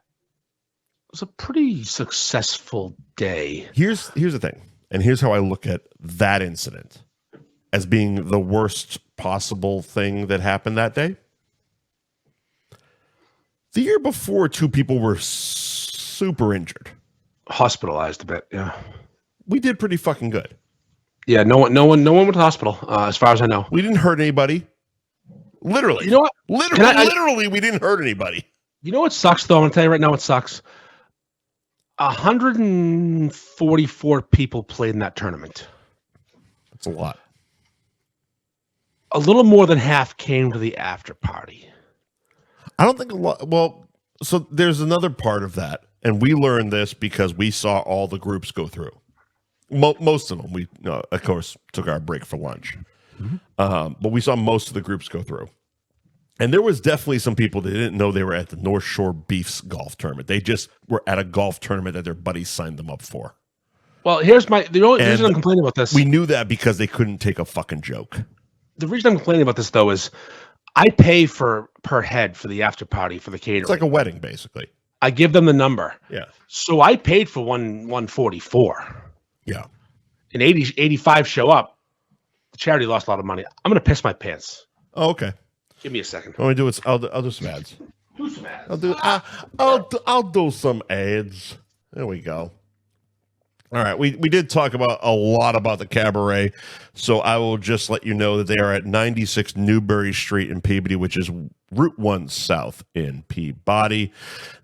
was a pretty successful day. Here's the thing, and here's how I look at that incident as being the worst possible thing that happened that day. The year before, 2 people were super injured, hospitalized a bit. Yeah, we did pretty fucking good. Yeah, no one went to the hospital, as far as I know. We didn't hurt anybody. Literally, you know what? Literally, we didn't hurt anybody. You know what sucks though? I'm gonna tell you right now, what sucks. 144 people played in that tournament. That's a lot. A little more than half came to the after party. I don't think a lot. Well, so there's another part of that, and we learned this because we saw all the groups go through. Most of them, we of course took our break for lunch, but we saw most of the groups go through. And there was definitely some people that didn't know they were at the North Shore Beefs golf tournament. They just were at a golf tournament that their buddies signed them up for. Well, here's the only reason I'm complaining about this. We knew that because they couldn't take a fucking joke. The reason I'm complaining about this, though, is I pay per head for the after party for the catering. It's like a wedding, basically. I give them the number. Yeah. So I paid for 144. Yeah. And 85 show up. The charity lost a lot of money. I'm going to piss my pants. Oh, okay. Give me a second. What do I'll do some ads. Do some ads. I'll do some ads. There we go. All right, we did talk about a lot about the Cabaret, so I will just let you know that they are at 96 Newbury Street in Peabody, which is Route 1 South in Peabody.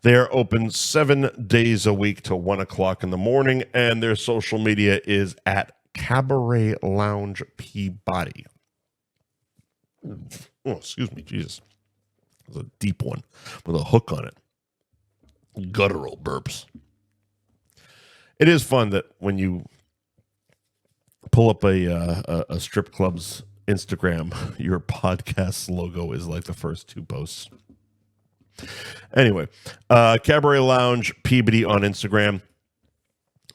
They are open 7 days a week till 1 o'clock in the morning, and their social media is at Cabaret Lounge Peabody. Oh, excuse me, Jesus. It's a deep one with a hook on it. Guttural burps. It is fun that when you pull up a strip club's Instagram, your podcast logo is like the first 2 posts. Anyway, Cabaret Lounge Peabody on Instagram,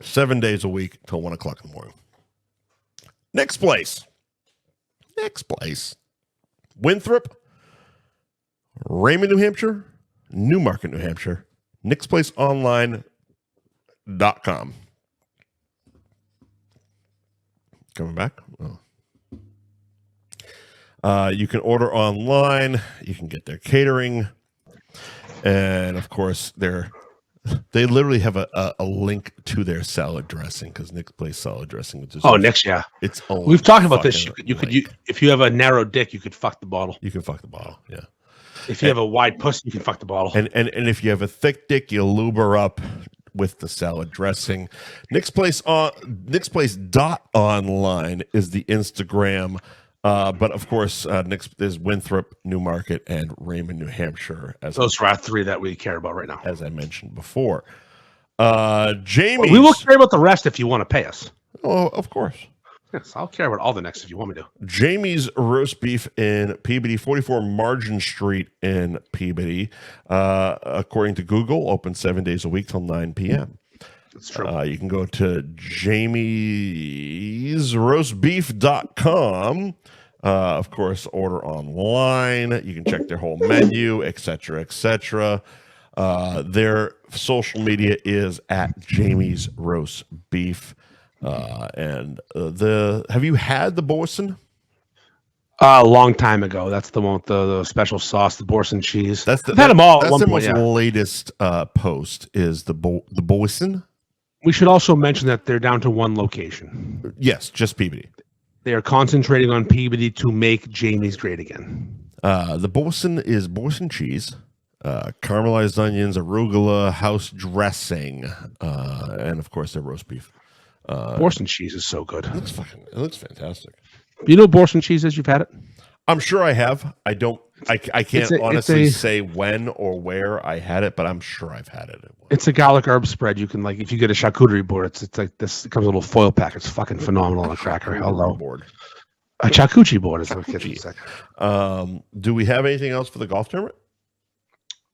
7 days a week till 1 o'clock in the morning. Next place. Winthrop, Raymond, New Hampshire, Newmarket, New Hampshire, nicksplaceonline.com. Coming back? Oh. You can order online. You can get their catering. And, of course, they literally have a link to their salad dressing because Nick's Place salad dressing. Nick's, yeah. Its own. We've talked about this. You could if you have a narrow dick, you could fuck the bottle. You can fuck the bottle, yeah. If you have a wide pussy, you can fuck the bottle. And if you have a thick dick, you lube her up with the salad dressing. Nick's Place .online is the Instagram. But of course, Nick's is Winthrop, Newmarket, and Raymond, New Hampshire. Those are our 3 that we care about right now. As I mentioned before. Jamie. We will care about the rest if you want to pay us. Oh, of course. Yes, I'll care about all the next if you want me to. Jamie's Roast Beef in Peabody, 44 Margin Street in Peabody. According to Google, open 7 days a week till 9 p.m. That's true. You can go to jamiesroastbeef.com. Of course, order online. You can check their whole menu, etc., etc. Their social media is at Jamie's Roast Beef. Have you had the Borson? A long time ago. That's the one with the special sauce, the Borson cheese. I've had them all. That's their most latest post is the Borson. We should also mention that they're down to 1 location. Yes, just Peabody. They are concentrating on Peabody to make Jamie's great again. The Borson is Borson cheese, caramelized onions, arugula, house dressing, and of course their roast beef. Boston cheese is so good. It looks fantastic. You know Boston cheese is? You've had it? I'm sure I have. I can't honestly say when or where I had it, but I'm sure I've had it. It's a garlic herb spread. You can, like, if you get a charcuterie board, it's like this. It comes in a little foil pack. It's fucking phenomenal on a cracker. Hello. Board. A charcuterie board is what the kids say. Do we have anything else for the golf tournament?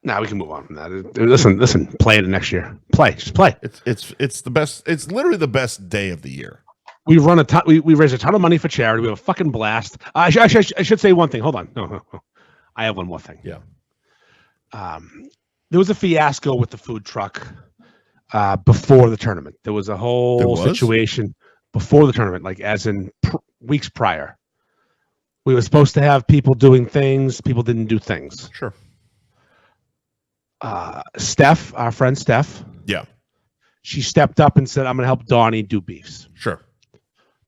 Nah, we can move on from that. Listen. Play it next year. Just play. It's the best. It's literally the best day of the year. We run a ton. We raise a ton of money for charity. We have a fucking blast. I should say one thing. Hold on. No. I have one more thing. Yeah. There was a fiasco with the food truck before the tournament. There was a whole situation before the tournament, like as in weeks prior. We were supposed to have people doing things. People didn't do things. Sure. Steph, our friend Steph. Yeah. She stepped up and said, I'm going to help Donnie do beefs. Sure.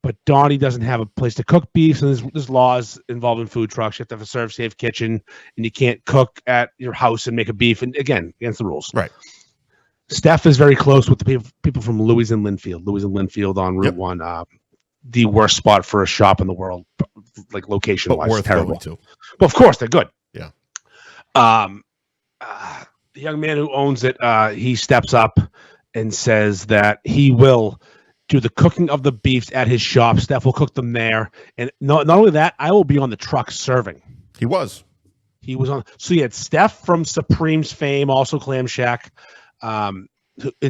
But Donnie doesn't have a place to cook beefs, and there's laws involving food trucks. You have to have a serve-safe kitchen, and you can't cook at your house and make a beef. And again, against the rules. Right. Steph is very close with the people from Louis and Linfield. Louis and Linfield on Route 1. The worst spot for a shop in the world, like location-wise. Terrible. To. Well, of course, they're good. Yeah. The young man who owns it, he steps up and says that he will do the cooking of the beefs at his shop. Steph will cook them there. And not only that, I will be on the truck serving. He was on. So you had Steph from Supreme's fame, also Clam Shack. And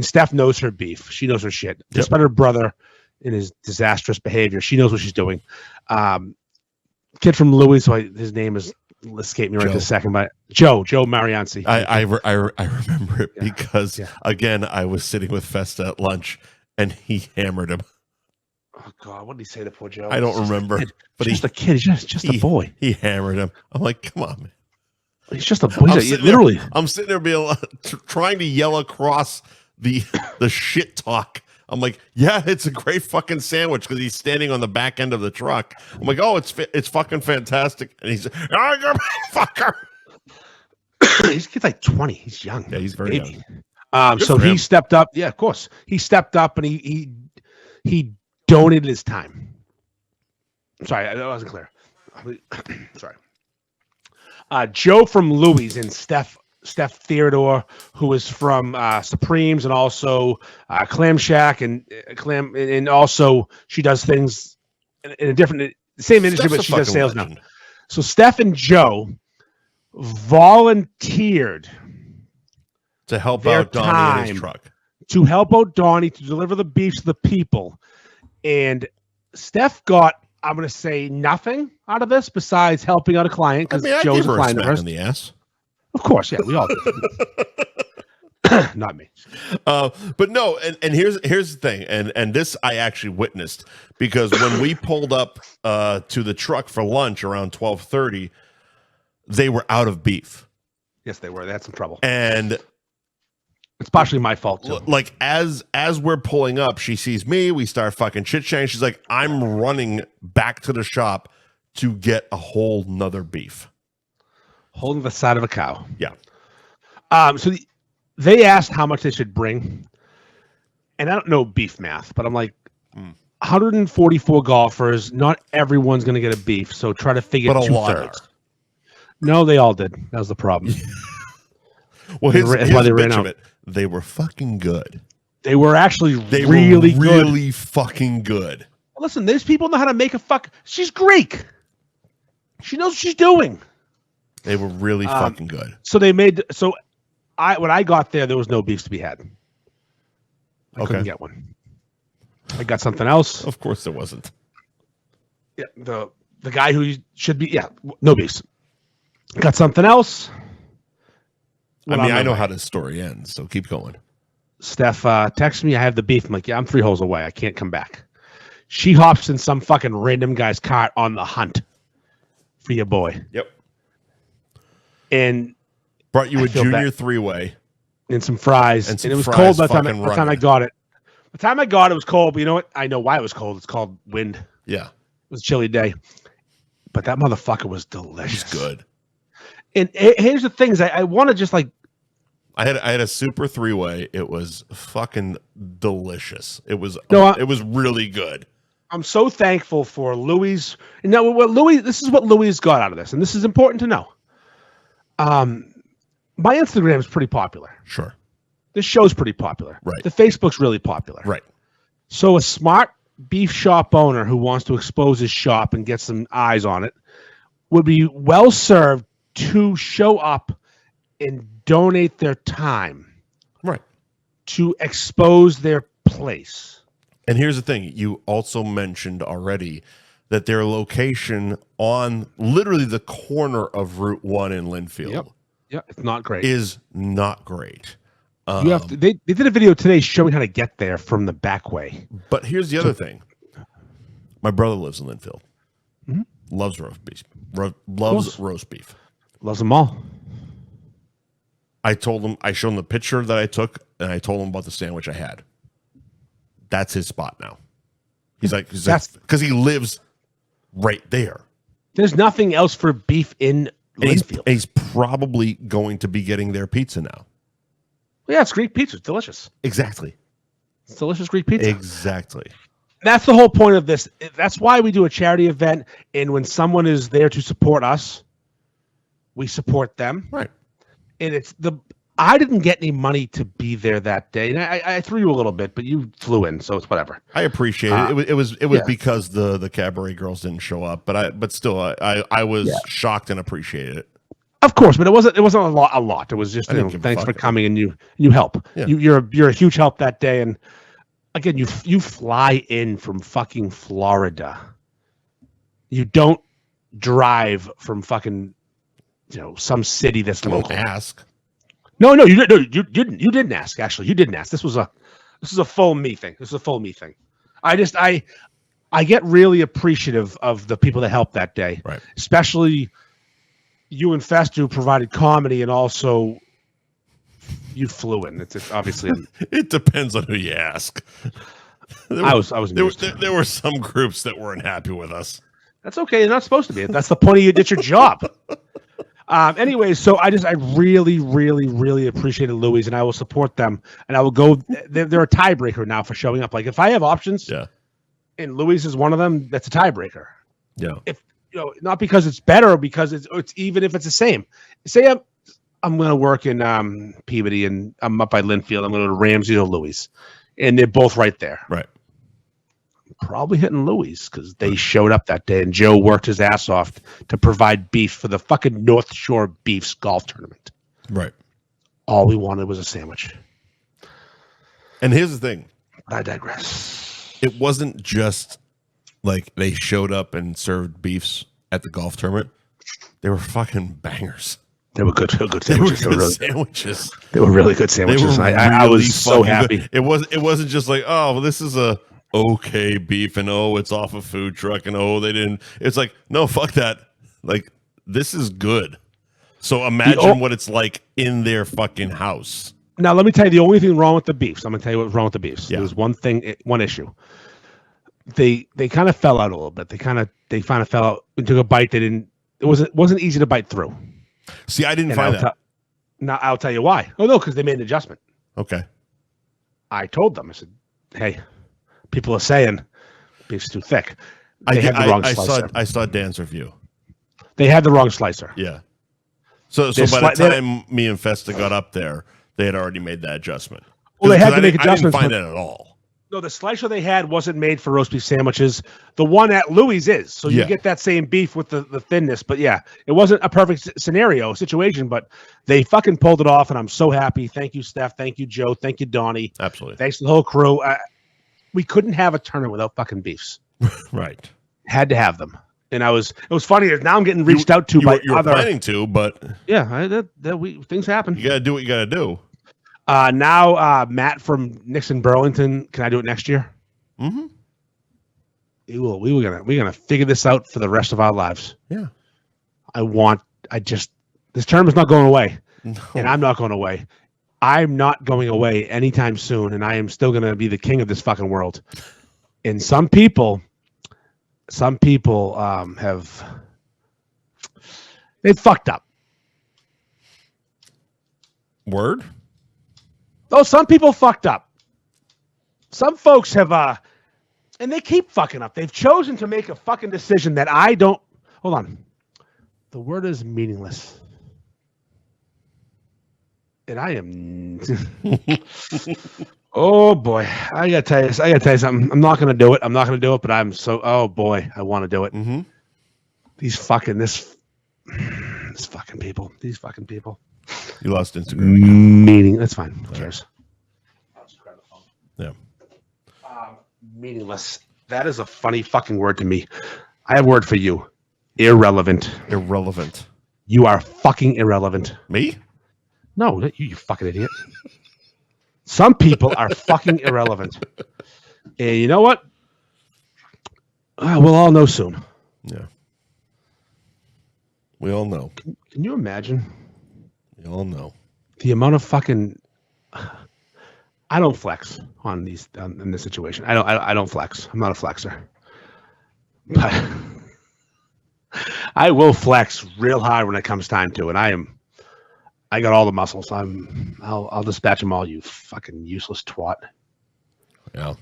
Steph knows her beef. She knows her shit. Despite her brother and his disastrous behavior, she knows what she's doing. Kid from Louis, so his name is escaped me right this second, but Joe Marianci. I remember it because again, I was sitting with Festa at lunch and he hammered him. Oh God, what did he say to poor Joe? I don't remember, but he's just a kid. He's just a boy. He hammered him. I'm like, come on, man. He's just a boy. Literally, I'm sitting there being trying to yell across the shit talk. I'm like, yeah, it's a great fucking sandwich because he's standing on the back end of the truck. I'm like, oh, it's fucking fantastic. And he's, oh, fucker. His kid's like 20. He's young. Yeah, he's very young. So he stepped up. Yeah, of course. He stepped up and he donated his time. Sorry, that wasn't clear. Sorry. Joe from Louis and Steph Theodore, who is from Supremes and also Clam Shack and also she does things in a different same industry, but she does sales now. So Steph and Joe volunteered to help out Donnie in his truck. To help out Donnie to deliver the beef to the people. And Steph got, I'm going to say, nothing out of this besides helping out a client because Joe's a client of hers. In the ass. Of course, yeah, we all do. Not me. But no, and here's the thing, and this I actually witnessed because when we pulled up to the truck for lunch around 12:30, they were out of beef. Yes, they were. They had some trouble. And it's partially my fault too. Like as we're pulling up, she sees me, we start fucking chit-chatting. She's like, I'm running back to the shop to get a whole nother beef. Holding the side of a cow. Yeah. So they asked how much they should bring. And I don't know beef math, but I'm like, 144 golfers. Not everyone's going to get a beef. So try to figure 2/3. No, they all did. That was the problem. Well, that's why they ran out. They were fucking good. They were actually really fucking good. Listen, there's people know how to make a fuck. She's Greek. She knows what she's doing. They were really fucking good. So they made when I got there was no beefs to be had. I couldn't get one. I got something else. Of course there wasn't. Yeah, the guy who should be no beefs. Got something else. I know how this story ends, so keep going. Steph texts me, I have the beef. I'm like, yeah, I'm 3 holes away. I can't come back. She hops in some fucking random guy's car on the hunt for your boy. Yep. And brought you a junior 3-way. And some fries. And it was cold by the time I got it. By the time I got it, it was cold. But you know what? I know why it was cold. It's called wind. Yeah. It was a chilly day. But that motherfucker was delicious. It was good. And here's the things I want to just like. I had a super 3-way. It was fucking delicious. It was really good. I'm so thankful for Louis. And now this is what Louis got out of this, and this is important to know. My Instagram is pretty popular. Sure. This show's pretty popular. Right. The Facebook's really popular. Right. So a smart beef shop owner who wants to expose his shop and get some eyes on it would be well served to show up and donate their time. Right. To expose their place. And here's the thing. You also mentioned already that their location on literally the corner of Route 1 in Linfield it's not great. Is not great. You have to, they did a video today showing how to get there from the back way. But here's the other thing. My brother lives in Linfield. Mm-hmm. Loves roast beef. Loves roast beef. Loves them all. I showed him the picture that I took, and I told him about the sandwich I had. That's his spot now. He's like, because he lives right there. There's nothing else for beef in Linfield. He's probably going to be getting their pizza now. Yeah, it's Greek pizza. It's delicious. Exactly. It's delicious Greek pizza. Exactly. That's the whole point of this. That's why we do a charity event, and when someone is there to support us, we support them. Right. And I didn't get any money to be there that day. And I threw you a little bit, but you flew in, so it's whatever. I appreciate it. It was because the Cabaret girls didn't show up, but still I was shocked and appreciated it. Of course, but it wasn't a lot. It was just thanks for coming, and you help. Yeah. You're a huge help that day. And again, you fly in from fucking Florida. You don't drive from fucking some city that's local. Don't ask. No, you didn't ask. Actually, you didn't ask. This is a full me thing. This is a full me thing. I get really appreciative of the people that helped that day, right? Especially you and Festu provided comedy, and also you flew in. It's obviously it depends on who you ask. I was there were some groups that weren't happy with us. That's okay. You're not supposed to be. That's the point of you. It's your job. Anyways, so I really, really, really appreciated Louis, and I will support them, and I will go. They're a tiebreaker now for showing up. Like if I have options, and Louis is one of them, that's a tiebreaker. Yeah. If not because it's better, because it's even if it's the same. Say I'm going to work in Peabody, and I'm up by Linfield. I'm going to go to Ramsey or Louis, and they're both right there. Right. Probably hitting Louis because they showed up that day, and Joe worked his ass off to provide beef for the fucking North Shore Beefs golf tournament. Right. All we wanted was a sandwich. And here's the thing. I digress. It wasn't just like they showed up and served beefs at the golf tournament. They were fucking bangers. They were good. Sandwiches. They were good sandwiches. They were really good sandwiches. I was so happy. Good. It wasn't just like, oh, well, this is a okay beef, and it's off a food truck, and they didn't. It's like, no, fuck that. Like, this is good. So imagine what it's like in their fucking house. Now, let me tell you the only thing wrong with the beefs. I'm going to tell you what's wrong with the beefs. Yeah. There's one issue. They kind of fell out a little bit. They kind of fell out and took a bite. It wasn't easy to bite through. See, I didn't find that. Now, I'll tell you why. Oh, no, because they made an adjustment. Okay. I told them. I said, hey, people are saying beef's too thick. I saw Dan's review. They had the wrong slicer. Yeah. So by the time me and Festa got up there, they had already made that adjustment. Well, they had to make adjustments. I didn't find it at all. No, the slicer they had wasn't made for roast beef sandwiches. The one at Louis is. So you get that same beef with the thinness. But yeah, it wasn't a perfect situation, but they fucking pulled it off, and I'm so happy. Thank you, Steph. Thank you, Joe. Thank you, Donnie. Absolutely. Thanks to the whole crew. We couldn't have a tournament without fucking beefs. Right. Had to have them. And it was funny. Now I'm getting reached out to by you were planning to, but yeah, things happen. You got to do what you got to do. Now, Matt from Nixon Burlington, can I do it next year? Mm-hmm. We're gonna figure this out for the rest of our lives. Yeah. This term is not going away, no. And I'm not going away. I'm not going away anytime soon, and I am still gonna be the king of this fucking world. And some people they've fucked up. Word? Oh, some people fucked up. Some folks have, and they keep fucking up. They've chosen to make a fucking decision that I don't. Hold on. The word is meaningless. And I am. Oh boy, I gotta tell you something. I'm not gonna do it. But I'm so. Oh boy, I want to do it. Mm-hmm. These fucking people. These fucking people. You lost Instagram again. Meaning. That's fine. Who cares? Yeah. Meaningless. That is a funny fucking word to me. I have a word for you. Irrelevant. Irrelevant. You are fucking irrelevant. Me? No, not you, you fucking idiot. Some people are fucking irrelevant. And you know what? We'll all know soon. Yeah. We all know. Can you imagine? We all know. The amount of fucking... I don't flex on these in this situation. I don't flex. I'm not a flexer. But I will flex real hard when it comes time to, and I got all the muscles. I'll dispatch them all. You fucking useless twat. Yeah.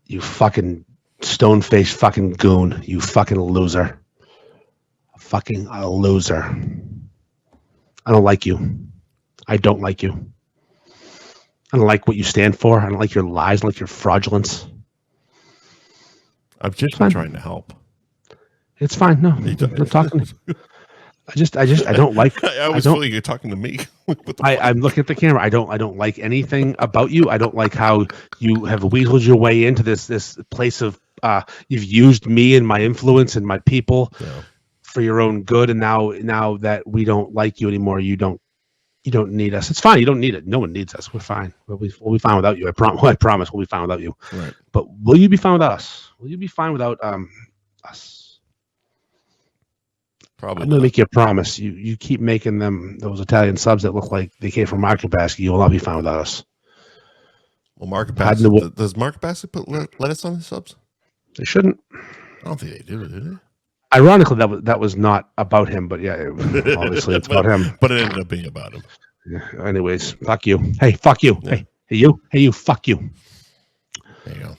You fucking stone-faced fucking goon. You fucking loser. Fucking a loser. I don't like you. I don't like you. I don't like what you stand for. I don't like your lies. I don't like your fraudulence. I'm just trying to help. It's fine. No, I'm not talking. I don't like. I always feel like you're talking to me. I'm looking at the camera. I don't like anything about you. I don't like how you have weaseled your way into this place of. You've used me and my influence and my people for your own good, and now that we don't like you anymore, you don't need us. It's fine. You don't need it. No one needs us. We're fine. We'll be fine without you. I promise. We'll be fine without you. Right. But will you be fine without us? Will you be fine without us? Probably. I'm gonna make you a promise. You keep making those Italian subs that look like they came from Market Basket. You will not be fine without us. Well, Market Basket does Market Basket put lettuce on the subs? They shouldn't. I don't think they do they? Ironically, that was not about him, but yeah, obviously it's about him. But it ended up being about him. Yeah, anyways, fuck you. Hey, fuck you. Yeah. Hey, you. Fuck you. There you go.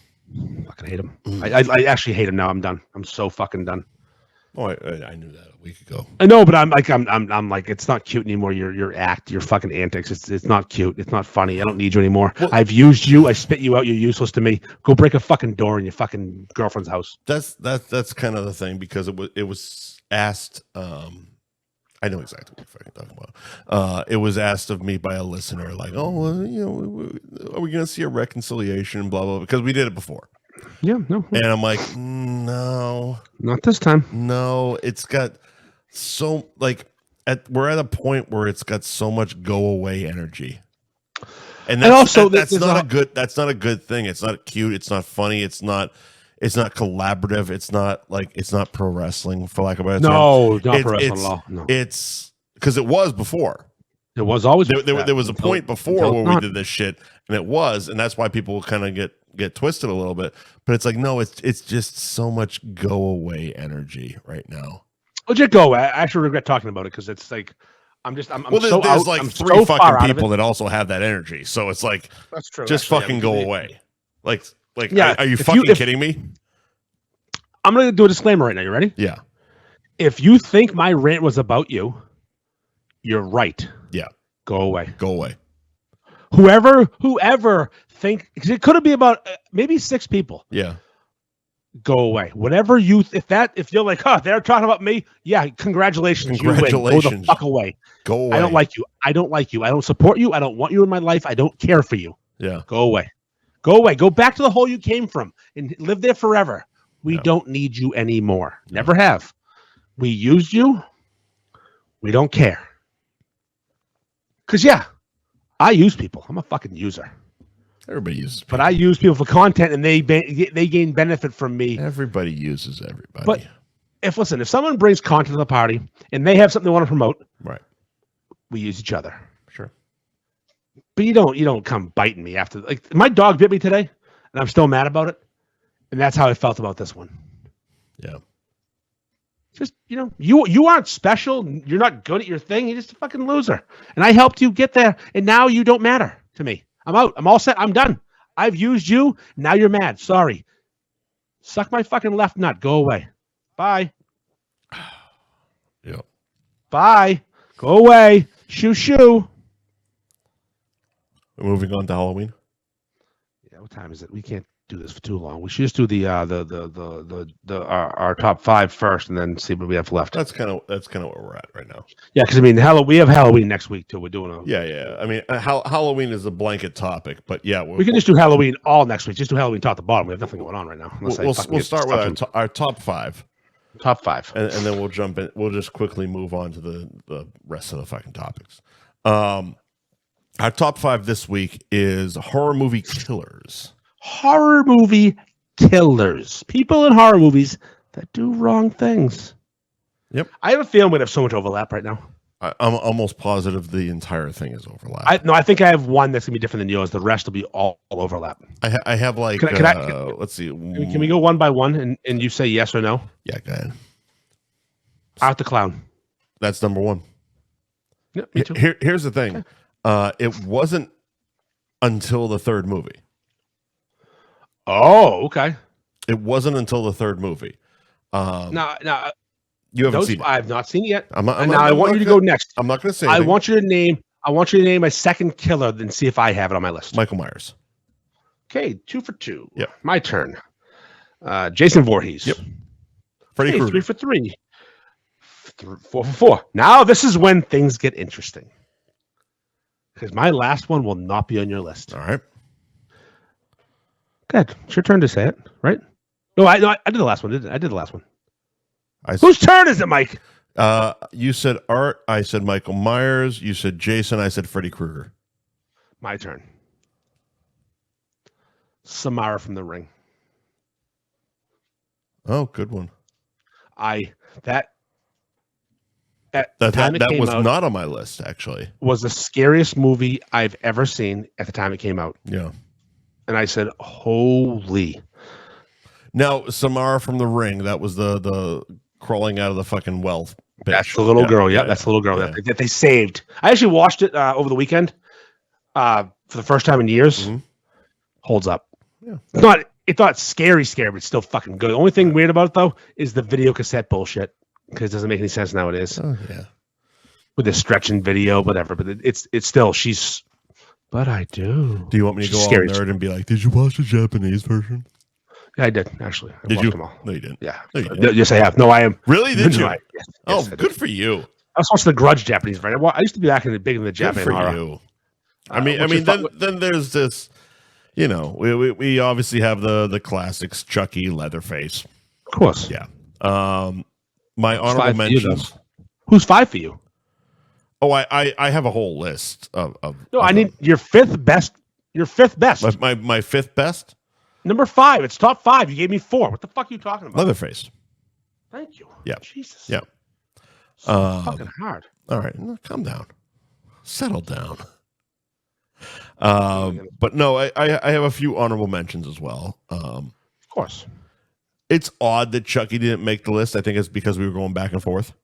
Fucking hate him. I actually hate him now. I'm done. I'm so fucking done. Oh, I knew that a week ago. I know, but I'm like, it's not cute anymore. Your act, your fucking antics. It's not cute. It's not funny. I don't need you anymore. Well, I've used you. I spit you out. You're useless to me. Go break a fucking door in your fucking girlfriend's house. That's kind of the thing, because it was asked. I know exactly what you're fucking talking about. It was asked of me by a listener, like, "Oh, well, are we going to see a reconciliation?" Blah blah. Because we did it before. Yeah, no. And I'm like, no, not this time. No, it's got so we're at a point where it's got so much go away energy, and also that's not a good thing. It's not cute. It's not funny. It's not collaborative. It's not pro wrestling, for lack of a better term. No, not pro wrestling at all. No. It's because it was before. It was always there was a point before where we did this shit, and that's why people kind of get twisted a little bit. But it's like, no, it's just so much go away energy right now. Legit go away. I actually regret talking about it, because it's like there's three fucking people that also have that energy, so it's like, that's true. Just actually, fucking go away. Like yeah, are you fucking kidding me? I'm gonna do a disclaimer right now. You ready? Yeah. If you think my rant was about you, you're right. Yeah. Go away. Go away. Whoever think, because it could be about maybe 6 people. Yeah. Go away. Whatever if you're like, they're talking about me. Yeah, congratulations. You win. Go the fuck away. Go away. I don't like you. I don't support you. I don't want you in my life. I don't care for you. Yeah. Go away. Go away. Go back to the hole you came from and live there forever. We don't need you anymore. Never have. We used you. We don't care. Because, I use people. I'm a fucking user. Everybody uses people. But I use people for content, and they gain benefit from me. Everybody uses everybody. But if someone brings content to the party and they have something they want to promote, right, we use each other. Sure. But you don't come biting me after. Like, my dog bit me today, and I'm still mad about it. And that's how I felt about this one. Yeah. Just, you aren't special. You're not good at your thing. You're just a fucking loser. And I helped you get there, and now you don't matter to me. I'm out. I'm all set. I'm done. I've used you. Now you're mad. Sorry. Suck my fucking left nut. Go away. Bye. Yeah. Bye. Go away. Shoo. We're moving on to Halloween. Yeah, what time is it? We can't do this for too long. We should just do our top 5 first, and then see what we have left. That's kind of where we're at right now. Yeah, because we have Halloween next week too. We're doing Yeah. I mean, Halloween is a blanket topic, but yeah, we can just do Halloween all next week. Just do Halloween top to bottom. We have nothing going on right now. We'll start with our top 5. Top 5, and then we'll jump in. We'll just quickly move on to the rest of the fucking topics. Our top 5 this week is horror movie killers. Horror movie killers. People in horror movies that do wrong things. Yep. I have a feeling we have so much overlap right now. I'm almost positive the entire thing is overlap. I think I have one that's gonna be different than yours. The rest will be all overlap. I have like. Let's see. Can we go one by one and you say yes or no? Yeah, go ahead. Art the Clown. That's number 1. Yeah, me too. Here's the thing. Okay. It wasn't until the 3rd movie. Oh, okay. It wasn't until the 3rd movie. Now, you haven't seen it. I have not seen it yet. I want you to go next. I'm not going to say. I want you to name a second killer, then see if I have it on my list. Michael Myers. Okay, 2 for 2. Yep. My turn. Jason Voorhees. Yep. Freddy Krueger. 3 for 3. 4 for 4. Now this is when things get interesting. Because my last one will not be on your list. All right. Good. It's your turn to say it, right? No, I did the last one, didn't I? I did the last one. Whose turn is it, Mike? You said Art. I said Michael Myers. You said Jason. I said Freddy Krueger. My turn. Samara from The Ring. Oh, good one. That was not on my list, actually. Was the scariest movie I've ever seen at the time it came out. Yeah. And I said, holy. Now, Samara from The Ring, that was the crawling out of the fucking well. Bitch. That's the little girl. Yeah, that's the little girl that they saved. I actually watched it over the weekend for the first time in years. Mm-hmm. Holds up. Yeah. It's not scary, but it's still fucking good. The only thing weird about it, though, is the video cassette bullshit. Because it doesn't make any sense nowadays. Oh, yeah. With the stretching video, whatever. But it's still, but I do. Do you want me to go all nerd and be like, did you watch the Japanese version? Yeah, I did, actually. Did you? Them all. No, you didn't. Yeah. No, you didn't. Yes, I have. No, I am. Really? Did you? Yes, good for you. I was watching the Grudge Japanese version. I used to be big in the Japanese horror. You. I mean, then there's this, we obviously have the classics, Chucky, Leatherface. Of course. Yeah. My honorable mentions. Who's 5 for you? Oh, I have a whole list of No, I need your 5th best. Your 5th best. My 5th best? Number 5. It's top 5. You gave me 4. What the fuck are you talking about? Leatherface. Thank you. Yeah. Jesus. Yeah. So fucking hard. All right. Calm down. Settle down. But no, I have a few honorable mentions as well. Of course. It's odd that Chucky didn't make the list. I think it's because we were going back and forth.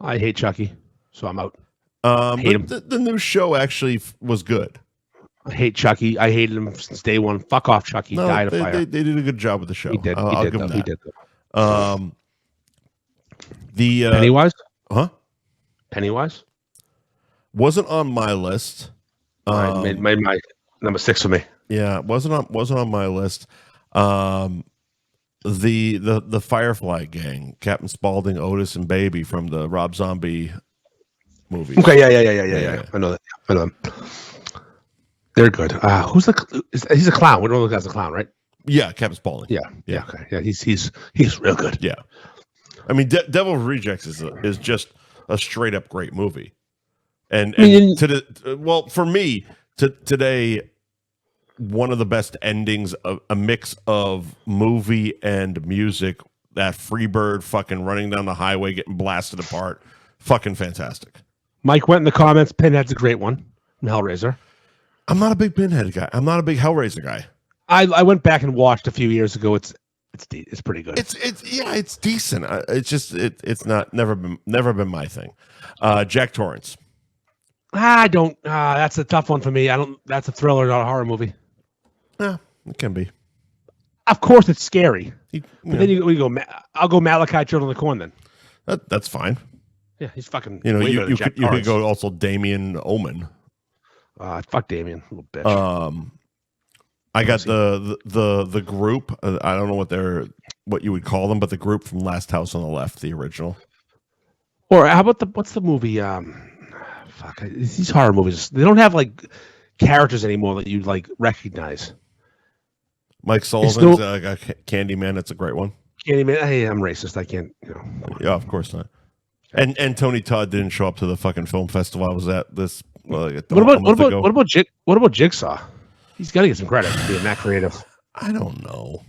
I hate Chucky, so I'm out. Hate him. The new show actually was good. I hate Chucky. I hated him since day one. Fuck off, Chucky. No, died of fire. They did a good job with the show. He did. I'll give him that. He did. Pennywise? Huh? Pennywise? Wasn't on my list. My number 6 for me. Yeah, wasn't on my list. The Firefly gang, Captain Spaulding, Otis, and Baby from the Rob Zombie movies. Okay, yeah. I know that. I know them. They're good. He's a clown. We don't know the guy's a clown, right? Yeah, Captain Spaulding. Yeah. Okay. Yeah, he's real good. Yeah. I mean, Devil Rejects is just a straight up great movie. And for me, today, one of the best endings of a mix of movie and music. That Freebird fucking running down the highway, getting blasted apart, fucking fantastic. Mike went in the comments. Pinhead's a great one. From Hellraiser. I'm not a big Pinhead guy. I'm not a big Hellraiser guy. I went back and watched a few years ago. It's pretty good. It's decent. It's just it's never been my thing. Jack Torrance. I don't. That's a tough one for me. I don't. That's a thriller, not a horror movie. Yeah, it can be. Of course, it's scary. Then we go. I'll go Malachi Children of the Corn then. That's fine. Yeah, he's fucking. You could go also Damien Omen. Fuck Damien, little bitch. I got the group. I don't know what you would call them, but the group from Last House on the Left, the original. Or how about what's the movie? Fuck, these horror movies. They don't have like characters anymore that you like recognize. Mike Sullivan's Candyman. It's a great one. Candyman. Hey, I'm racist. I can't. Yeah, of course not. And Tony Todd didn't show up to the fucking film festival. I was at this. What about Jigsaw? He's got to get some credit for being that creative. I don't know.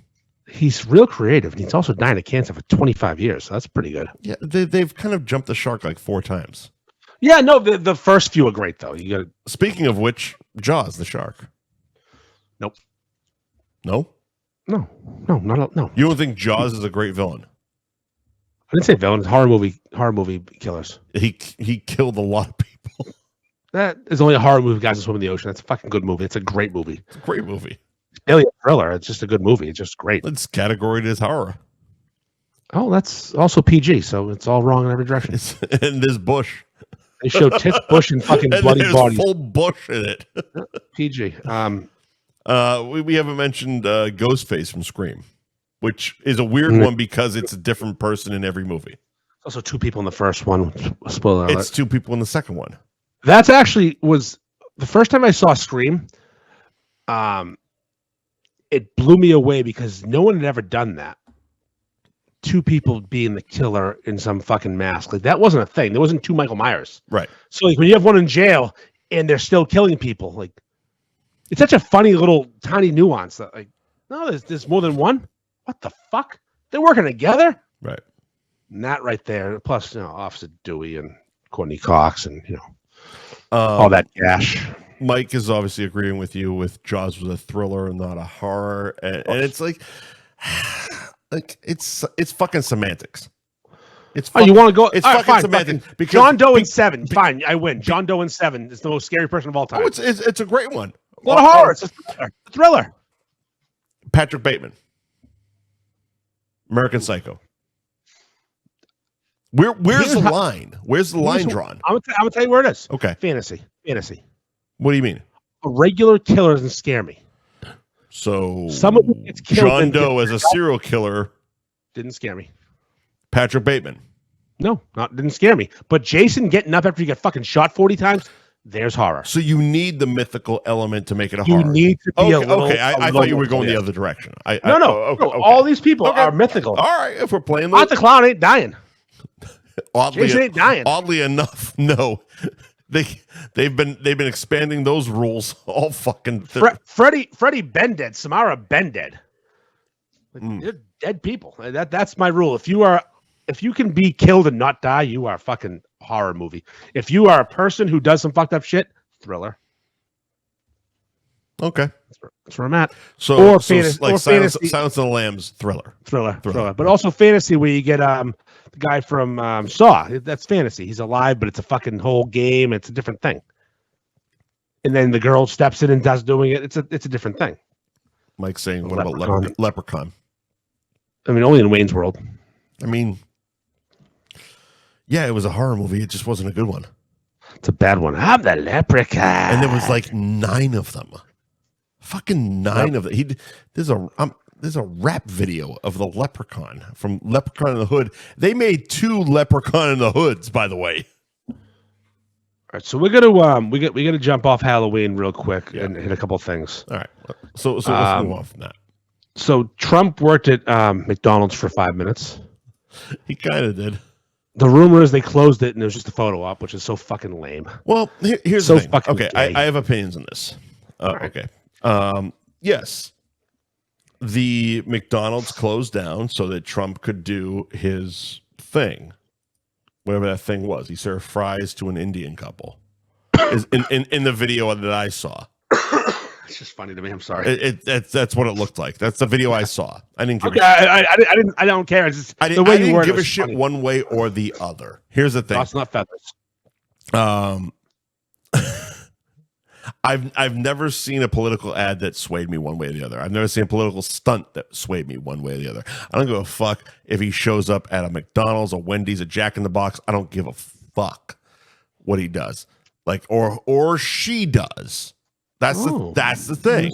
He's real creative, and he's also dying of cancer for 25 years, so that's pretty good. Yeah, they've kind of jumped the shark like 4 times. Yeah, no, the first few are great, though. Speaking of which, Jaws, the shark. Nope. No? No. You don't think Jaws is a great villain? I didn't say villain. It's horror movie killers. He killed a lot of people. That is only a horror movie, guys, that swim in the ocean. That's a fucking good movie. It's a great movie. It's a great movie. It's barely a thriller. It's just a good movie. It's just great. It's categorized as horror. Oh, that's also PG, so it's all wrong in every direction. And there's bush. They show tits, bush, and fucking bloody bodies. Full bush in it. PG. We haven't mentioned Ghostface from Scream, which is a weird one because it's a different person in every movie. Also 2 people in the first one. Spoiler alert. It's 2 people in the second one. That's actually was the first time I saw Scream. It blew me away because no one had ever done that. 2 people being the killer in some fucking mask. Like that wasn't a thing. There wasn't 2 Michael Myers. Right. So like when you have one in jail and they're still killing people, like it's such a funny little tiny nuance that like, no, there's more than one. What the fuck? They're working together? Right. And that right there. Plus, Officer Dewey and Courtney Cox and all that cash. Mike is obviously agreeing with you with Jaws was a thriller and not a horror. And it's like it's fucking semantics. You want to go? It's fucking semantics. Because John Doe in 7. Fine, I win. John Doe in 7 is the most scary person of all time. Oh, it's a great one. It's not a horror. It's a thriller. Patrick Bateman. American Psycho. Where's the line? Where's the line drawn? I'm gonna tell you where it is. Okay. Fantasy. What do you mean? A regular killer doesn't scare me. So someone who gets killed John Doe as a serial killer didn't scare me. Patrick Bateman. No, didn't scare me. But Jason getting up after you get fucking shot 40 times, there's horror. So you need the mythical element to make it a horror. You need to be a little. Okay, I thought you were going the other direction. No. All these people are mythical. All right, if we're playing Not the clown ain't dying. Jason ain't dying. Oddly enough, no. They've been expanding those rules all fucking. Freddie been dead. Samara been dead. They're dead people. That's my rule. If you can be killed and not die, you are a fucking horror movie. If you are a person who does some fucked up shit, thriller. Okay, that's where I'm at. So Silence of the Lambs, thriller. But also fantasy where you get the guy from Saw. That's fantasy. He's alive, but it's a fucking whole game. It's a different thing. And then the girl steps in and does doing it. It's a different thing. Mike's saying, what about Leprechaun? I mean, only in Wayne's World. I mean, yeah, it was a horror movie. It just wasn't a good one. It's a bad one. I'm the Leprechaun. And there was like 9 of them. Fucking 9 of them. There's a rap video of the Leprechaun from Leprechaun in the Hood. They made 2 Leprechaun in the Hoods, by the way. All right, so we're gonna we got to jump off Halloween real quick and hit a couple things. All right, so let's move on from that. So Trump worked at McDonald's for 5 minutes. He kind of did. The rumor is they closed it and it was just a photo op, which is so fucking lame. Well, here's the thing. Okay, I have opinions on this. Okay. Yes, the McDonald's closed down so that Trump could do his thing, whatever that thing was. He served fries to an Indian couple. In the video that I saw. It's just funny to me. I'm sorry. That's what it looked like. That's the video I saw. I didn't give okay, I don't care. It's just I didn't give a shit funny. One way or the other. Here's the thing. That's not feathers. I've never seen a political ad that swayed me one way or the other. I've never seen a political stunt that swayed me one way or the other. I don't give a fuck if he shows up at a McDonald's, a Wendy's, a Jack in the Box. I don't give a fuck what he does. Like or she does. That's the thing.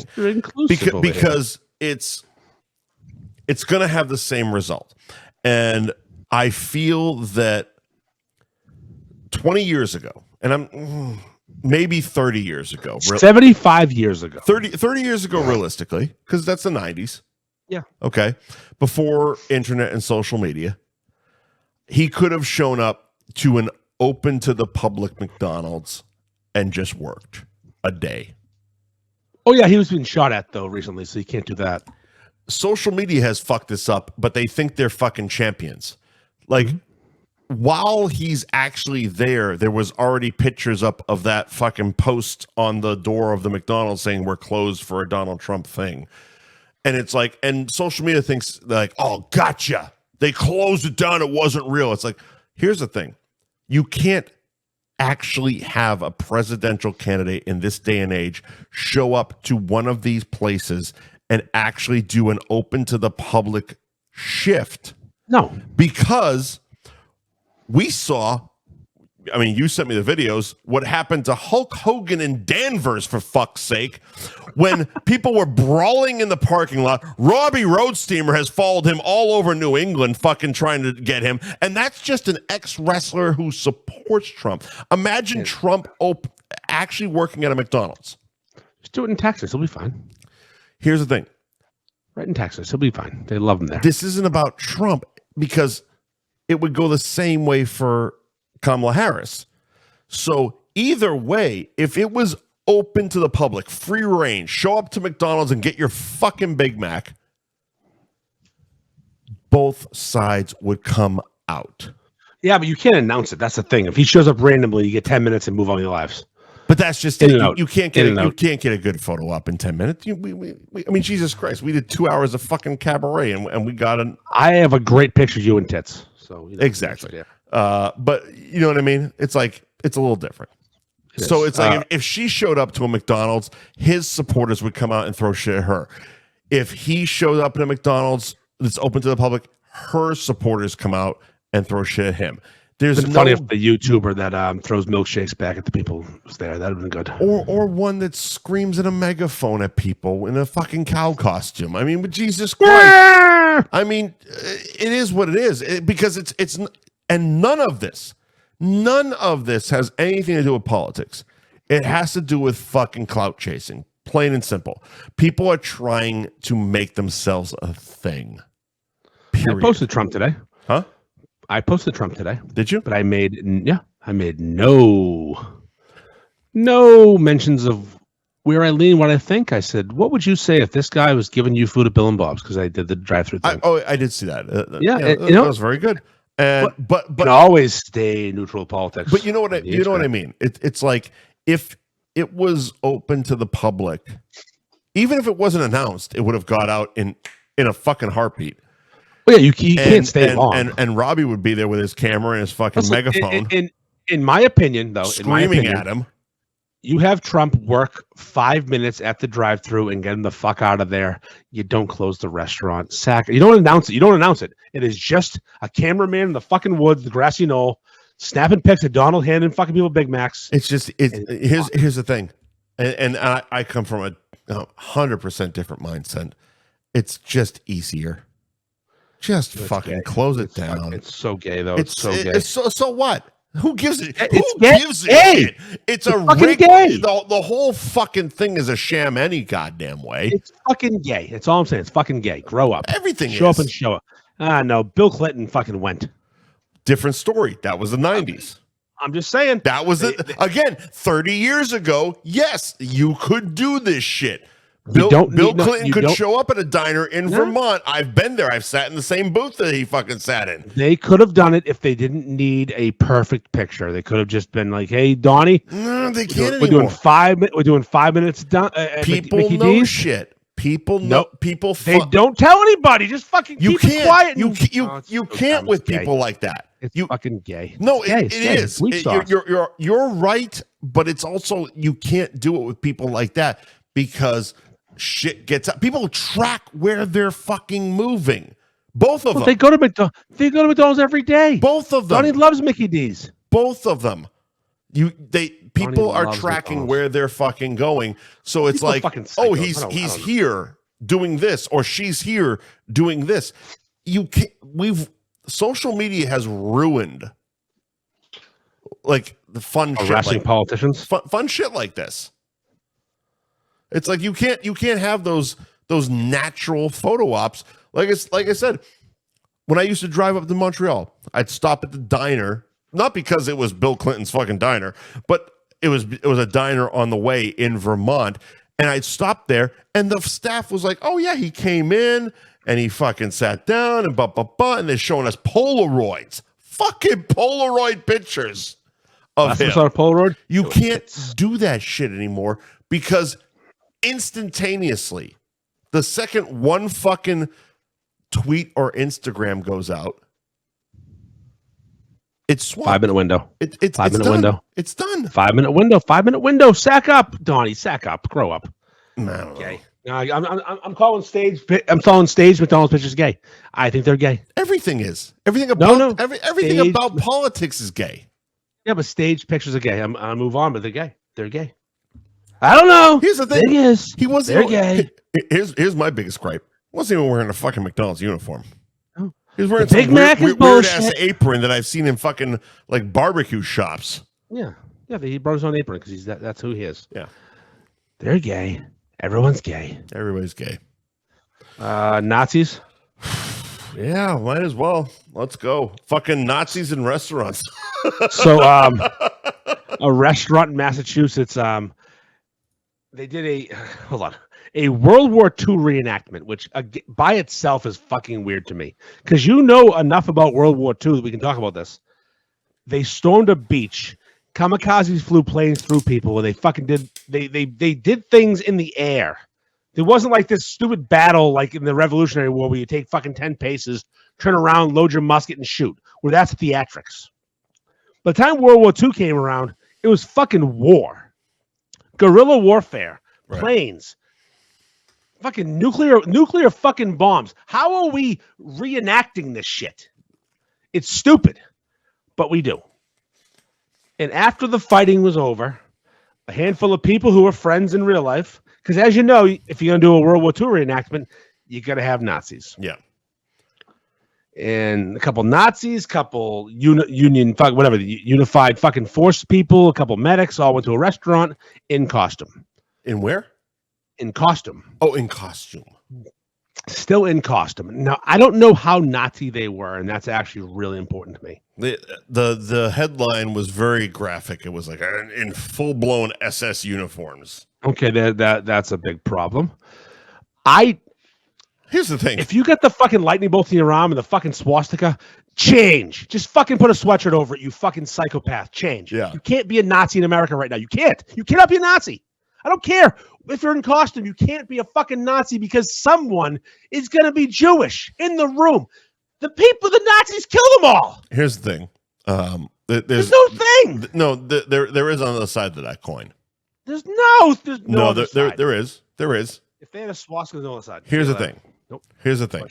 Because it's going to have the same result. And I feel that 20 years ago, and I'm maybe 30 years ago. 75 years ago. 30 years ago, realistically, because that's the 90s. Yeah. Okay. Before internet and social media, he could have shown up to an open to the public McDonald's and just worked a day. Oh, yeah. He was being shot at, though, recently, so you can't do that. Social media has fucked this up, but they think they're fucking champions. Like, while he's actually there was already pictures up of that fucking post on the door of the McDonald's saying we're closed for a Donald Trump thing. And it's like, and social media thinks like, oh, gotcha. They closed it down. It wasn't real. It's like, here's the thing. You can't actually have a presidential candidate in this day and age show up to one of these places and actually do an open to the public shift. No. Because we saw, I mean, you sent me the videos, what happened to Hulk Hogan in Danvers, for fuck's sake, when people were brawling in the parking lot. Robbie Roadsteamer has followed him all over New England, fucking trying to get him. And that's just an ex-wrestler who supports Trump. Imagine Trump actually working at a McDonald's. Just do it in Texas. He'll be fine. Here's the thing. Right in Texas. He'll be fine. They love him there. This isn't about Trump, because it would go the same way for Kamala Harris. So either way, if it was open to the public, free range, show up to McDonald's and get your fucking Big Mac, both sides would come out. Yeah, but you can't announce it. That's the thing. If he shows up randomly, you get 10 minutes and move on your lives. But that's just it. You can't get a good photo up in 10 minutes. I mean, Jesus Christ, we did 2 hours of fucking Cabaret and we got an. I have a great picture of you and tits. So exactly. Yeah. But you know what I mean? It's like, it's a little different. So it's like if she showed up to a McDonald's, his supporters would come out and throw shit at her. If he showed up at a McDonald's that's open to the public, her supporters come out and throw shit at him. There's funny if the YouTuber that throws milkshakes back at the people was there. That would have been good. Or one that screams in a megaphone at people in a fucking cow costume. I mean, but Jesus Christ. I mean, it is what it is. Because it's and none of this has anything to do with politics. It has to do with fucking clout chasing. Plain and simple. People are trying to make themselves a thing. Period. I posted Trump today. Huh? I posted Trump today. Did you? But I made no mentions of where I lean, what I think. I said, what would you say if this guy was giving you food at Bill and Bob's? Because I did the drive-through thing. I did see that. That was very good. And but always stay neutral politics. But you know what I mean? It's like if it was open to the public, even if it wasn't announced, it would have got out in a fucking heartbeat. Well, yeah, you can't stay long. And Robbie would be there with his camera and his fucking megaphone. In my opinion, though, screaming at him. You have Trump work 5 minutes at the drive-thru and get him the fuck out of there. You don't close the restaurant. You don't announce it. It is just a cameraman in the fucking woods, the grassy knoll, snapping pics of Donald handing fucking people Big Macs. It's just here's the thing, and I come from a 100% different mindset. It's just easier. Just fucking close it down. It's so gay, though. It's so gay. So what? Who gives it? Gives a shit? It's a fucking gay. The whole fucking thing is a sham any goddamn way. It's fucking gay. That's all I'm saying. It's fucking gay. Grow up. Everything show up and show up. No. Bill Clinton fucking went. Different story. That was the 90s. I'm just saying. That was again 30 years ago. Yes, you could do this shit. Bill Clinton could show up at a diner in Vermont. I've been there. I've sat in the same booth that he fucking sat in. They could have done it if they didn't need a perfect picture. They could have just been like, "Hey, Donnie, no, they can't we're anymore. doing 5 minutes. We're doing 5 minutes done." People Mickey know D's. shit. People know. People. They don't tell anybody. Just fucking keep it quiet. You can't with people like that. It's fucking gay. No, it is. You're right, but it's also you can't do it with people like that because shit gets out. People track where they're fucking moving. Both of them. They go to McDonald's every day. Both of them. Donnie loves Mickey D's. Both of them. People are tracking where they're fucking going. So it's like, oh, he's here doing this, or she's here doing this. Social media has ruined like the fun harassing politicians. Fun shit like this. It's like you can't have those natural photo ops. Like I said, when I used to drive up to Montreal, I'd stop at the diner, not because it was Bill Clinton's fucking diner, but it was a diner on the way in Vermont, and I'd stop there, and the staff was like, "Oh yeah, he came in and he fucking sat down and and they're showing us Polaroids, fucking Polaroid pictures of him." That's Polaroid. You can't do that shit anymore because instantaneously, the second one fucking tweet or Instagram goes out, it's swamped. 5 minute window. It's 5 minute done. window. It's done. 5 minute window. 5 minute window. Sack up, Donnie. Sack up. Grow up. No. Gay. No, I'm calling stage. I'm calling stage McDonald's pictures gay. I think they're gay. Everything is. Everything about everything Stage, about politics is gay. Yeah, but stage pictures are gay. I move on, but they're gay. They're gay. I don't know. Here's the thing. He wasn't. They're gay. Here's my biggest gripe. He wasn't even wearing a fucking McDonald's uniform. Oh. He was wearing the some weird ass apron that I've seen in fucking like barbecue shops. Yeah. He brought his own apron because that's who he is. Yeah. They're gay. Everyone's gay. Everybody's gay. Nazis. Yeah, might as well. Let's go. Fucking Nazis in restaurants. So, a restaurant in Massachusetts, they did a World War II reenactment, which by itself is fucking weird to me. Because you know enough about World War II that we can talk about this. They stormed a beach. Kamikazes flew planes through people where they fucking did things in the air. There wasn't like this stupid battle like in the Revolutionary War where you take fucking 10 paces, turn around, load your musket, and shoot. Where that's theatrics. By the time World War II came around, it was fucking war. Guerrilla warfare. Right. Planes. Fucking nuclear fucking bombs. How are we reenacting this shit? It's stupid. But we do. And after the fighting was over, a handful of people who were friends in real life, because as you know, if you're going to do a World War II reenactment, you got to have Nazis. Yeah. And a couple Nazis, couple unified fucking force people, a couple medics all went to a restaurant in costume. In where? In costume. Oh, in costume. Still in costume. Now, I don't know how Nazi they were, and that's actually really important to me. The headline was very graphic. It was like in full-blown SS uniforms. Okay, that's a big problem. Here's the thing. If you got the fucking lightning bolt in your arm and the fucking swastika, change. Just fucking put a sweatshirt over it, you fucking psychopath. Change. Yeah. You can't be a Nazi in America right now. You can't. You cannot be a Nazi. I don't care. If you're in costume, you can't be a fucking Nazi because someone is going to be Jewish in the room. The Nazis kill them all. Here's the thing. There's no thing. No, there is on the other side of that coin. There's no there is. If they had a swastika on the other side. Here's the thing. Nope. Here's the thing.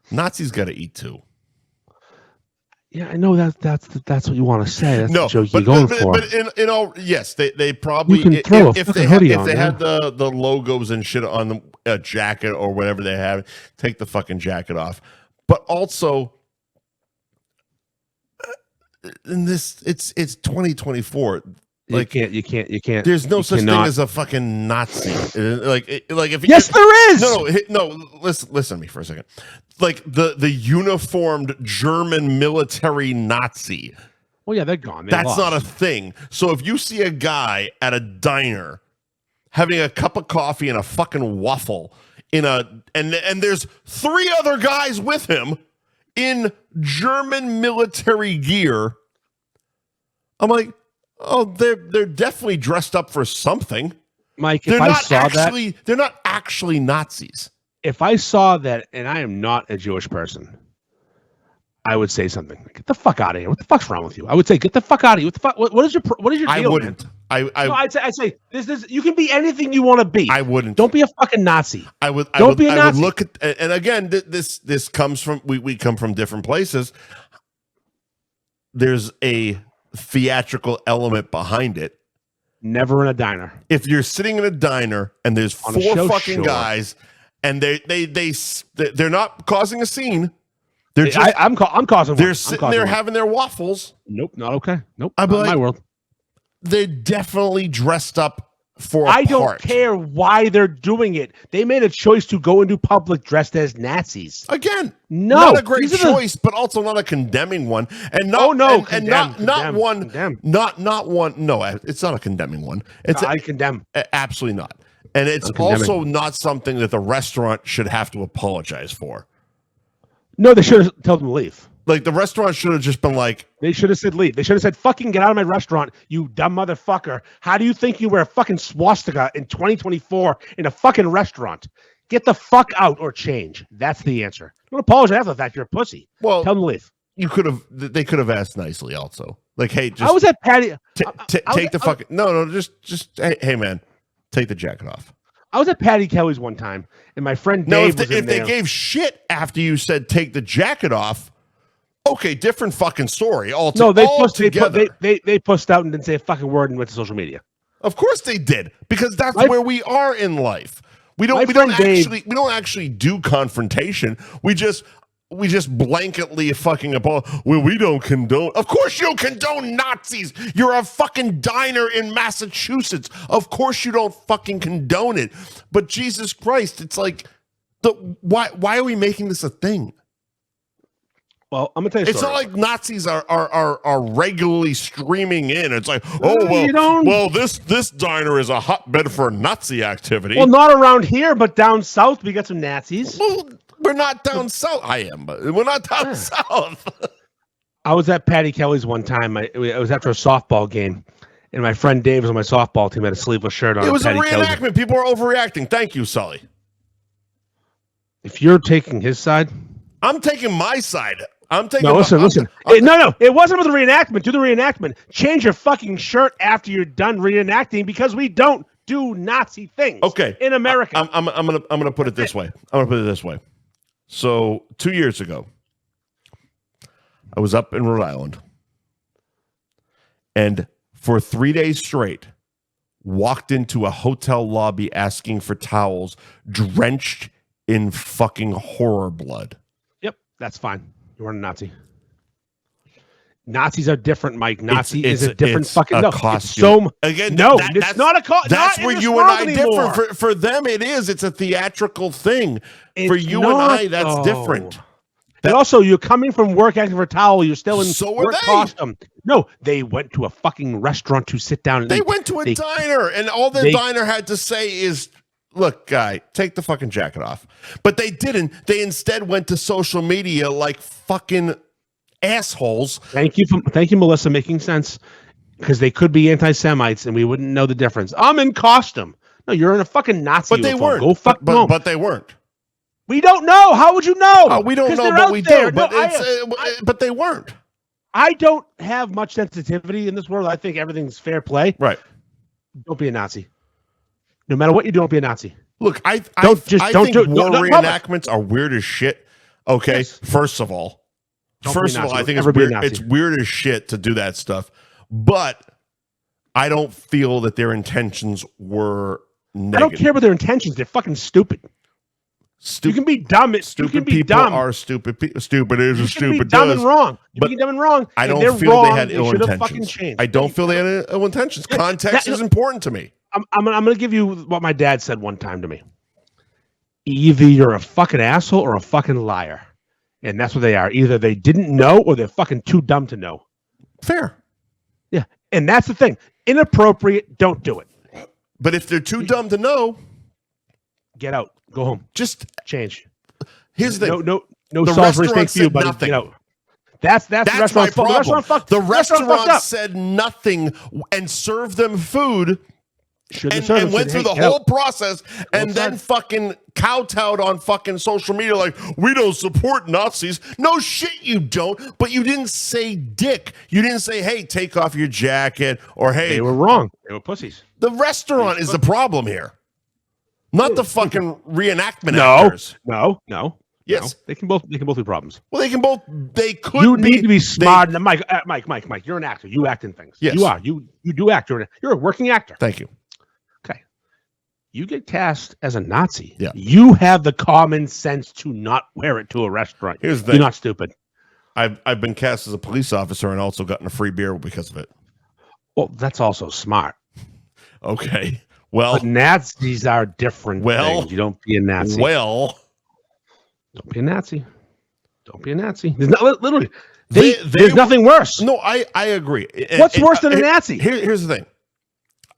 Nazis got to eat too. Yeah, I know that's what you want to say. That's no, the joke you're going for. But in all, yes, they probably you can throw if they had the logos and shit on the jacket or whatever they have, take the fucking jacket off. But also, in this, it's 2024. Like you can't. There's no such thing as a fucking Nazi. Like if yes, there is. No. Listen to me for a second. Like the uniformed German military Nazi. Well, yeah, they're gone. That's not a thing. So if you see a guy at a diner having a cup of coffee and a fucking waffle and there's 3 other guys with him in German military gear. I'm like, oh, they're definitely dressed up for something. Mike, they're not actually Nazis. If I saw that, and I am not a Jewish person, I would say something. Get the fuck out of here! What the fuck's wrong with you? I would say, get the fuck out of here! What the fuck? What is your deal? I wouldn't. Man? I'd say this. You can be anything you want to be. I wouldn't. Don't be a fucking Nazi. I would be a Nazi. I would look at, and again, this comes from we come from different places. There's a theatrical element behind it. Never in a diner. If you're sitting in a diner and there's 4 fucking guys, and they're not causing a scene. They're just, I'm causing. They're sitting there having their waffles. Nope, not okay. Nope, not in my world. They're definitely dressed up for a I don't part. care why they're doing it. They made a choice to go into public dressed as Nazis. Again, no, not a great choice, but also not a condemning one. And not one. No, it's not a condemning one. I condemn. Absolutely not. And it's also not something that the restaurant should have to apologize for. No, they should have told them to leave. Like, the restaurant should have just been like... They should have said leave. They should have said, fucking get out of my restaurant, you dumb motherfucker. How do you think you wear a fucking swastika in 2024 in a fucking restaurant? Get the fuck out or change. That's the answer. Don't apologize after the fact. You're a pussy. Well, tell them to leave. They could have asked nicely also. Like, hey, just... I was at Patty... take the fucking... No, just... Hey, man, take the jacket off. I was at Patty Kelly's one time, and my friend Dave was in there. If they gave shit after you said take the jacket off, okay, different fucking story. They pushed out and didn't say a fucking word and went to social media. Of course they did, because that's where we are in life. We don't actually do confrontation. We just blanketly fucking we don't condone. Of course you don't condone Nazis. You're a fucking diner in Massachusetts. Of course you don't fucking condone it. But Jesus Christ, it's like, why are we making this a thing? Well, I'm gonna tell you. It's not like Nazis are regularly streaming in. It's like, this diner is a hotbed for Nazi activity. Well, not around here, but down south we got some Nazis. Well, we're not down south. I am, but we're not down south. I was at Patty Kelly's one time. It was after a softball game, and my friend Dave was on my softball team. Had a sleeveless shirt on. It was a reenactment. People are overreacting. Thank you, Sully. If you're taking his side, I'm taking my side. I'm taking. No, listen. No. It wasn't with the reenactment. Do the reenactment. Change your fucking shirt after you're done reenacting, because we don't do Nazi things. Okay. In America. I'm gonna put it this way. So 2 years ago, I was up in Rhode Island, and for 3 days straight, walked into a hotel lobby asking for towels, drenched in fucking horror blood. Yep, that's fine. You weren't a Nazi. Nazis are different, Mike. Nazi is a different fucking costume. It's not a costume. That's where you and I differ. For them, it is. It's a theatrical thing. For you and I, that's different. And also, you're coming from work asking for a towel. You're still in work costume. No, they went to a fucking restaurant to sit down. They went to a diner, and all the diner had to say is, look, guy, take the fucking jacket off. But they didn't. They instead went to social media like fucking assholes. Thank you, Melissa, making sense, because they could be anti-Semites and we wouldn't know the difference. I'm in costume. No, you're in a fucking Nazi uniform. They weren't. Go fuck home. But they weren't. We don't know. How would you know? We don't know, but we do. But they weren't. I don't have much sensitivity in this world. I think everything's fair play. Right. Don't be a Nazi. No matter what you do, don't be a Nazi. Look, I think reenactments are weird as shit. Okay, yes. First of all, I think it's weird as shit to do that stuff. But I don't feel that their intentions were negative. I don't care about their intentions. They're fucking stupid. You can be dumb. Stupid people are stupid. Stupid is a stupid does. Dumb and wrong. You can be dumb and wrong. I don't feel they had ill intentions. I don't feel they had ill intentions. Context is important to me. I'm going to give you what my dad said one time to me. Either you're a fucking asshole or a fucking liar. And that's what they are. Either they didn't know or they're fucking too dumb to know. Fair. Yeah. And that's the thing. Inappropriate, don't do it. But if they're too dumb to know, get out. Go home. Just change. Here's the thing. No the Salisbury restaurant steak for you, said buddy. nothing. Get out. That's the restaurant's fault. The restaurant said nothing and served them food and went through the whole process and then fucking kowtowed on fucking social media like, we don't support Nazis. No shit you don't, but you didn't say dick. You didn't say, hey, take off your jacket, or hey. They were wrong. They were pussies. The restaurant is the problem here. Not the fucking reenactment actors. No. Yes, they can both be problems. Well, they could. You need to be smart. Mike, you're an actor. You act in things. Yes, you are. You do act. You're a working actor. Thank you. Okay, you get cast as a Nazi. Yeah, you have the common sense to not wear it to a restaurant. Here's the thing. You're not stupid. I've been cast as a police officer and also gotten a free beer because of it. Well, that's also smart. Okay. Well, but Nazis are different. Things. You don't be a Nazi. Well. Don't be a Nazi. Don't be a Nazi. There's not literally. There's nothing worse. No, I agree. What's worse than a Nazi? Here's the thing.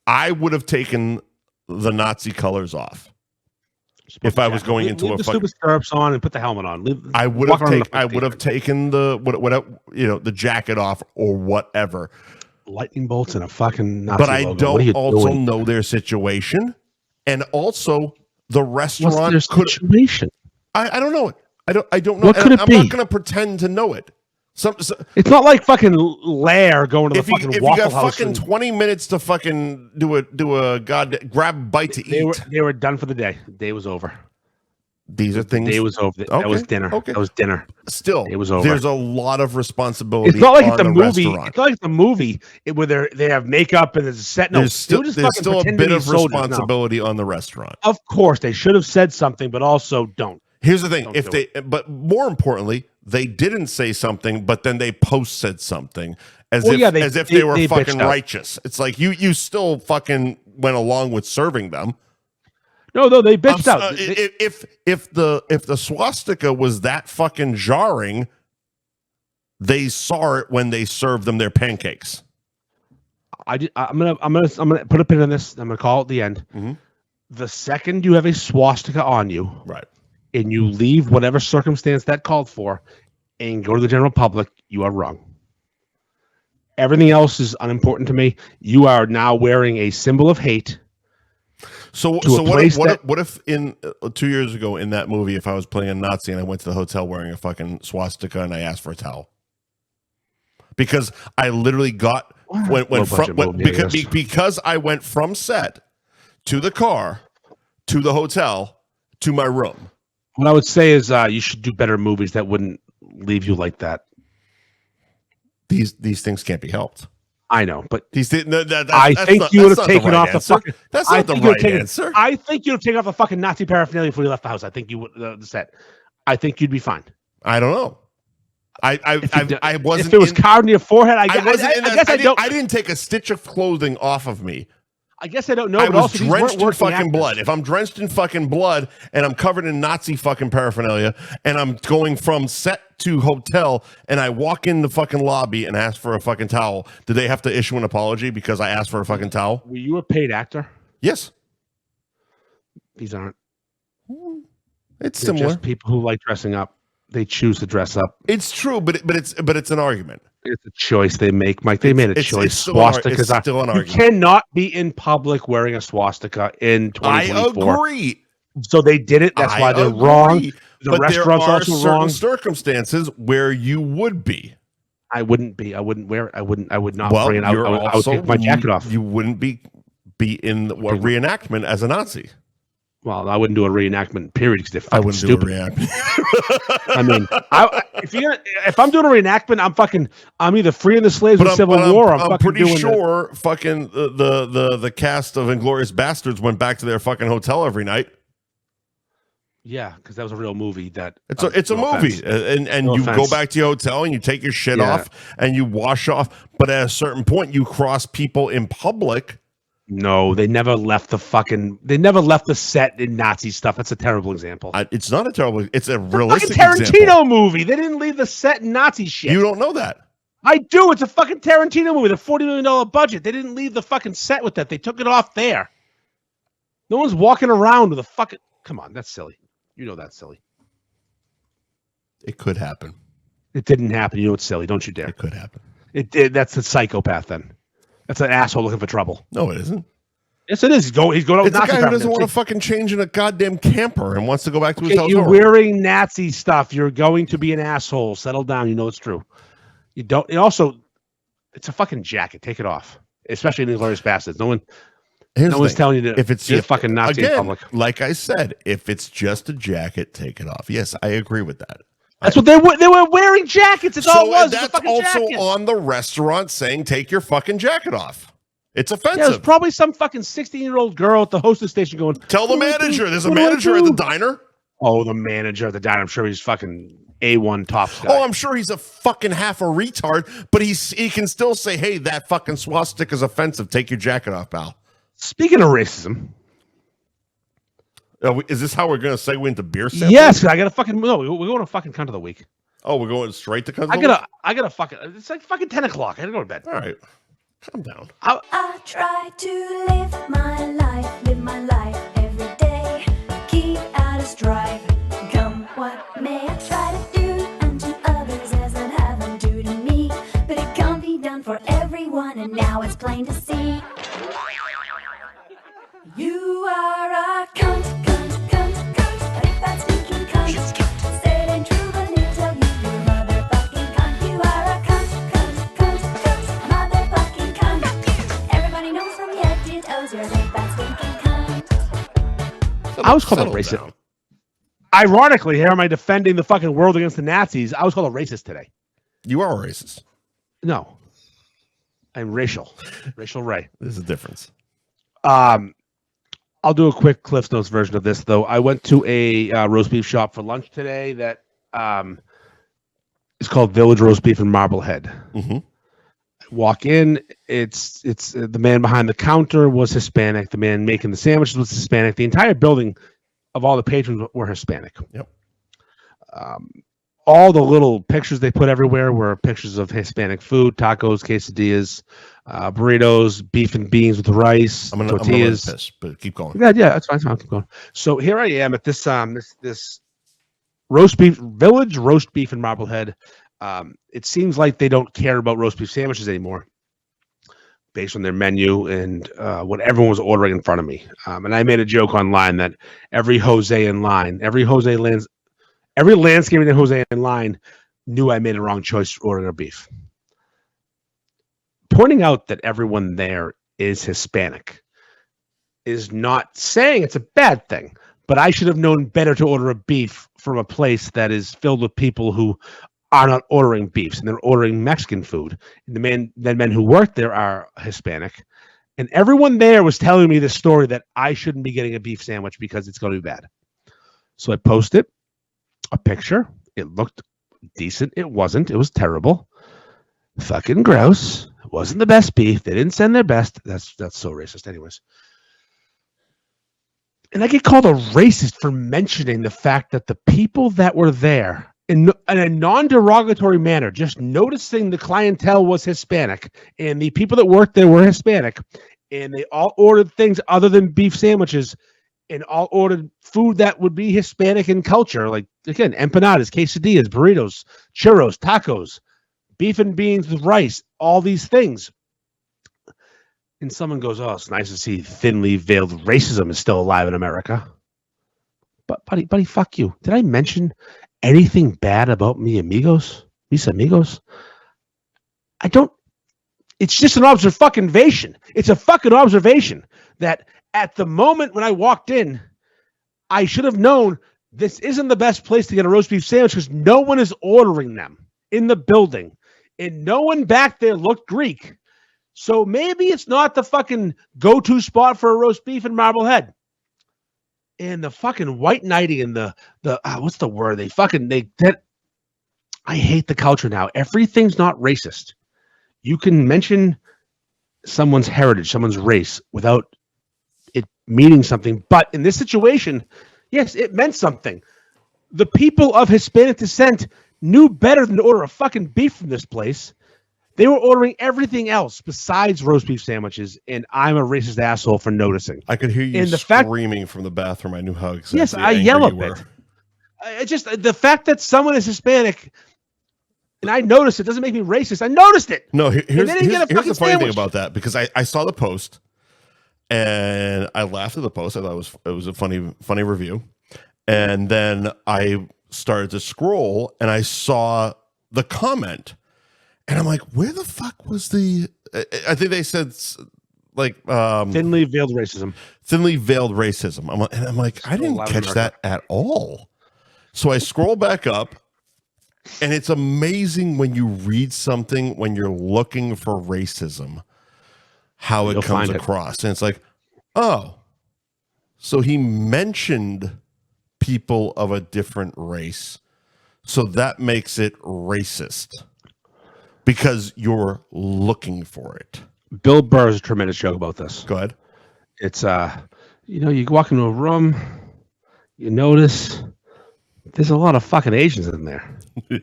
I would have taken the Nazi colors off if I was going into the stupid stirrups on and put the helmet on. I would have taken the the jacket off or whatever. Lightning bolts and a fucking Nazi but I logo. don't also know their situation, and also the restaurant. What's their situation? I don't know it. I don't know. What could it be? I'm not going to pretend to know it. It's not like fucking Lair going to the fucking Waffle House. If you got fucking 20 minutes to fucking do a grab a bite to eat, they were done for the day. The day was over. These are things. The day was over. Okay. That was dinner. Okay. That was dinner. Still, it was over. There's a lot of responsibility. It's not like on the movie. Restaurant. It's not like the movie where they have makeup and there's a set. No, there's still a bit of responsibility on the restaurant. Of course, they should have said something, but also don't. Here's the thing: but more importantly, they didn't say something, but then they said something as if they were fucking righteous. It's like you still fucking went along with serving them. No, they bitched out. If the swastika was that fucking jarring, they saw it when they served them their pancakes. I'm gonna put a pin in this. I'm gonna call it the end. Mm-hmm. The second you have a swastika on you, right, and you leave whatever circumstance that called for, and go to the general public, you are wrong. Everything else is unimportant to me. You are now wearing a symbol of hate. So what if in 2 years ago in that movie, if I was playing a Nazi and I went to the hotel wearing a fucking swastika and I asked for a towel? Because I literally got because I went from set to the car to the hotel to my room. What I would say is you should do better movies that wouldn't leave you like that. These things can't be helped. I know, but I think you would have taken off the fucking. That's not the right answer. I think you'd have taken off the fucking Nazi paraphernalia before you left the house. I think you would the set. I think you'd be fine. I don't know. I wasn't. If it was carved in your forehead, I guess I don't. I didn't take a stitch of clothing off of me. I guess I don't know. I was drenched in fucking blood. If I'm drenched in fucking blood and I'm covered in Nazi fucking paraphernalia and I'm going from set to hotel and I walk in the fucking lobby and ask for a fucking towel, do they have to issue an apology because I asked for a fucking towel? Were you a paid actor? Yes. These aren't. It's They're similar. Just people who like dressing up. They choose to dress up. It's true, but it's an argument. It's a choice they make, Mike. They made a choice. It's still an argument. You cannot be in public wearing a swastika in 2024. I agree. So they did it. That's why they're wrong. The restaurant's also wrong. Circumstances where you would be. I wouldn't be. I wouldn't wear it. I would not bring it out. I would take my jacket off. You wouldn't be in a reenactment as a Nazi. Well, I wouldn't do a reenactment, period, because they're fucking stupid. Do a reenactment. I mean, if I'm doing a reenactment, I'm either freeing the slaves in the Civil War. I'm pretty sure fucking the cast of Inglourious Bastards went back to their fucking hotel every night. Yeah, because that was a real movie. It's a movie, and you go back to your hotel and you take your shit off and you wash off. But at a certain point, you cross people in public. No, they never left the set in Nazi stuff. That's a terrible example. It's not a terrible. It's a realistic fucking Tarantino movie. They didn't leave the set in Nazi shit. You don't know that. I do. It's a fucking Tarantino movie. The $40 million budget. They didn't leave the fucking set with that. They took it off there. No one's walking around with a fucking. Come on, that's silly. You know that's silly. It could happen. It didn't happen. You know it's silly. Don't you dare. It could happen. It did. That's a psychopath. Then that's an asshole looking for trouble. No, it isn't. Yes, it is. He's going out. It's a guy who doesn't want to fucking change in a goddamn camper and wants to go back to his house. You're wearing Nazi stuff. You're going to be an asshole. Settle down. You know it's true. You don't. It also, it's a fucking jacket. Take it off. Especially in Inglourious Basterds. No one's telling you to. If it's be a fucking Nazi again, in public. like I said, if it's just a jacket, take it off. Yes, I agree with that. That's what they were wearing jackets. It's all it was. That's also jacket. On the restaurant saying, take your fucking jacket off. It's offensive. Yeah, there's probably some fucking 16-year-old girl at the hostess station going, tell the manager. There's a manager at the diner. Oh, the manager at the diner. I'm sure he's fucking A1 top guy. Oh, I'm sure he's a fucking half a retard, but he can still say, hey, that fucking swastika is offensive. Take your jacket off, pal. Speaking of racism. Is this how we're going to segue into beer sampling? Yes, I got to fucking no. We're going to fucking cunt of the week. Oh, we're going straight to cunt of the week? I gotta fucking. It's like fucking 10 o'clock. I gotta go to bed. All right, calm down. I try to live my life every day. Keep out of strife. Come what may, I try to do unto others as I'd have them do to me. But it can't be done for everyone, and now it's plain to see. You are a cunt. If that's thinking cunt, say it ain't true, but he'll tell you you're motherfucking cunt. You are a cunt, motherfucking cunt. Everybody knows from your head to toes you're a big fat stinking cunt. I was called a racist. Down. Ironically, here am I defending the fucking world against the Nazis. I was called a racist today. You are a racist. No. I'm racial. Racial Ray. There's a difference. I'll do a quick Cliff's Notes version of this, though. I went to a roast beef shop for lunch today that is called Village Roast Beef in Marblehead. Mm-hmm. I walk in. It's the man behind the counter was Hispanic. The man making the sandwiches was Hispanic. The entire building of all the patrons were Hispanic. Yep. All the little pictures they put everywhere were pictures of Hispanic food: tacos, quesadillas, burritos, beef and beans with rice, tortillas. I'm gonna piss, but keep going. Yeah, that's fine. I'll keep going. So here I am at this this roast beef village roast beef in Marblehead. It seems like they don't care about roast beef sandwiches anymore, based on their menu and what everyone was ordering in front of me. And I made a joke online that every Jose in line, every landscaping Jose in line knew I made a wrong choice ordering a beef. Pointing out that everyone there is Hispanic is not saying it's a bad thing, but I should have known better to order a beef from a place that is filled with people who are not ordering beefs and they're ordering Mexican food. And the men who work there are Hispanic. And everyone there was telling me this story that I shouldn't be getting a beef sandwich because it's going to be bad. So I posted a picture. It looked decent. It wasn't. It was terrible. Fucking gross. It wasn't the best beef. They didn't send their best. That's so racist anyways. And I get called a racist for mentioning the fact that the people that were there in a non-derogatory manner, just noticing the clientele was Hispanic and the people that worked there were Hispanic and they all ordered things other than beef sandwiches and all ordered food that would be Hispanic in culture. Like, again, empanadas, quesadillas, burritos, churros, tacos, beef and beans with rice, all these things. And someone goes, oh, it's nice to see thinly veiled racism is still alive in America. But, buddy, fuck you. Did I mention anything bad about mis amigos? I don't. It's just an observation. It's a fucking observation that at the moment when I walked in, I should have known this isn't the best place to get a roast beef sandwich because no one is ordering them in the building. And no one back there looked Greek. So maybe it's not the fucking go-to spot for a roast beef in Marblehead. And the fucking white knighting and the what's the word? I hate the culture now. Everything's not racist. You can mention someone's heritage, someone's race without it meaning something. But in this situation, yes, it meant something. The people of Hispanic descent knew better than to order a fucking beef from this place. They were ordering everything else besides roast beef sandwiches, and I'm a racist asshole for noticing. I could hear you And the screaming from the bathroom. I knew how exactly Yes, I angry yell you a were. bit. It's just the fact that someone is Hispanic, and I noticed it doesn't make me racist. I noticed it. No, they here's didn't get a the fucking funny thing sandwich. about that, because I saw the post and I laughed at the post. I thought it was a funny review. And then I started to scroll and I saw the comment. And I'm like, where the fuck was the I think they said like Thinly veiled racism. thinly veiled racism. I'm like, I didn't loud in catch America. that at all. So I scroll back up, and it's amazing when you read something when you're looking for racism, how it You'll comes find it. across. And it's like, oh, so he mentioned people of a different race. So that makes it racist because you're looking for it. Bill Burr has a tremendous joke about this. Go ahead. It's you walk into a room, you notice there's a lot of fucking Asians in there. Yeah.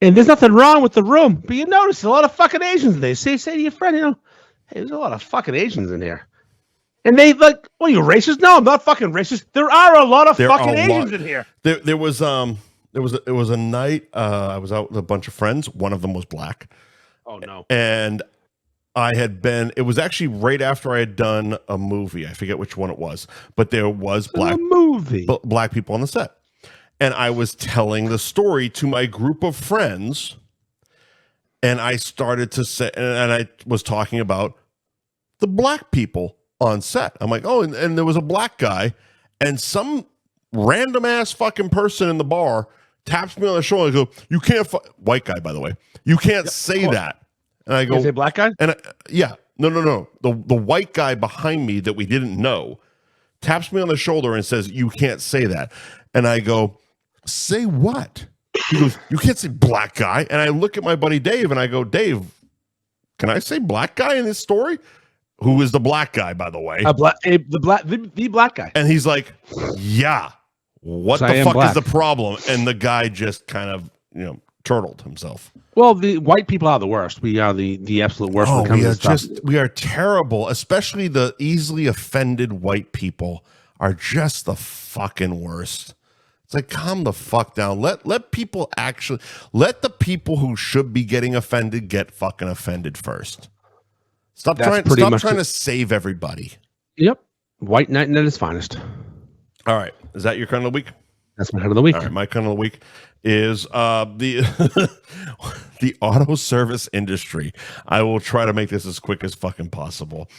And there's nothing wrong with the room, but you notice a lot of fucking Asians in there. Say to your friend, hey, there's a lot of fucking Asians in here. And they like, well, you racist? No, I'm not fucking racist. There are a lot of fucking Asians in here. There was a night I was out with a bunch of friends. One of them was black. Oh no. And it was actually right after I had done a movie. I forget which one it was, but there was A movie. black people on the set. And I was telling the story to my group of friends, and I started to say, and I was talking about the black people on set. I'm like, oh, and there was a black guy, and some random ass fucking person in the bar taps me on the shoulder and go, you can't, white guy, by the way, you can't say that. And I go, Is it a black guy? and no. The white guy behind me that we didn't know taps me on the shoulder and says, you can't say that. And I go, say what? He goes, you can't say black guy. And I look at my buddy Dave and I go, Dave, can I say black guy in this story? Who is the black guy, by the way? The black guy. And he's like, yeah, what So I the am fuck black. is the problem? And the guy just kind of, turtled himself. Well, the white people are the worst. We are the absolute worst when it comes to stuff. We are terrible, especially the easily offended white people are just the fucking worst. It's like, calm the fuck down. Let the people who should be getting offended get fucking offended first. Stop That's trying to save everybody. Yep. White knight at its finest. All right. Is that your kind of the week? That's my head of the week. All right, my kind of the week is the the auto service industry. I will try to make this as quick as fucking possible.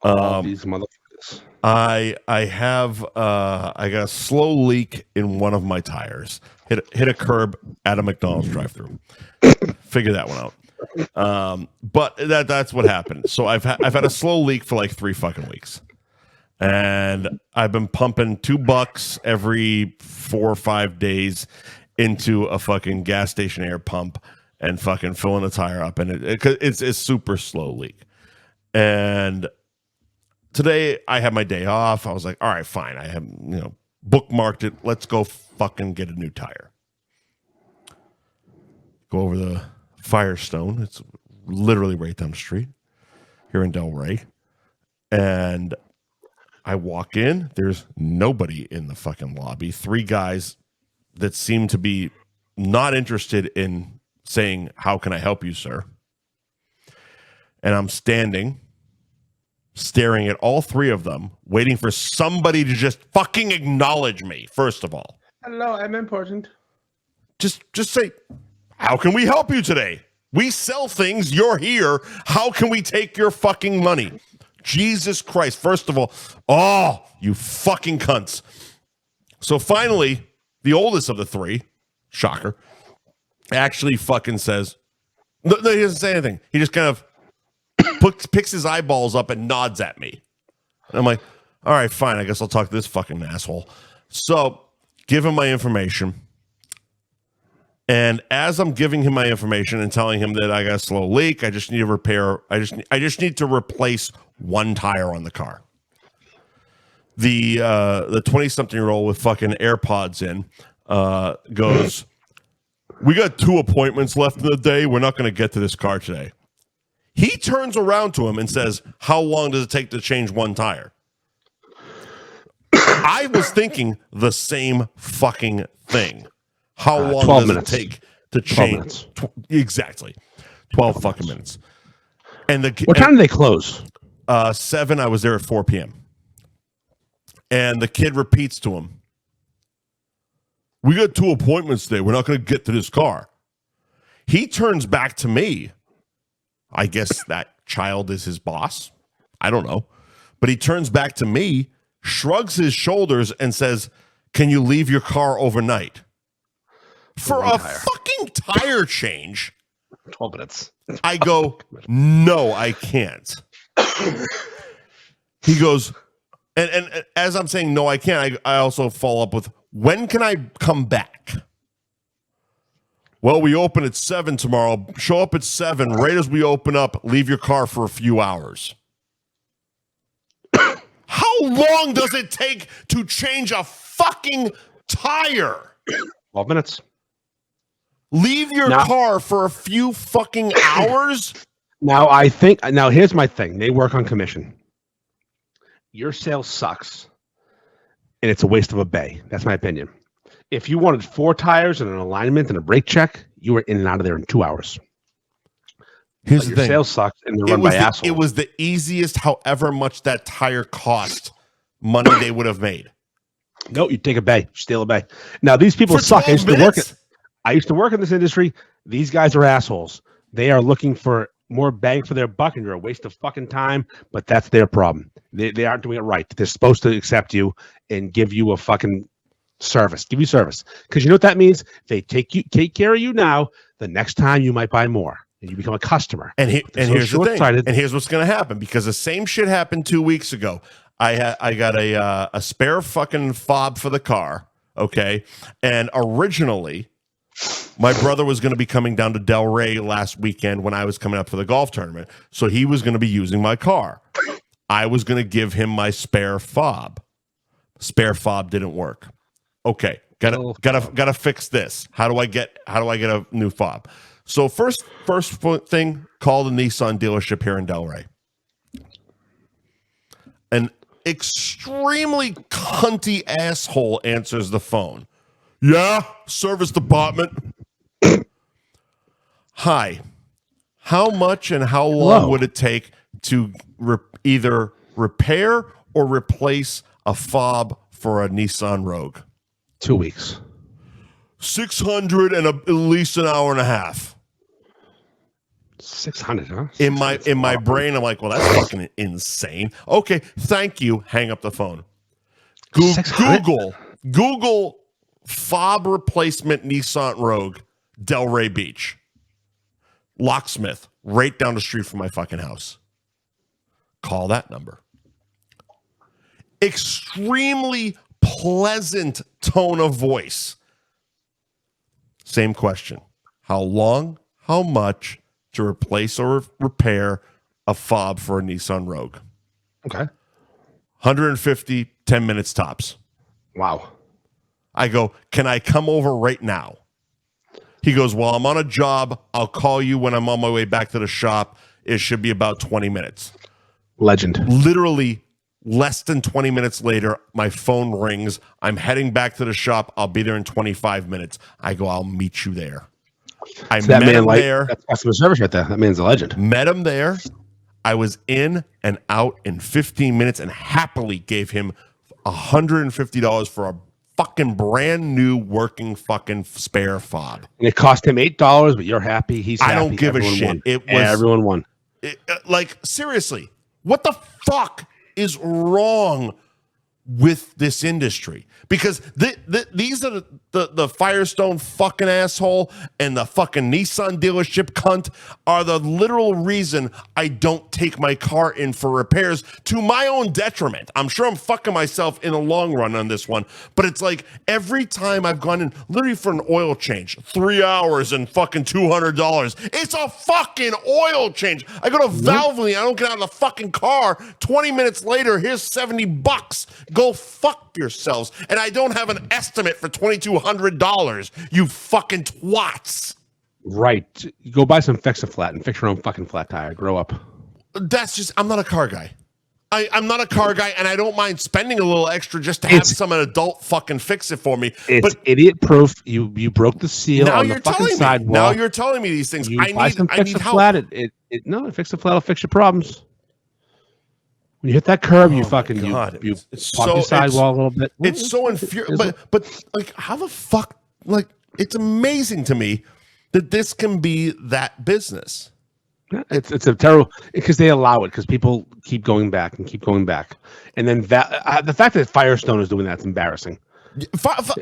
These motherfuckers. I got a slow leak in one of my tires. Hit a curb at a McDonald's drive-thru. Figure that one out. But that's what happened. So I've had a slow leak for like 3 fucking weeks. And I've been pumping $2 every 4 or 5 days into a fucking gas station air pump and fucking filling the tire up. And it's super slow leak. And today I had my day off. I was like, all right, fine. I have, bookmarked it. Let's go fucking get a new tire. Go over the Firestone. It's literally right down the street here in Delray. And I walk in. There's nobody in the fucking lobby. 3 guys that seem to be not interested in saying, how can I help you, sir? And I'm staring at all 3 of them, waiting for somebody to just fucking acknowledge me, first of all. Hello, I'm important. Just say, how can we help you today? We sell things. You're here. How can we take your fucking money? Jesus Christ. First of all, oh, you fucking cunts. So finally, the oldest of the 3, shocker, actually fucking says, no, he doesn't say anything. He just kind of picks his eyeballs up and nods at me. And I'm like, all right, fine. I guess I'll talk to this fucking asshole. So give him my information. And as I'm giving him my information and telling him that I got a slow leak, I just need to repair. I just need to replace 1 tire on the car. The 20-something-year-old with fucking AirPods in goes, We got 2 appointments left in the day. We're not going to get to this car today. He turns around to him and says, how long does it take to change one tire? I was thinking the same fucking thing. How long does minutes. it take to change? Exactly. 12 fucking minutes. And what time do they close? 7. I was there at 4 p.m. And the kid repeats to him, we got 2 appointments today. We're not going to get to this car. He turns back to me. I guess that child is his boss. I don't know. But he turns back to me, shrugs his shoulders, and says, can you leave your car overnight? For a fucking tire change. 12 minutes. I go, no, I can't. He goes, and as I'm saying, no, I can't, I also follow up with, when can I come back? Well, we open at 7 tomorrow. Show up at 7. Right as we open up, leave your car for a few hours. How long does it take to change a fucking tire? 12 minutes. Leave your car for a few fucking hours? Now, here's my thing. They work on commission. Your sale sucks, and it's a waste of a bay. That's my opinion. If you wanted 4 tires and an alignment and a brake check, you were in and out of there in 2 hours. Here's the thing. Sales sucks, and they're run by assholes. It was the easiest, however much that tire cost, money they would have made. No, you take a bay, steal a bay. Now, these people suck. I used to work in this industry. These guys are assholes. They are looking for more bang for their buck, and you're a waste of fucking time, but that's their problem. They aren't doing it right. They're supposed to accept you and give you a fucking service. Give you service. Because you know what that means? They take care of you now. The next time you might buy more. And you become a customer. And here's the thing. And here's what's going to happen. Because the same shit happened 2 weeks ago. I got a spare fucking fob for the car. Okay. And originally, my brother was going to be coming down to Delray last weekend when I was coming up for the golf tournament. So he was going to be using my car. I was going to give him my spare fob. Spare fob didn't work. Okay. Gotta fix this. How do I get a new fob? So first thing, call the Nissan dealership here in Delray. An extremely cunty asshole answers the phone. Yeah, service department. Hi. How much and how long would it take to either repair or replace a fob for a Nissan Rogue? 2 weeks. 600 and at least an hour and a half. 600, huh? In my brain, I'm like, well, that's fucking insane. Okay, thank you. Hang up the phone. Google fob replacement Nissan Rogue, Delray Beach. Locksmith, right down the street from my fucking house. Call that number. Extremely pleasant tone of voice. Same question. How long, how much to replace or repair a fob for a Nissan Rogue? Okay. 150, 10 minutes tops. Wow. I go, can I come over right now? He goes, well, I'm on a job. I'll call you when I'm on my way back to the shop. It should be about 20 minutes. Legend. Literally less than 20 minutes later, my phone rings. I'm heading back to the shop. I'll be there in 25 minutes. I go, I'll meet you there. I met him there. That's customer service right there. That man's a legend. Met him there. I was in and out in 15 minutes and happily gave him $150 for a fucking brand new working fucking spare fob. And it cost him $8, but you're happy. He's happy. I don't give everyone a shit. Won. It was everyone won. Like, seriously, what the fuck is wrong with this industry? Because these are the Firestone fucking asshole and the fucking Nissan dealership cunt are the literal reason I don't take my car in for repairs, to my own detriment. I'm sure I'm fucking myself in the long run on this one, but it's like every time I've gone in literally for an oil change, 3 hours and fucking $200. It's a fucking oil change. I go to Valvoline, I don't get out of the fucking car. 20 minutes later, here's $70. Go fuck yourselves. And I don't have an estimate for $2,200. You fucking twats. Right. You go buy some Fix-A-Flat and fix your own fucking flat tire. Grow up. That's just, I'm not a car guy. I'm not a car guy, and I don't mind spending a little extra just to have some adult fucking fix it for me. It's idiot proof. You broke the seal on the fucking sidewalk. Now you're telling me these things. I need help. No, Fix-A-Flat will fix your problems. When you hit that curb, you fucking you pump your sidewall a little bit. It's so infuriating. But like, how the fuck? Like, it's amazing to me that this can be that business. It's a terrible because they allow it because people keep going back and keep going back, and then the fact that Firestone is doing that's embarrassing.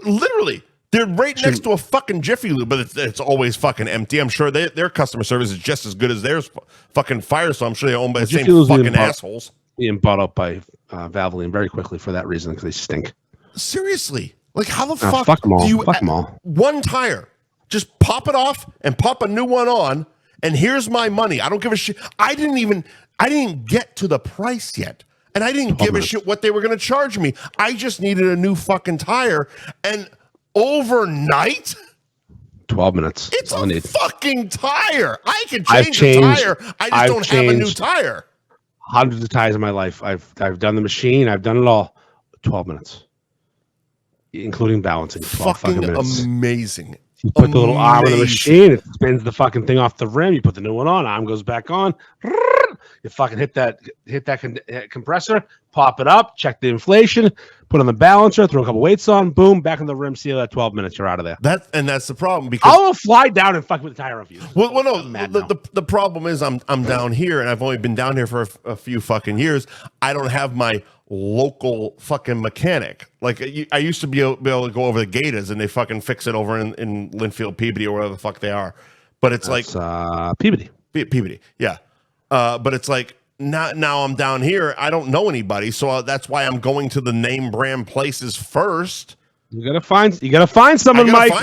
Literally, they're right next to a fucking Jiffy Lube, but it's always fucking empty. I'm sure their customer service is just as good as theirs. Fucking Firestone. I'm sure they're owned by the same fucking assholes. Being bought up by Valvoline very quickly for that reason because they stink. Seriously, like how the fuck fuck them all. do you fuck them all. One tire? Just pop it off and pop a new one on. And here's my money. I don't give a shit. I didn't get to the price yet. And I didn't give a shit what they were going to charge me. I just needed a new fucking tire. And overnight, 12 minutes. It's a fucking tire. I can change a tire. I just don't have a new tire. Hundreds of tires in my life. I've done the machine. I've done it all. 12 minutes. Including balancing. 12 fucking minutes. Amazing. You put the little arm in the machine, it spins the fucking thing off the rim. You put the new one on, arm goes back on. You fucking hit that compressor, pop it up, check the inflation, put on the balancer, throw a couple weights on, boom, back on the rim, seal that 12 minutes, you're out of there. That's the problem because I'll fly down and fuck with the tire off you. Well, no, the problem is I'm down here and I've only been down here for a few fucking years. I don't have my local fucking mechanic. Like I used to be able to go over the Gators and they fucking fix it over in Linfield, Peabody, or whatever the fuck they are. But it's Peabody. Peabody, yeah. But it's like now I'm down here. I don't know anybody, so that's why I'm going to the name brand places first. You gotta find someone, Mike.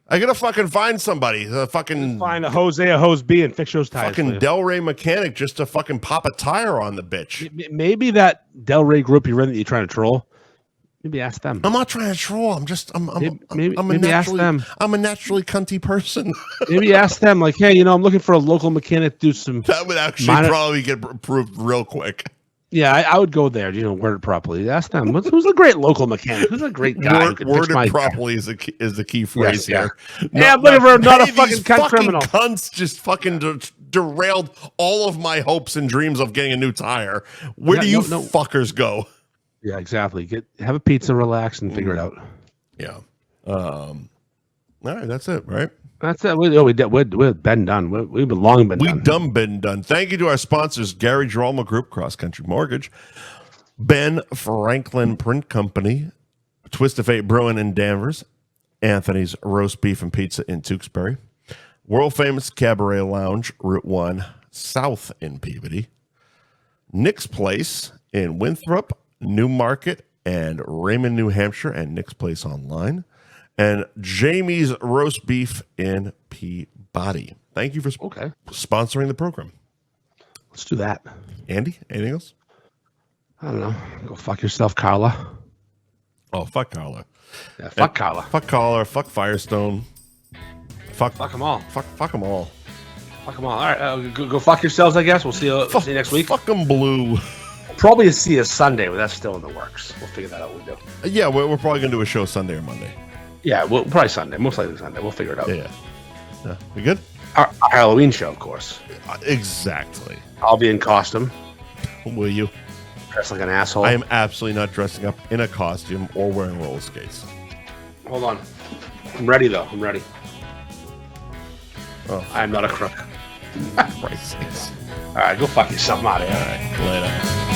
I gotta fucking find somebody. Find a Jose, a Hose B, and fix those tires. Fucking Delray mechanic just to fucking pop a tire on the bitch. Maybe that Delray group you're in that you're trying to troll. Maybe ask them. I'm not trying to troll. I'm maybe ask them. I'm a naturally cunty person. Maybe ask them, like, hey, I'm looking for a local mechanic to do some. That would actually probably get approved real quick. Yeah, I would go there. Word it properly. Ask them. Who's a great local mechanic? Who's a great guy? Word it properly is the key phrase here. Yeah, I'm looking for not a fucking cunt criminal. Cunts just fucking derailed all of my hopes and dreams of getting a new tire. Where do you fuckers go? Yeah, exactly. Have a pizza, relax, and figure it out. Yeah. All right, that's it, right? That's it. We've been done. We've long been done. Been done. Thank you to our sponsors, Gary Girolamo Group, Cross Country Mortgage, Ben Franklin Print Company, Twist of Fate Brewing in Danvers, Anthony's Roast Beef and Pizza in Tewksbury, world famous Cabaret Lounge, Route 1 South in Peabody, Nick's Place in Winthrop, Newmarket, and Raymond, New Hampshire, and Nick's Place Online, and Jamie's Roast Beef in Peabody. Thank you for sponsoring the program. Let's do that. Andy, anything else? I don't know. Go fuck yourself, Carla. Oh, fuck Carla. Yeah, fuck Carla. Fuck Carla. Fuck Firestone. Fuck them all. Fuck them all. Fuck them all. All right, go fuck yourselves, I guess. We'll see you next week. Fuck them blue. Probably see you Sunday, but that's still in the works. We'll figure that out. We'll do. Yeah, we're probably going to do a show Sunday or Monday. Yeah, probably Sunday. Most likely Sunday. We'll figure it out. Yeah. We good? Our Halloween show, of course. Exactly. I'll be in costume. Will you? Dressed like an asshole. I am absolutely not dressing up in a costume or wearing roller skates. Hold on. I'm ready, though. I'm ready. Oh. I'm not a crook. Christ. All right, go fuck yourself. I'm out of here. All right, later.